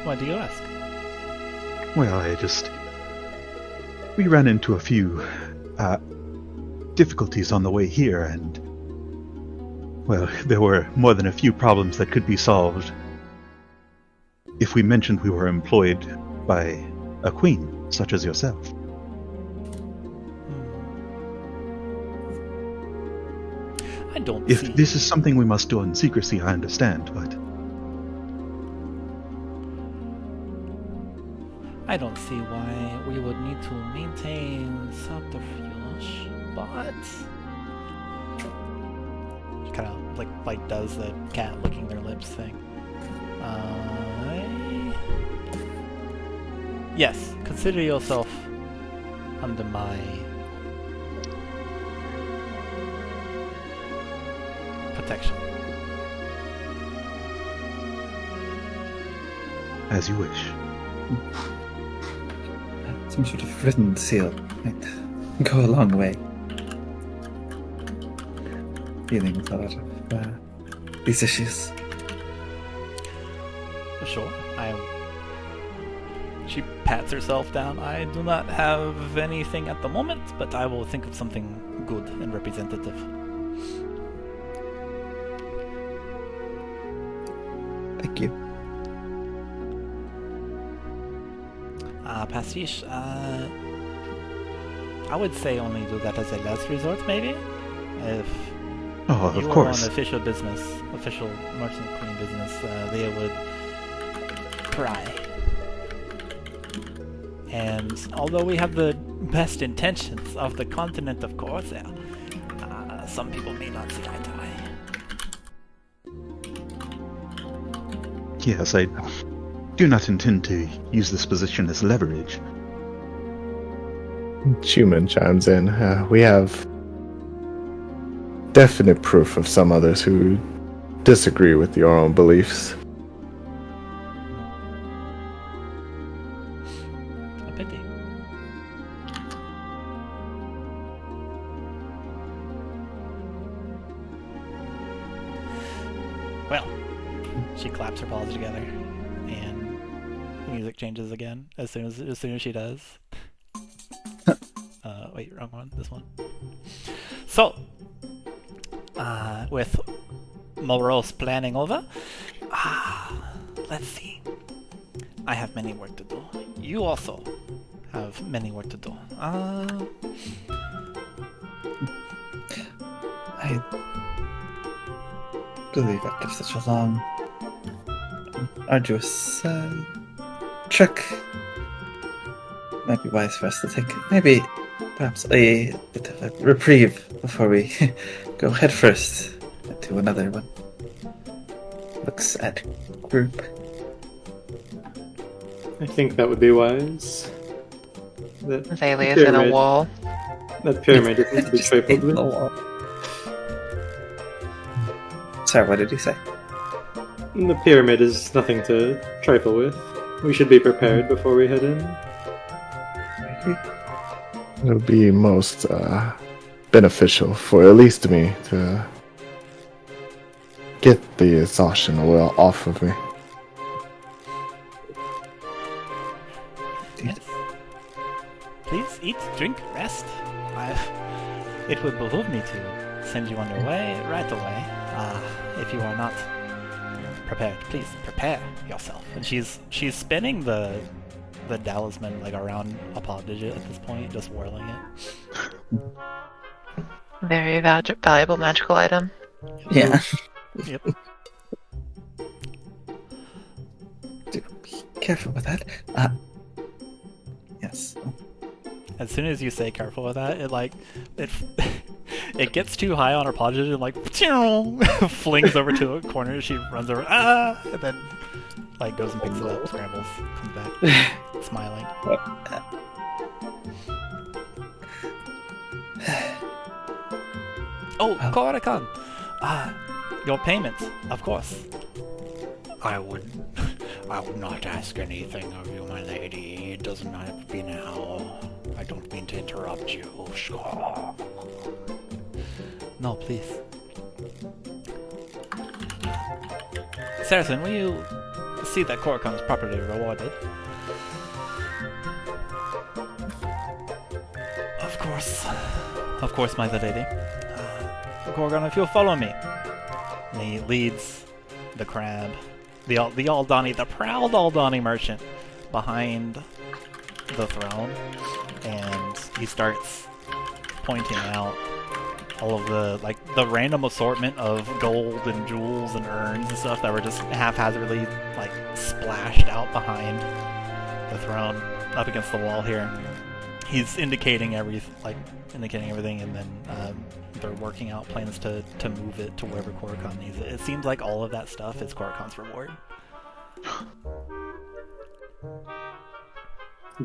Why do you ask? Well, we ran into a few difficulties on the way here, and well, there were more than a few problems that could be solved if we mentioned we were employed by a queen such as yourself. I don't If see... this is something we must do in secrecy, I understand, but I don't see why we would need to maintain subterfuge, but... She kind of like does the cat licking their lips thing. Yes, consider yourself under my protection. As you wish. Some sort of written seal might go a long way. Dealing with a lot of these issues. Sure. She pats herself down. I do not have anything at the moment, but I will think of something good and representative. Thank you. Pastiche, I would say only do that as a last resort, maybe? If Oh, you of were course. on official merchant queen business, they would pry. And although we have the best intentions of the continent of Khorzaire, some people may not see eye to eye. Yes, I do not intend to use this position as leverage. Chuman chimes in. We have definite proof of some others who disagree with your own beliefs. A pity. Well, she claps her paws together, and the music changes again as soon as she does. Wait, wrong one. This one. So, with morose planning over, let's see. I have many work to do. You also have many work to do. I believe after such a long, arduous trek, it might be wise for us to take perhaps a bit of a reprieve before we go headfirst into another one. Looks at group. I think that would be wise. That Xalia is in a wall. That pyramid isn't to be trifled with. Sorry, what did you say? The pyramid is nothing to trifle with. We should be prepared before we head in. It would be most beneficial for at least me to get the exhaustion oil off of me. Yes. Please eat, drink, rest. It would behoove me to send you underway right away. If you are not prepared, please prepare yourself. And she's spinning the talisman like around a paw digit at this point, just whirling it. Very valuable magical item. Yeah. Yep. Do be careful with that. Yes. As soon as you say careful with that, it gets too high on her paw digit and like flings over to a corner. She runs over, and then goes and picks it up, scrambles, comes back, smiling. Oh, Korakan! Your payment, of course. I would not ask anything of you, my lady. It does not have to be now. I don't mean to interrupt you. No, please. Saracen, will you see that Korakan is properly rewarded? Of course, my lady. Korakan, if you'll follow me. And he leads the crab, the Aldani, the proud Aldani merchant, behind the throne, and he starts pointing out all of the random assortment of gold and jewels and urns and stuff that were just haphazardly splashed out behind the throne up against the wall here. He's indicating everything, and then they're working out plans to move it to wherever Korakan needs it. It seems like all of that stuff is Korakan's reward.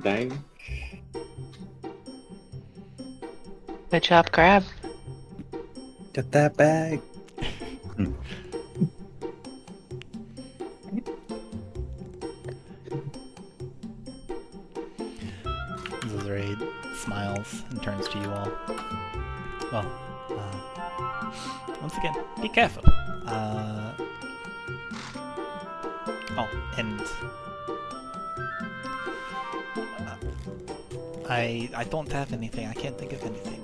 Dang. Good job, Crab. Get that bag. Zozore smiles and turns to you all. Well, once again, be careful. Oh, and I don't have anything. I can't think of anything.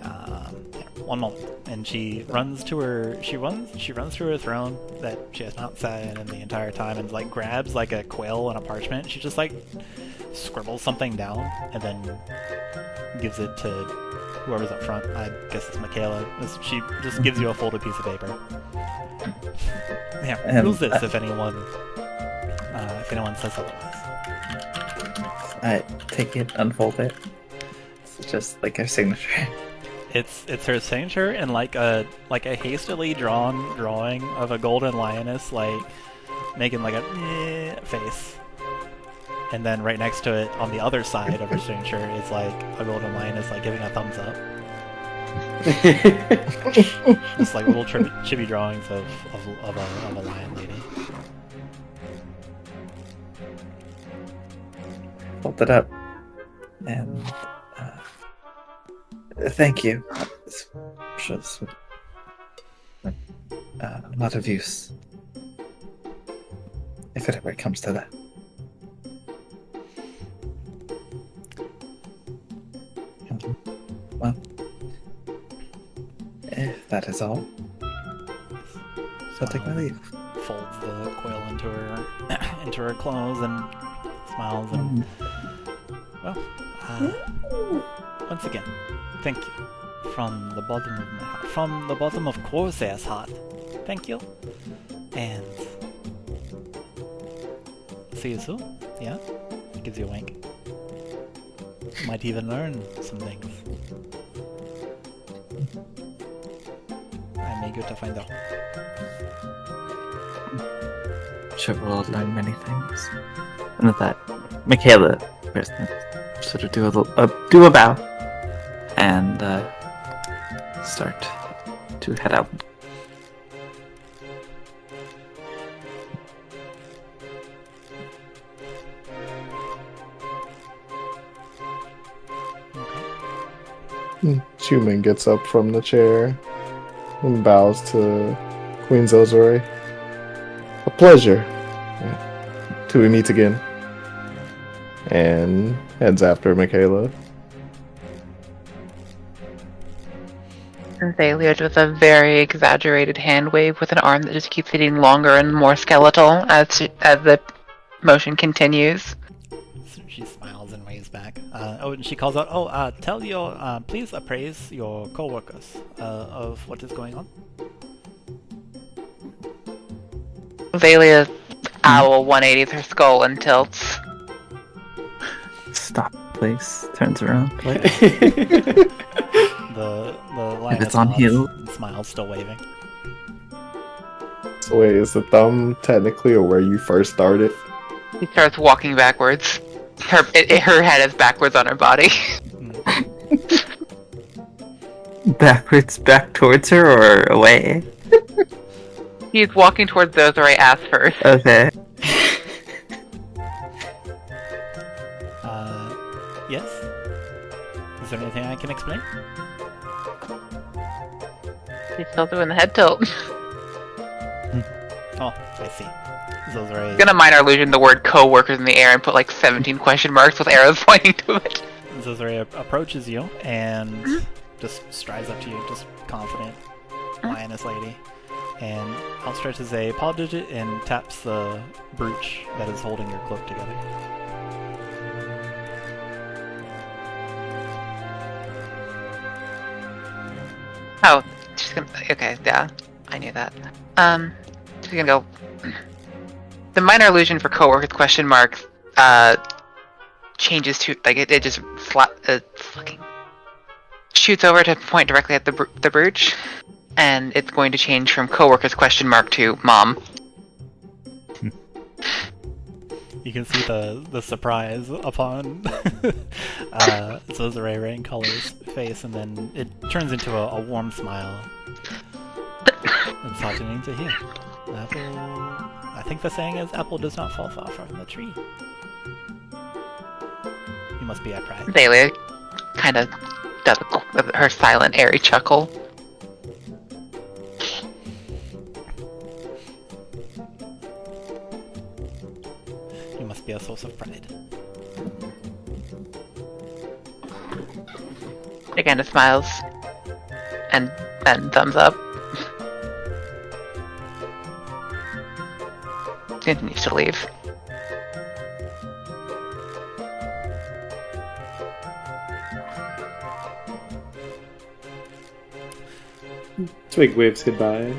Here, one moment. And she runs to her. She runs to her throne that she has not sat in the entire time, and like grabs like a quill and a parchment. She just like scribbles something down and then gives it to whoever's up front. I guess it's Makayla. She just gives you a folded piece of paper. Yeah, use this if anyone says otherwise. I take it, unfold it. It's just like her signature. It's her signature and like a hastily drawn drawing of a golden lioness, like making like a face. And then right next to it, on the other side of her signature, is like a golden lioness, like giving a thumbs up. Just like little chibi drawings of a lion lady. Fold it up. And thank you. This shows a lot of use. If it ever comes to that. Well, if that is all, so I'll take my leave. Folds the quill into her clothes and smiles and well, once again, thank you from the bottom of my heart, from the bottom of Khorzaire's heart. Thank you, and see you soon. Yeah, gives you a wink. Might even learn some things. I may go to find out. Sure, we'll learn many things. And with that, Makayla sort of do a bow and start to head out. Chuman gets up from the chair and bows to Queen Zozore. A pleasure. Till we meet again. And heads after Makayla. Xalia with a very exaggerated hand wave with an arm that just keeps getting longer and more skeletal as the motion continues. So she smiles and waves back. And she calls out, tell your, please appraise your co-workers of what is going on. Xalia's owl 180s her skull and tilts. Stop, please. Turns around. The lioness if it's on heel. Smiles, still waving. So wait, is the thumb technically or where you first started? She starts walking backwards. Her head is backwards on her body. Backwards, back towards her or away? He's walking towards those where I asked first. Okay. Yes? Is there anything I can explain? She's still doing the head tilt. Oh, I see. Zozore... I'm gonna minor illusion the word co-workers in the air and put like 17 question marks with arrows pointing to it. Zozore approaches you and just strides up to you, just confident, lioness lady, and outstretches a paw digit and taps the brooch that is holding your cloak together. Oh, she's gonna. Okay, yeah, I knew that. She's gonna go. The minor illusion for co-workers question mark changes to like it just fucking shoots over to point directly at the brooch, and it's going to change from co-workers question mark to mom. You can see the surprise upon Zozore Raincolor's face, and then it turns into a warm smile. It's heartening to hear. Apple... I think the saying is, apple does not fall far from the tree. You must be at pride. Xalia kind of does her silent, airy chuckle. You must be a source of pride. Again, it smiles. And then thumbs up. Continues to leave. Twig waves goodbye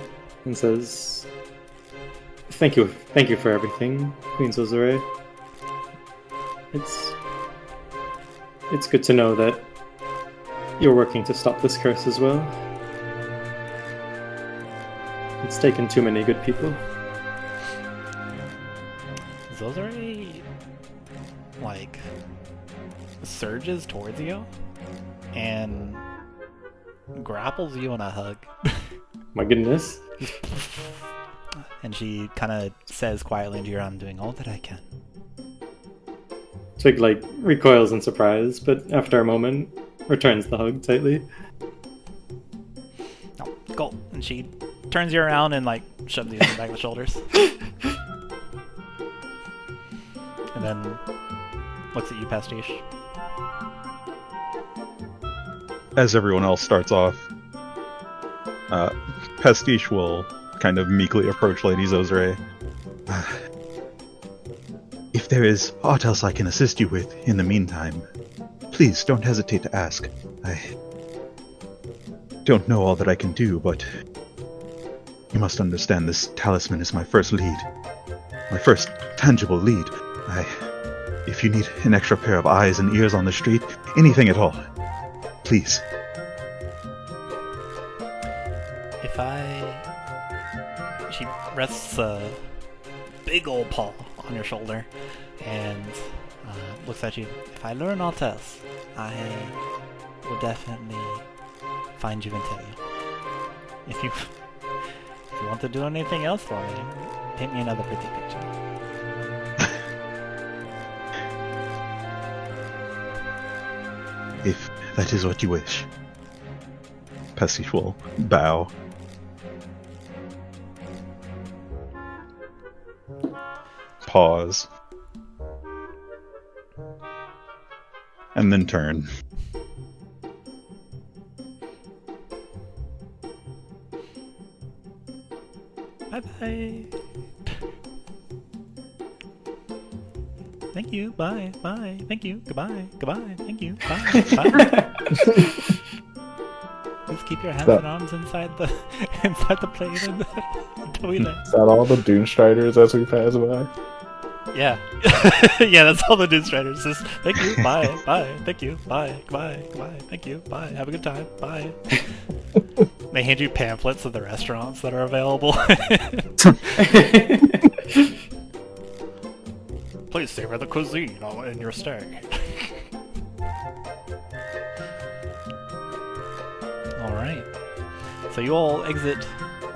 and says, thank you for everything, Queen Zozore. It's good to know that you're working to stop this curse as well. It's taken too many good people. Zozore, like, surges towards you and grapples you in a hug. My goodness. And she kind of says quietly into your arm, I'm doing all that I can. Twig, recoils in surprise, but after a moment, returns the hug tightly. No, go. And she turns you around and, shoves you in the back of the shoulders. And then looks at you, Pastiche. As everyone else starts off, Pastiche will kind of meekly approach Lady Zozore. If there is aught else I can assist you with in the meantime, please don't hesitate to ask. I don't know all that I can do, but you must understand this talisman is my first lead. My first tangible lead. If you need an extra pair of eyes and ears on the street, anything at all, please. She rests a big old paw on your shoulder and looks at you. If I learn aught else, I will definitely find you and tell you. If you want to do anything else for me, paint me another pretty picture. If that is what you wish. Pastiche will bow. Pause. And then turn. Bye-bye. Thank you. Bye. Bye. Thank you. Goodbye. Goodbye. Thank you. Bye. Bye. Just keep your hands and arms inside the plate until we land. Is that all the Doomstriders as we pass by? Yeah. Yeah, that's all the Doomstriders. Just thank you. Bye. Bye. Thank you. Bye. Goodbye. Goodbye. Thank you. Bye. Have a good time. Bye. They hand you pamphlets of the restaurants that are available. Please savor the cuisine in your stay. Alright. So you all exit.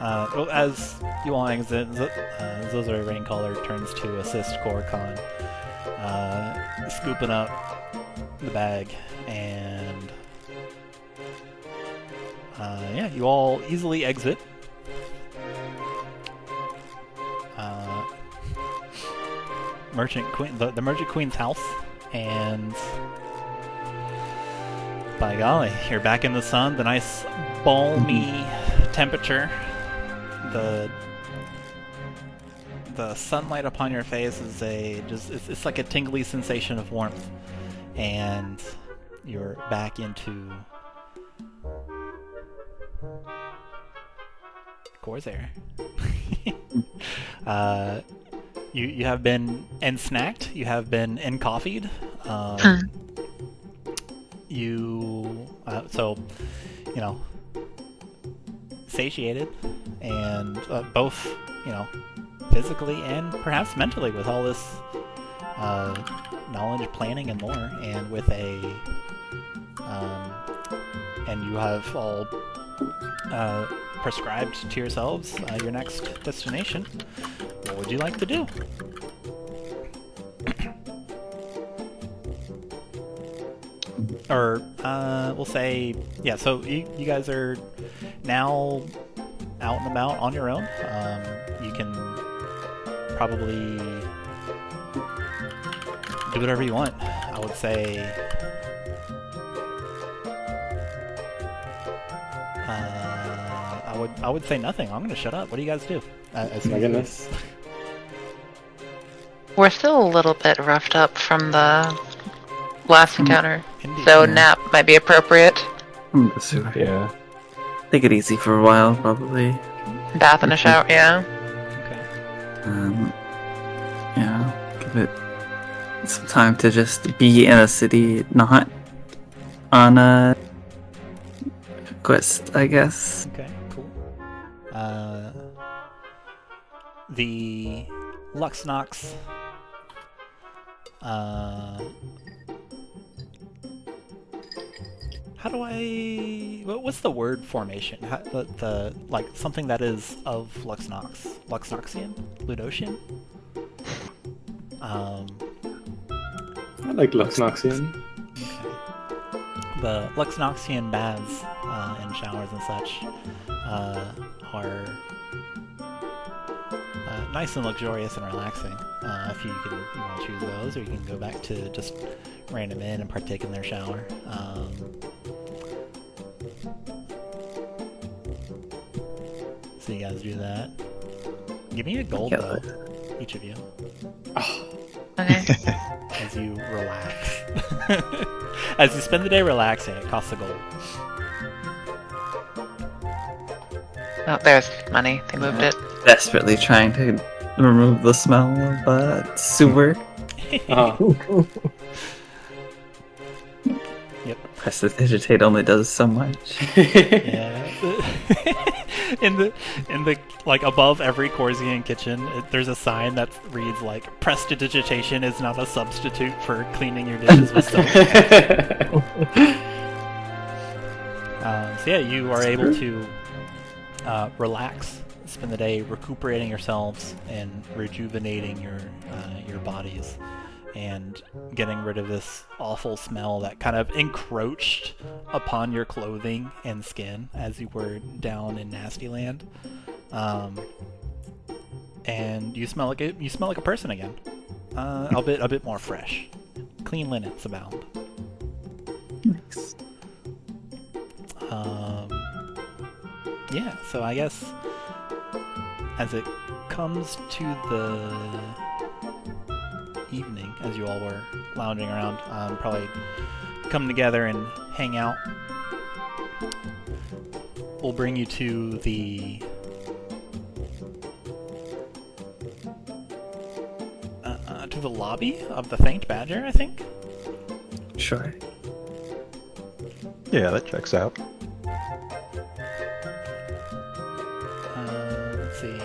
As you all exit, Zozore Raincaller turns to assist Korokon, scooping up the bag, and yeah, you all easily exit. Merchant Queen, the Merchant Queen's house, and by golly, you're back in the sun. The nice balmy temperature. The sunlight upon your face is it's like a tingly sensation of warmth, and you're back into Khorzaire. You have been ensnacked. You have been encoffeed. So, satiated, and both, physically and perhaps mentally with all this knowledge, planning, and more, and with and you have all prescribed to yourselves your next destination. What would you like to do? Or, we'll say, yeah, so you guys are now out and about on your own. You can probably do whatever you want. I would say, I would say nothing. I'm gonna shut up. What do you guys do? My goodness. We're still a little bit roughed up from the last encounter, Indeed. so nap might be appropriate. Yeah. Take it easy for a while, probably. Bath and a shower, yeah. Okay. Yeah, give it some time to just be in a city, not on a quest, I guess. Okay, cool. The Luxnox how do I... What's the word formation? The like, something that is of Luxnox. Luxnoxian? Ludocian? I like Luxnoxian. Okay. The Luxnoxian baths and showers and such are nice and luxurious and relaxing. If you want to choose those, or you can go back to just random in and partake in their shower. So you guys do that. Give me a gold though, each of you, Okay. as you relax. As you spend the day relaxing, it costs a gold. Oh, there's money. They moved it. Desperately trying to remove the smell of sewer. Oh, Yep. Prestidigitate only does so much. Yeah. in the like above every Khorzaire kitchen, there's a sign that reads like "Prestidigitation is not a substitute for cleaning your dishes with soap." So yeah, you are able to relax, spend the day recuperating yourselves and rejuvenating your bodies, and getting rid of this awful smell that kind of encroached upon your clothing and skin as you were down in Nasty Land. And you smell like a person again, a bit more fresh. Clean linens abound. Nice. Yeah, so I guess as it comes to the evening, as you all were lounging around, probably come together and hang out, we'll bring you to the lobby of the Thanked Badger, I think. Sure. Yeah, that checks out. Let's see.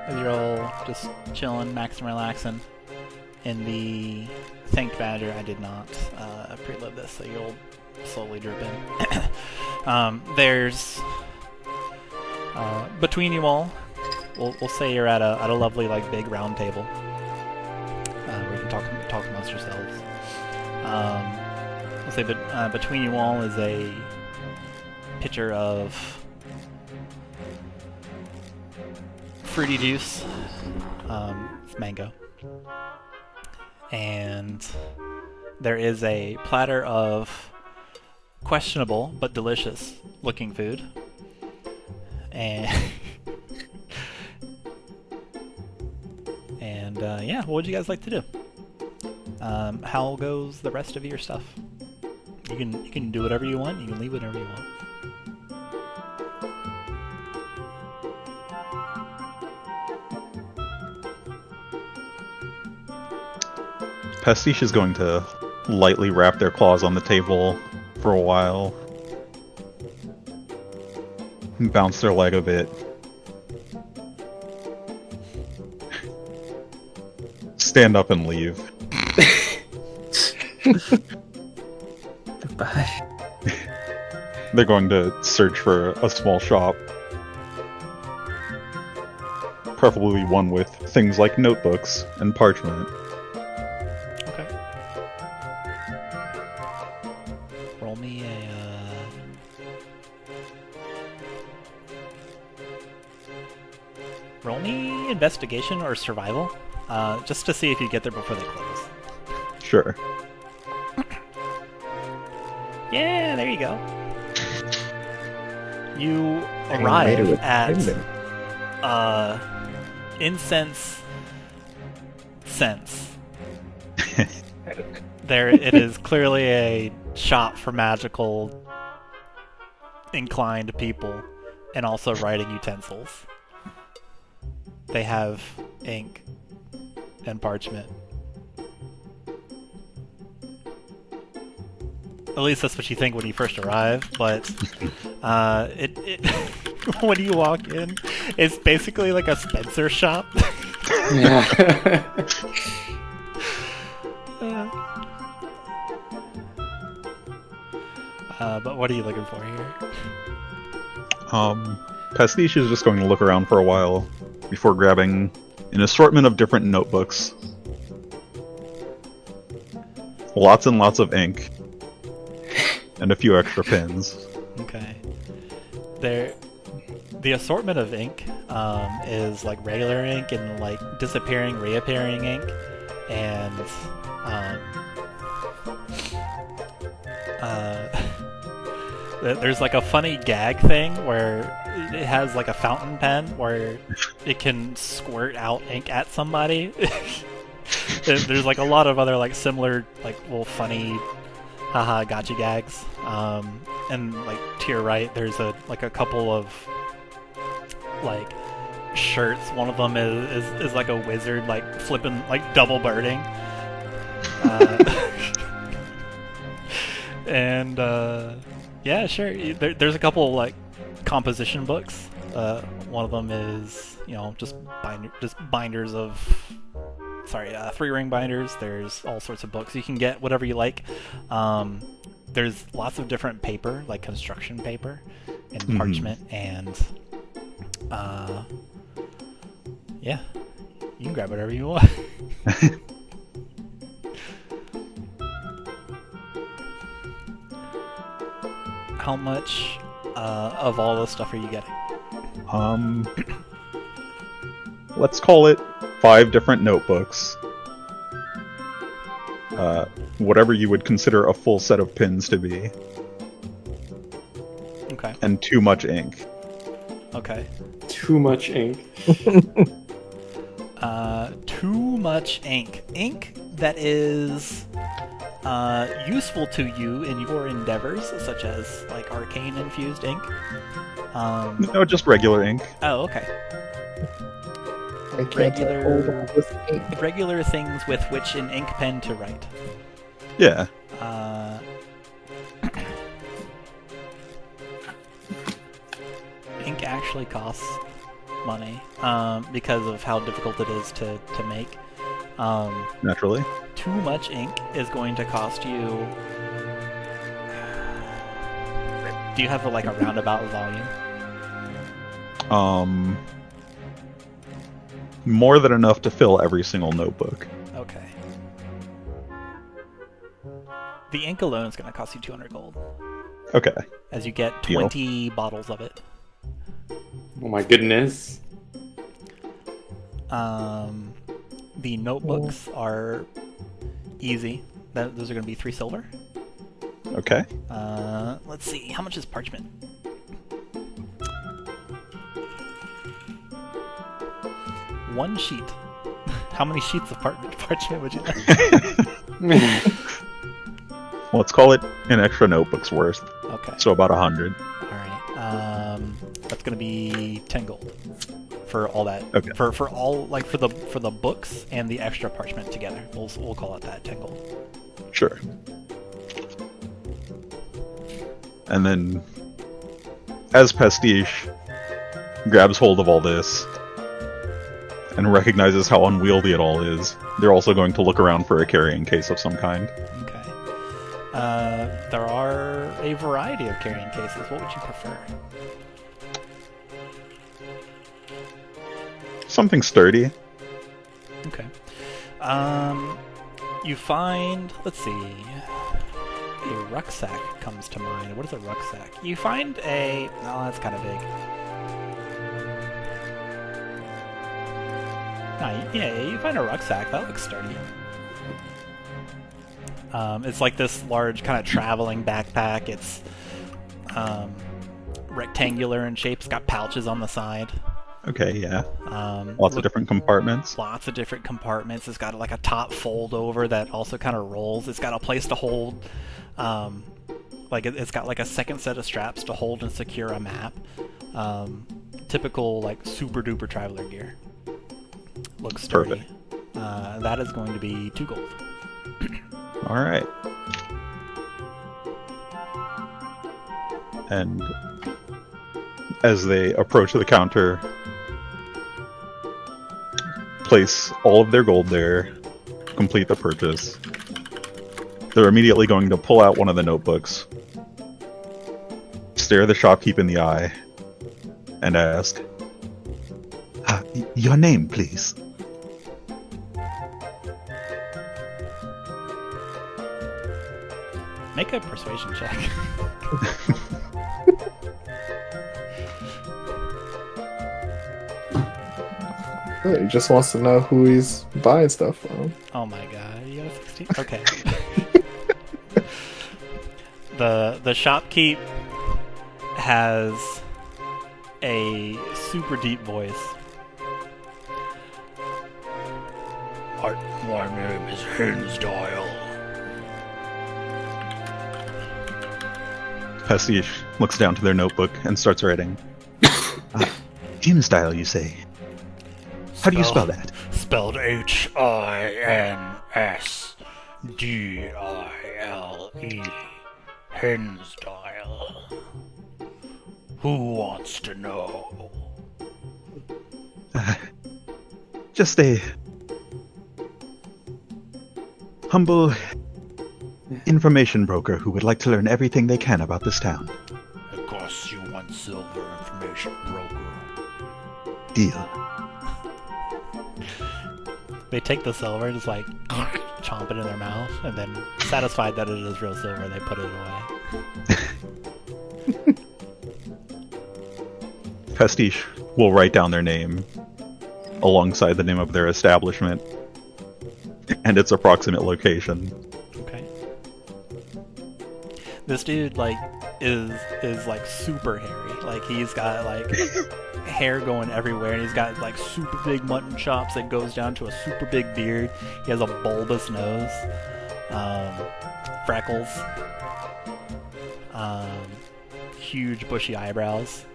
As you're all just chilling, maxing, relaxing in the Thanked Badger, I did not preload this, so you'll slowly drip in. There's between you all, we'll say you're at a lovely like big round table where you can talk amongst yourselves. We'll say between you all is a pitcher of fruity juice. It's mango. And there is a platter of questionable but delicious looking food. And yeah, what would you guys like to do? How goes the rest of your stuff? You can do whatever you want. You can leave whatever you want. Pastiche is going to lightly wrap their claws on the table for a while, bounce their leg a bit, stand up and leave. Goodbye. They're going to search for a small shop. Preferably one with things like notebooks and parchment. Okay. Roll me a. Roll me investigation or survival, just to see if you get there before they close. Sure. Yeah, there you go. You arrive at Incense Sense. There, it is clearly a shop for magical inclined people, and also writing utensils. They have ink and parchment. At least that's what you think when you first arrive, but when you walk in, it's basically like a Spencer shop. Yeah. But what are you looking for here? Pastiche is just going to look around for a while before grabbing an assortment of different notebooks. Lots and lots of ink. And a few extra pens. Okay. The assortment of ink is like regular ink and like disappearing, reappearing ink, and there's like a funny gag thing where it has like a fountain pen where it can squirt out ink at somebody. There's like a lot of other like similar like little funny haha gotcha gags. And like to your right there's a couple of like shirts. One of them is like a wizard like flipping like double birding. And yeah, sure. There's a couple of, like composition books. One of them is just binders of. Sorry, 3-ring binders. There's all sorts of books. You can get whatever you like. There's lots of different paper, like construction paper and parchment, and yeah, you can grab whatever you want. How much of all this stuff are you getting? Let's call it 5 different notebooks. Whatever you would consider a full set of pins to be. Okay. And too much ink. Okay. Too much ink. Too much ink. Ink that is useful to you in your endeavors, such as like arcane infused ink. No, just regular ink. Oh, okay. Regular things with which an ink pen to write. Yeah. Ink actually costs money because of how difficult it is to make. Naturally. Too much ink is going to cost you. Do you have like a roundabout volume? More than enough to fill every single notebook. Okay. The ink alone is going to cost you 200 gold. Okay. As you get 20 bottles of it. Oh my goodness. The notebooks are easy. Those are going to be 3 silver. Okay. Let's see. How much is parchment? One sheet. How many sheets of parchment would you like? Let's call it an extra notebook's worth. Okay. So about 100. Alright. That's gonna be 10 gold. For all that. Okay. For all like for the books and the extra parchment together. We'll call it that, 10 gold. Sure. And then as Pastiche grabs hold of all this and recognizes how unwieldy it all is, they're also going to look around for a carrying case of some kind. Okay. There are a variety of carrying cases. What would you prefer? Something sturdy. Okay. You find, let's see, a rucksack comes to mind. What is a rucksack? You find a, oh, that's kind of big. Yeah, you find a rucksack. That looks sturdy. It's like this large kind of traveling backpack. It's rectangular in shape. It's got pouches on the side. Okay, yeah. Lots of different compartments. Lots of different compartments. It's got like a top fold over that also kind of rolls. It's got a place to hold, it's got like a second set of straps to hold and secure a map. Typical like super duper traveler gear. Looks sturdy. Perfect. That is going to be 2 gold. All right. And as they approach the counter, place all of their gold there, complete the purchase. They're immediately going to pull out one of the notebooks, stare the shopkeep in the eye, and ask, your name, please. Make a persuasion check. He just wants to know who he's buying stuff from. Oh my god, you got a 16? Okay. The shopkeep has a super deep voice. My name is Hinsdale. Pastiche looks down to their notebook and starts writing. Hinsdale, you say? How do you spell that? Spelled Hinsdale. Hinsdale. Who wants to know? Just a humble information broker who would like to learn everything they can about this town. Of course you want silver information broker. Deal. They take the silver and just like chomp it in their mouth, and then satisfied that it is real silver, they put it away. Pastiche will write down their name alongside the name of their establishment and its approximate location. Okay. This dude like is like super hairy. Like he's got like hair going everywhere, and he's got like super big mutton chops that goes down to a super big beard. He has a bulbous nose, freckles, huge bushy eyebrows.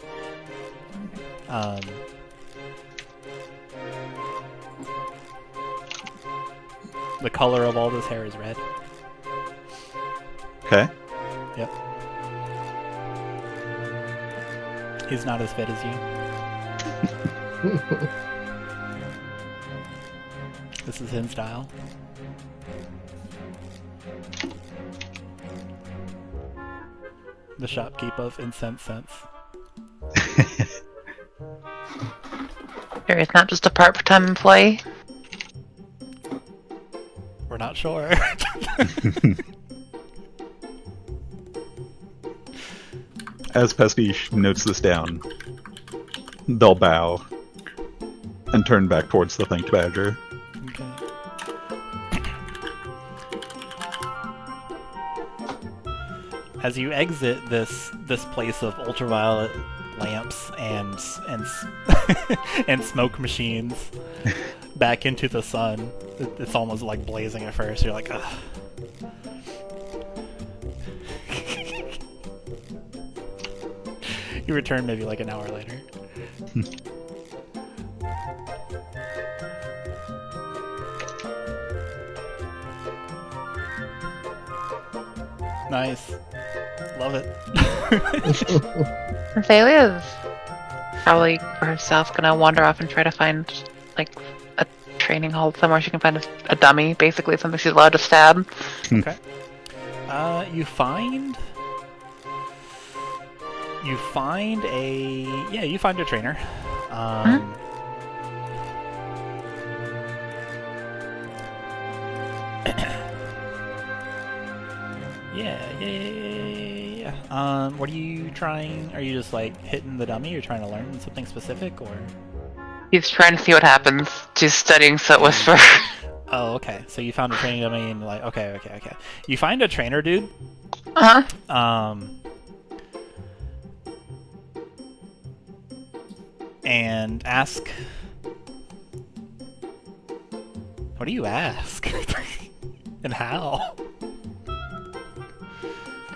The color of all this hair is red. Okay. Yep. He's not as fit as you. This is his style. The shopkeep of Incense Sense. He's not just a part-time employee. We're not sure. As Pastiche notes this down, they'll bow and turn back towards the Thanked Badger. Okay. As you exit this place of ultraviolet lamps and and smoke machines back into the sun, it's almost like blazing at first. You're like, ugh. You return maybe like an hour later. Nice. Love it. Xalia's probably for herself gonna wander off and try to find like a training hall somewhere she can find a dummy, basically something she's allowed to stab. Okay. You find a trainer. Yeah. What are you trying? Are you just like hitting the dummy? You're trying to learn something specific, or? He's trying to see what happens. She's studying Soot Whisper. Oh, okay. So you found a training dummy and like, okay. You find a trainer dude. And ask. What do you ask? And how?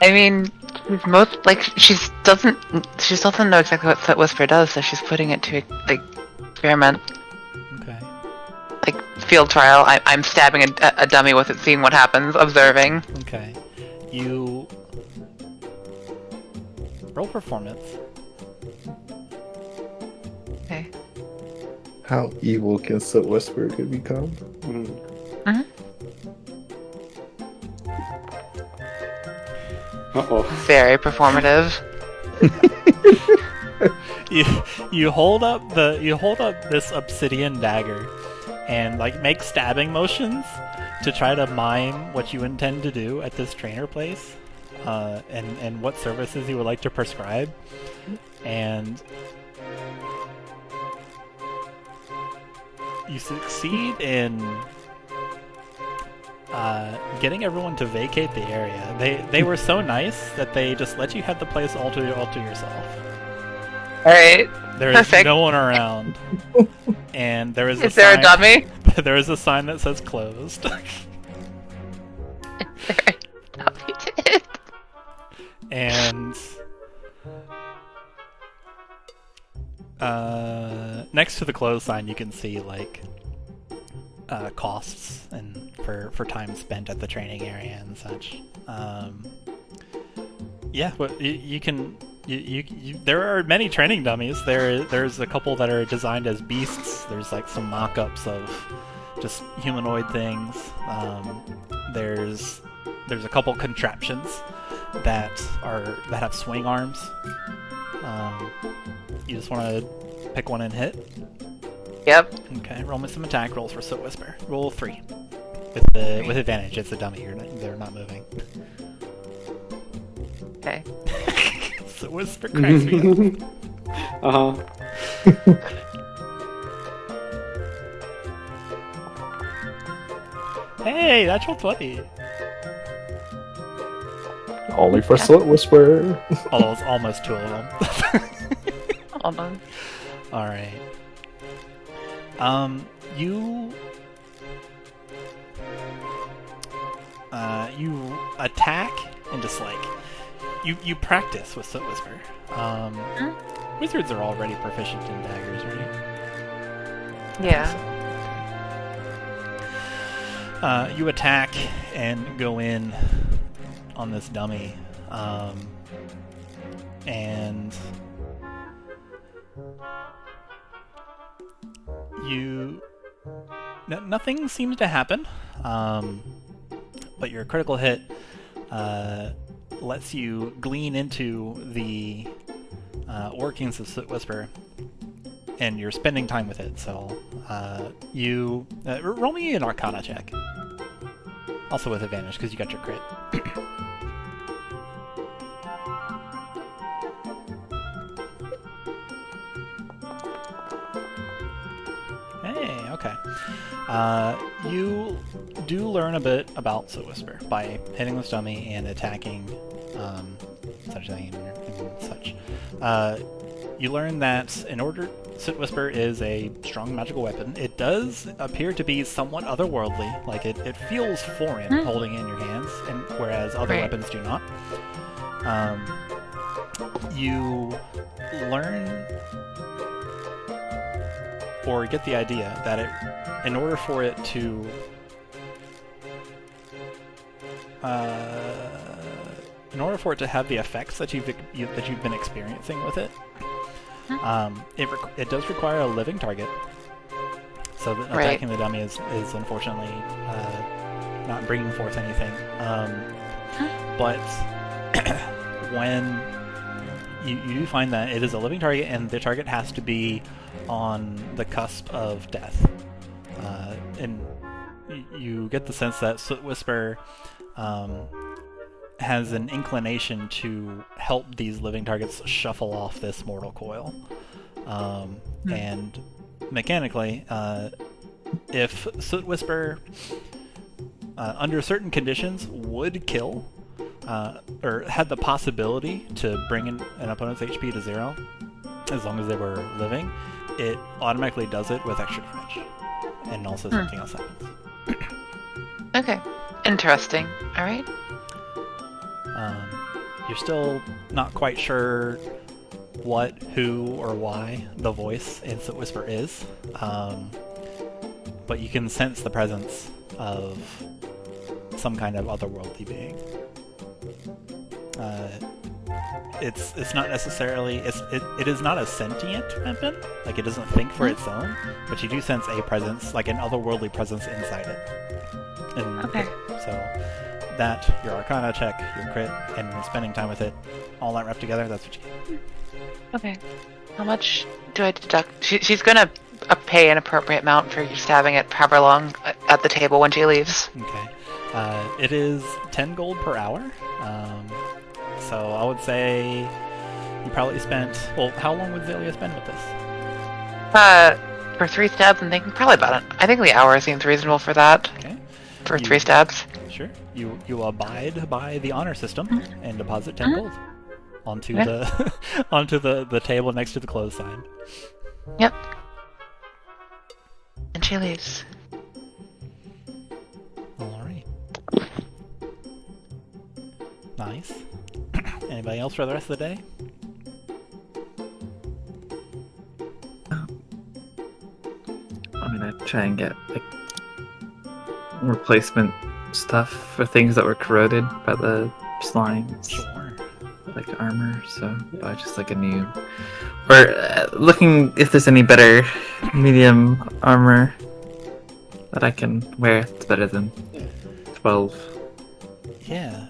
I mean, she doesn't know exactly what Soot Whisper does, so she's putting it to like experiment. Okay. Like field trial. I'm stabbing a dummy with it, seeing what happens, observing. Okay. You roll performance. Okay. How evil can Soot Whisper could become? Uh-oh. Very performative. You hold up this obsidian dagger and like make stabbing motions to try to mime what you intend to do at this trainer place, and what services you would like to prescribe, and you succeed in getting everyone to vacate the area. They were so nice that they just let you have the place all to yourself. Alright. There is Perfect. no one around. And there is a Is there a dummy? There is a sign that says closed. And next to the closed sign you can see like costs and for time spent at the training area and such. Yeah, but you can there are many training dummies. There's a couple that are designed as beasts. There's like some mock-ups of just humanoid things. There's a couple contraptions that have swing arms. You just want to pick one and hit. Yep. Okay, roll me some attack rolls for Soot Whisper. Roll 3 with advantage. It's a dummy. They're not moving. Okay. Soot Whisper cracks me up. Hey, natural 20. Only for Soot Whisper. Although it's almost 2 of them. Almost. Alright. You attack and just like you practice with Soot Whisper. Wizards are already proficient in daggers, right? Yeah. You attack and go in on this dummy, and nothing seems to happen, but your critical hit lets you glean into the workings of Soot Whisper, and you're spending time with it, so you roll me an Arcana check. Also with advantage, because you got your crit. Hey, okay. You do learn a bit about Soot Whisper by hitting this dummy and attacking such thing and such. You learn that in order, Soot Whisper is a strong magical weapon. It does appear to be somewhat otherworldly, like it feels foreign holding it in your hands, and whereas other weapons do not. You learn or get the idea that in order for it to have the effects that you've been experiencing with it, it does require a living target. So attacking the dummy is unfortunately not bringing forth anything. but when you do find that it is a living target, and the target has to be on the cusp of death, and you get the sense that Soot Whisper has an inclination to help these living targets shuffle off this mortal coil. And mechanically, if Soot Whisper, under certain conditions, would kill, or had the possibility to bring in an opponent's HP to 0, as long as they were living, it automatically does it with extra damage. And also something else happens. Okay. Interesting. Alright. You're still not quite sure what, who, or why the voice in Soot Whisper is, but you can sense the presence of some kind of otherworldly being. It's not necessarily it is not a sentient weapon, like it doesn't think for its own, but you do sense a presence, like an otherworldly presence inside it. And Okay. so that, your Arcana check, your crit, and spending time with it, all that wrapped together, that's what you get. Okay. How much do I deduct? She's gonna pay an appropriate amount for you stabbing it however long at the table when she leaves. Okay. It is 10 gold per hour. So I would say you probably spent... Well, how long would Xalia spend with this? For 3 stabs, I'm thinking probably about it. I think the hour seems reasonable for that. Okay. For 3 stabs. Sure. You abide by the honor system and deposit 10 gold onto the onto the table next to the close sign. Yep. And she leaves. Alright. Nice. Anybody else for the rest of the day? I'm gonna try and get like replacement stuff for things that were corroded by the slimes, Sure. like armor. So buy just like a new, or looking if there's any better medium armor that I can wear. It's better than 12. Yeah.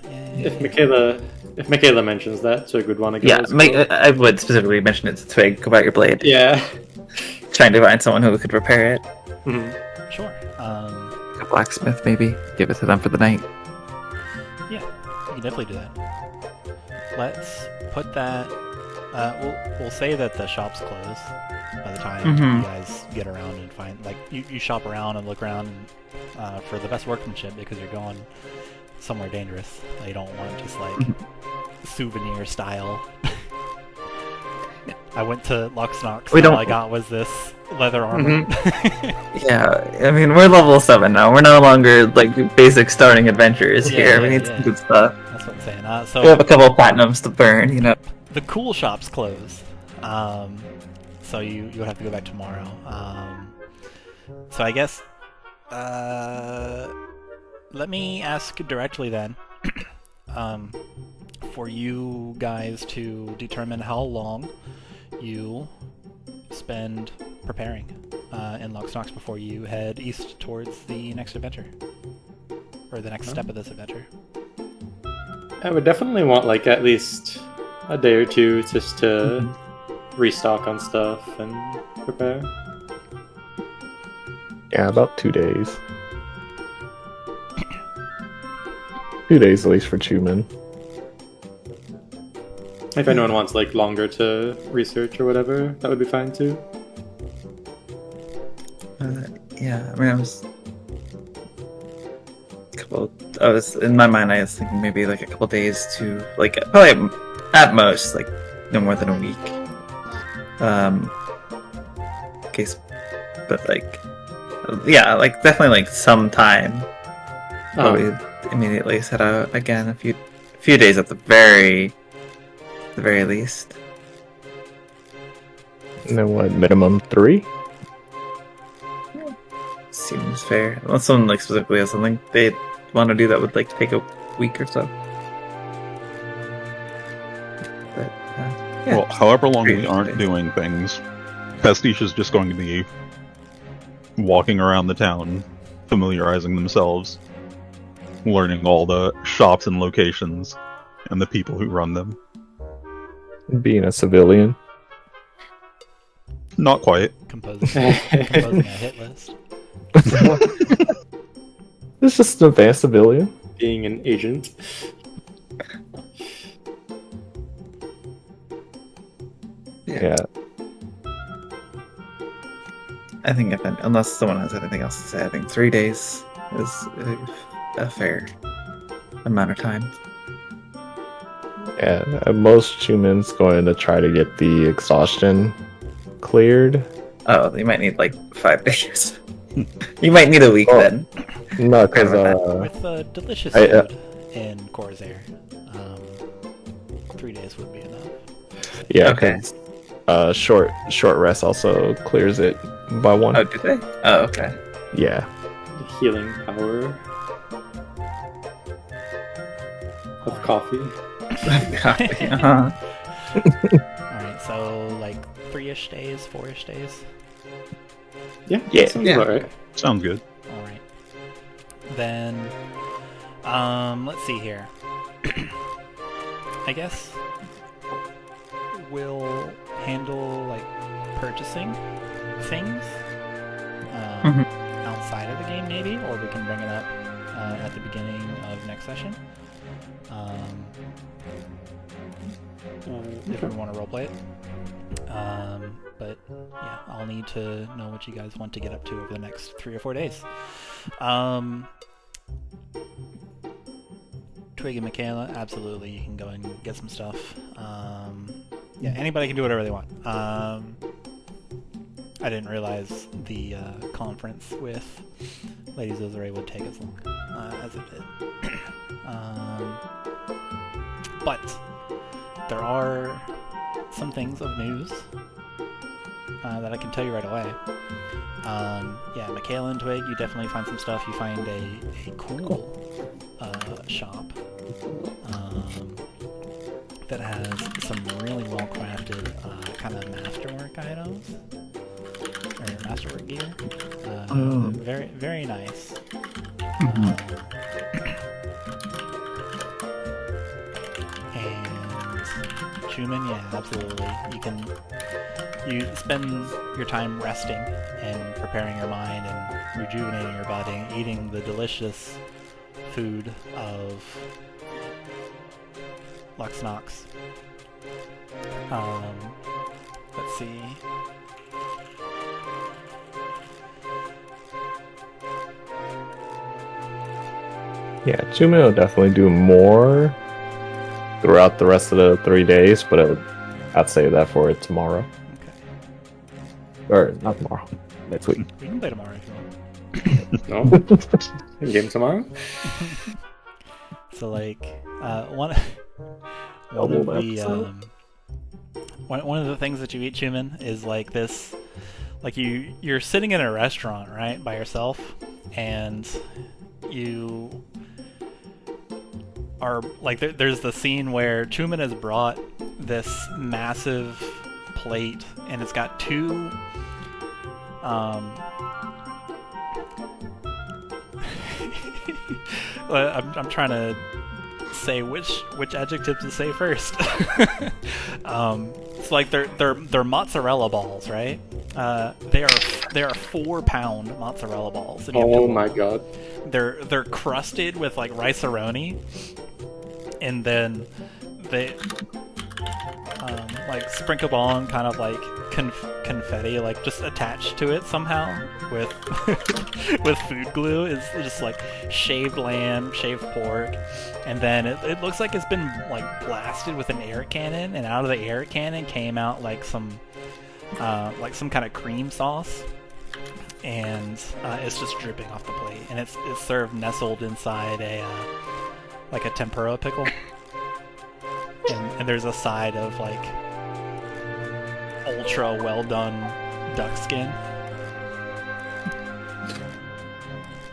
If Makayla mentions that, Twig would want to go. Yeah, as well. I would specifically mention it to Twig about your blade. Yeah. Trying to find someone who could repair it. Mhm. Sure. A blacksmith, maybe. Give it to them for the night. Yeah, you can definitely do that. Let's put that... we'll say that the shop's closed by the time you guys get around and find... Like, you shop around and look around for the best workmanship because you're going somewhere dangerous. You don't want just, like, souvenir style. I went to Luxnox, and all I got was this leather armor. Yeah, I mean, we're level 7 now. We're no longer, like, basic starting adventurers here. We need some good stuff. That's what I'm saying. So we have a couple of platinums to burn, you know. The cool shop's closed. So you would have to go back tomorrow. So I guess... let me ask directly then. For you guys to determine how long you spend preparing in Luxnox before you head east towards the next adventure. Or the next step of this adventure. I would definitely want like at least a day or two just to restock on stuff and prepare. Yeah, about 2 days. 2 days at least for Chuman. If anyone wants like longer to research or whatever, that would be fine too. Yeah, I mean, I was in my mind. I was thinking maybe like a couple days to like probably at most like no more than a week. Case, but like yeah, like definitely like some time. We immediately set out again. A few days at the very least. And then what, minimum 3? Seems fair. Unless someone like specifically has something they want to do that would like take a week or so. But, yeah. Well, however long we aren't doing things, Pastiche is just going to be walking around the town, familiarizing themselves learning all the shops and locations and the people who run them. Being a civilian. Not quite. Composing a hit list. It's just an advanced civilian. Being an agent. Yeah. I think unless someone has anything else to say, I think 3 days is a fair amount of time. Yeah, most humans going to try to get the exhaustion cleared. Oh, you might need like 5 days. You might need a week then. No, because With delicious food in Khorzaire, 3 days would be enough. yeah, Okay. 'cause, short rest also clears it by 1. Oh, did they? Oh, okay. Yeah. The healing power of coffee. Copy. Uh-huh. Alright, so like 3-ish days, 4-ish days. Yeah, Yeah. sounds Yeah. about right. Sounds good. Alright. Then, let's see here. I guess we'll handle, like, purchasing things outside of the game, maybe, or we can bring it up at the beginning of next session. If we want to roleplay it. But yeah, I'll need to know what you guys want to get up to over the next 3 or 4 days. Twig and Makayla, absolutely, you can go and get some stuff. Yeah, anybody can do whatever they want. I didn't realize the conference with Lady Zozore would take as long as it did. But there are some things of news that I can tell you right away. Yeah, Makayla and Twig, you definitely find some stuff. You find a cool shop that has some really well-crafted kind of masterwork items or masterwork gear. Very, very nice. And Chuman, yeah, absolutely. You spend your time resting and preparing your mind and rejuvenating your body, eating the delicious food of Luxnox. Let's see. Yeah, Chuman will definitely do more throughout the rest of the 3 days, but I'd say that for tomorrow. Okay. Or not tomorrow, next week. We can play tomorrow if you want. No? Game tomorrow? So like one of the things that you eat, Chuman, is like this, like you're sitting in a restaurant, right, by yourself, and you are like there's the scene where Chuman has brought this massive plate, and it's got two I'm trying to say which adjective to say first. It's like they're mozzarella balls, right? They are 4-pound mozzarella balls. And Oh my god. They're crusted with like rice-a-roni, and then they like sprinkle on kind of like confetti, like just attached to it somehow with with food glue. Is just like shaved lamb, shaved pork, and then it looks like it's been like blasted with an air cannon, and out of the air cannon came out like some kind of cream sauce, and it's just dripping off the plate, and it's served nestled inside a like a tempura pickle, and there's a side of like ultra well done duck skin,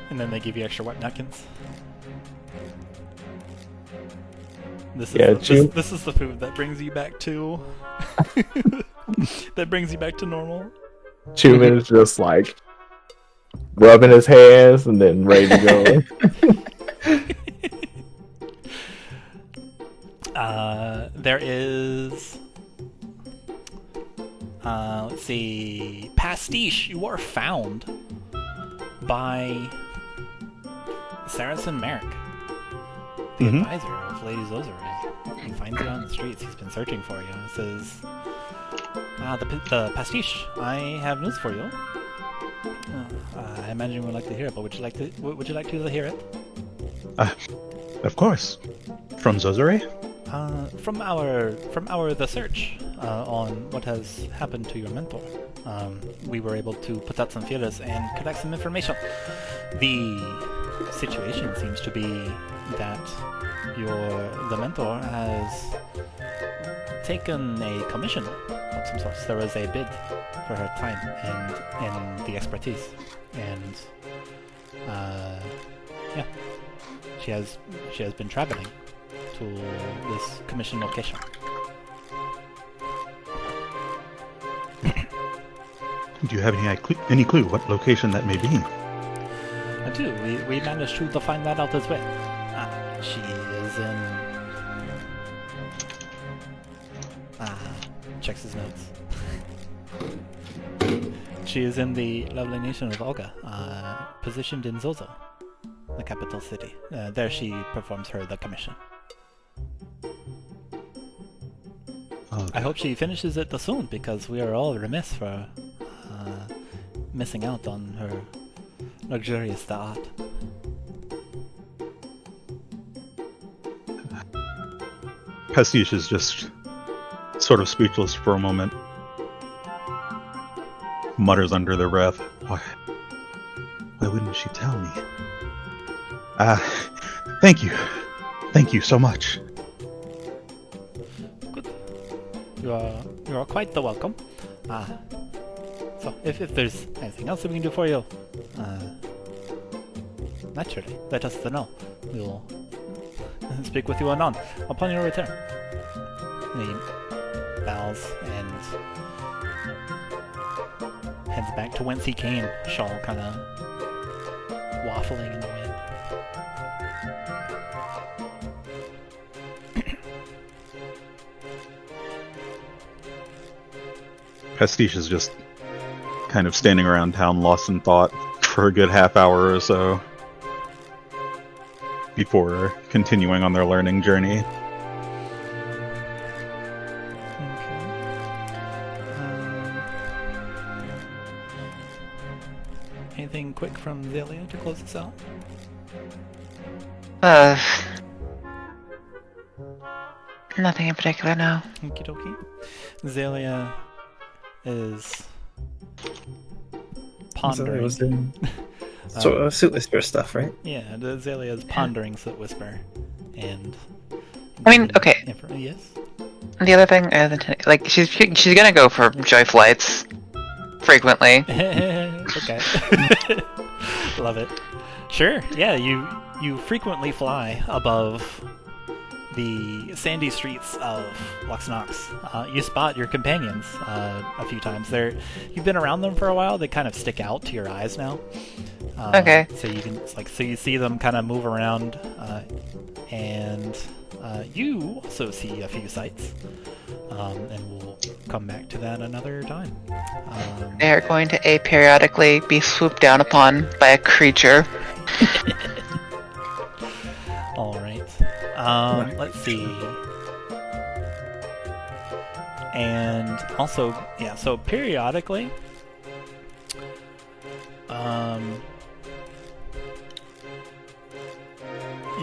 and then they give you extra wet napkins. This is the food that brings you back to that brings you back to normal. Chuman is just like rubbing his hands and then ready to go. There is... let's see... Pastiche, you are found by Saracen Merrick, the advisor of Lady Zozore. He finds you on the streets. He's been searching for you. He says, the Pastiche, I have news for you. I imagine you would like to hear it, but would you like to hear it? Of course. From Zozore? From our the search on what has happened to your mentor. We were able to put out some feelers and collect some information. The situation seems to be that the mentor has taken a commission of some sorts. There was a bid for her time and the expertise, and yeah, she has been traveling to this commission location. Do you have any clue what location that may be? I do. We managed to find that out as well. She is in... checks his notes. She is in the lovely nation of Olga, positioned in Zozo, the capital city. There she performs the commission. Okay. I hope she finishes it soon, because we are all remiss for missing out on her luxurious art. Pastiche is just sort of speechless for a moment. Mutters under their breath, Why wouldn't she tell me? Thank you. Thank you so much. Good. You are quite the welcome. So if there's anything else that we can do for you, naturally, let us know. We will speak with you anon upon your return. And he bows and heads back to whence he came, shawl kind of waffling in the wind. Pastiche is just kind of standing around town lost in thought for a good half hour or so before continuing on their learning journey. Anything quick from Xalia to close this out? Nothing in particular now. Okie dokie. Xalia is pondering. Was doing sort of Suit Whisper stuff, right? Yeah, Xalia is pondering Soot Whisper, and I mean, okay. Yes. The other thing, like she's gonna go for joy flights frequently. Okay. Love it. Sure. Yeah, you frequently fly above the sandy streets of Luxnox. You spot your companions a few times. You've been around them for a while. They kind of stick out to your eyes now. Okay. So you can you see them kind of move around, and you also see a few sights. And we'll come back to that another time. They are going to periodically be swooped down upon by a creature. All right. Let's see. And also, yeah, so periodically,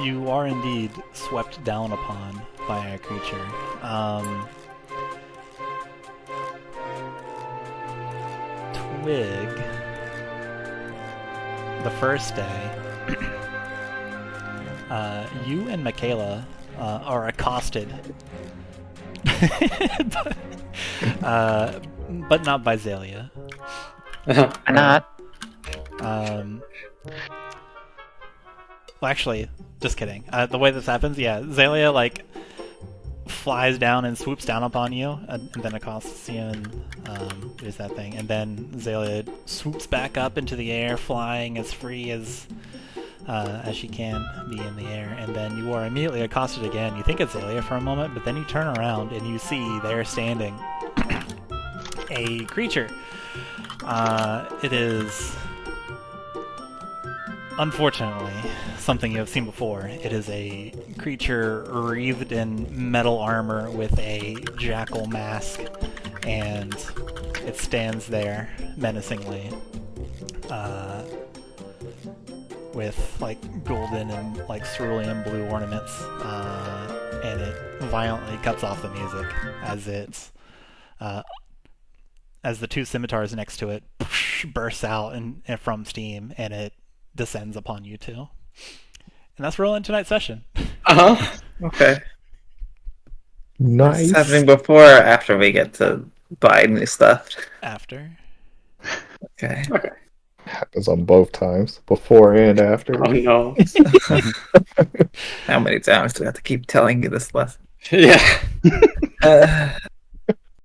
you are indeed swept down upon by a creature. Twig, the first day, you and Makayla are accosted, but not by Xalia. Why not? Well, actually, just kidding. The way this happens, yeah, Xalia flies down and swoops down upon you, and then accosts you, and there's that thing. And then Xalia swoops back up into the air, flying as free as as she can be in the air, and then you are immediately accosted again. You think it's Xalia for a moment, but then you turn around and you see there standing a creature. It is, unfortunately, something you have seen before. It is a creature wreathed in metal armor with a jackal mask, and it stands there menacingly, with like golden and like cerulean blue ornaments, and it violently cuts off the music as the two scimitars next to it bursts out and from steam, and it descends upon you two. And that's rolling tonight's session. Okay. Nice. Is this happening before or after we get to buy new stuff? After. Okay. Happens on both times, before and after. Oh no. How many times do I have to keep telling you this lesson? Yeah.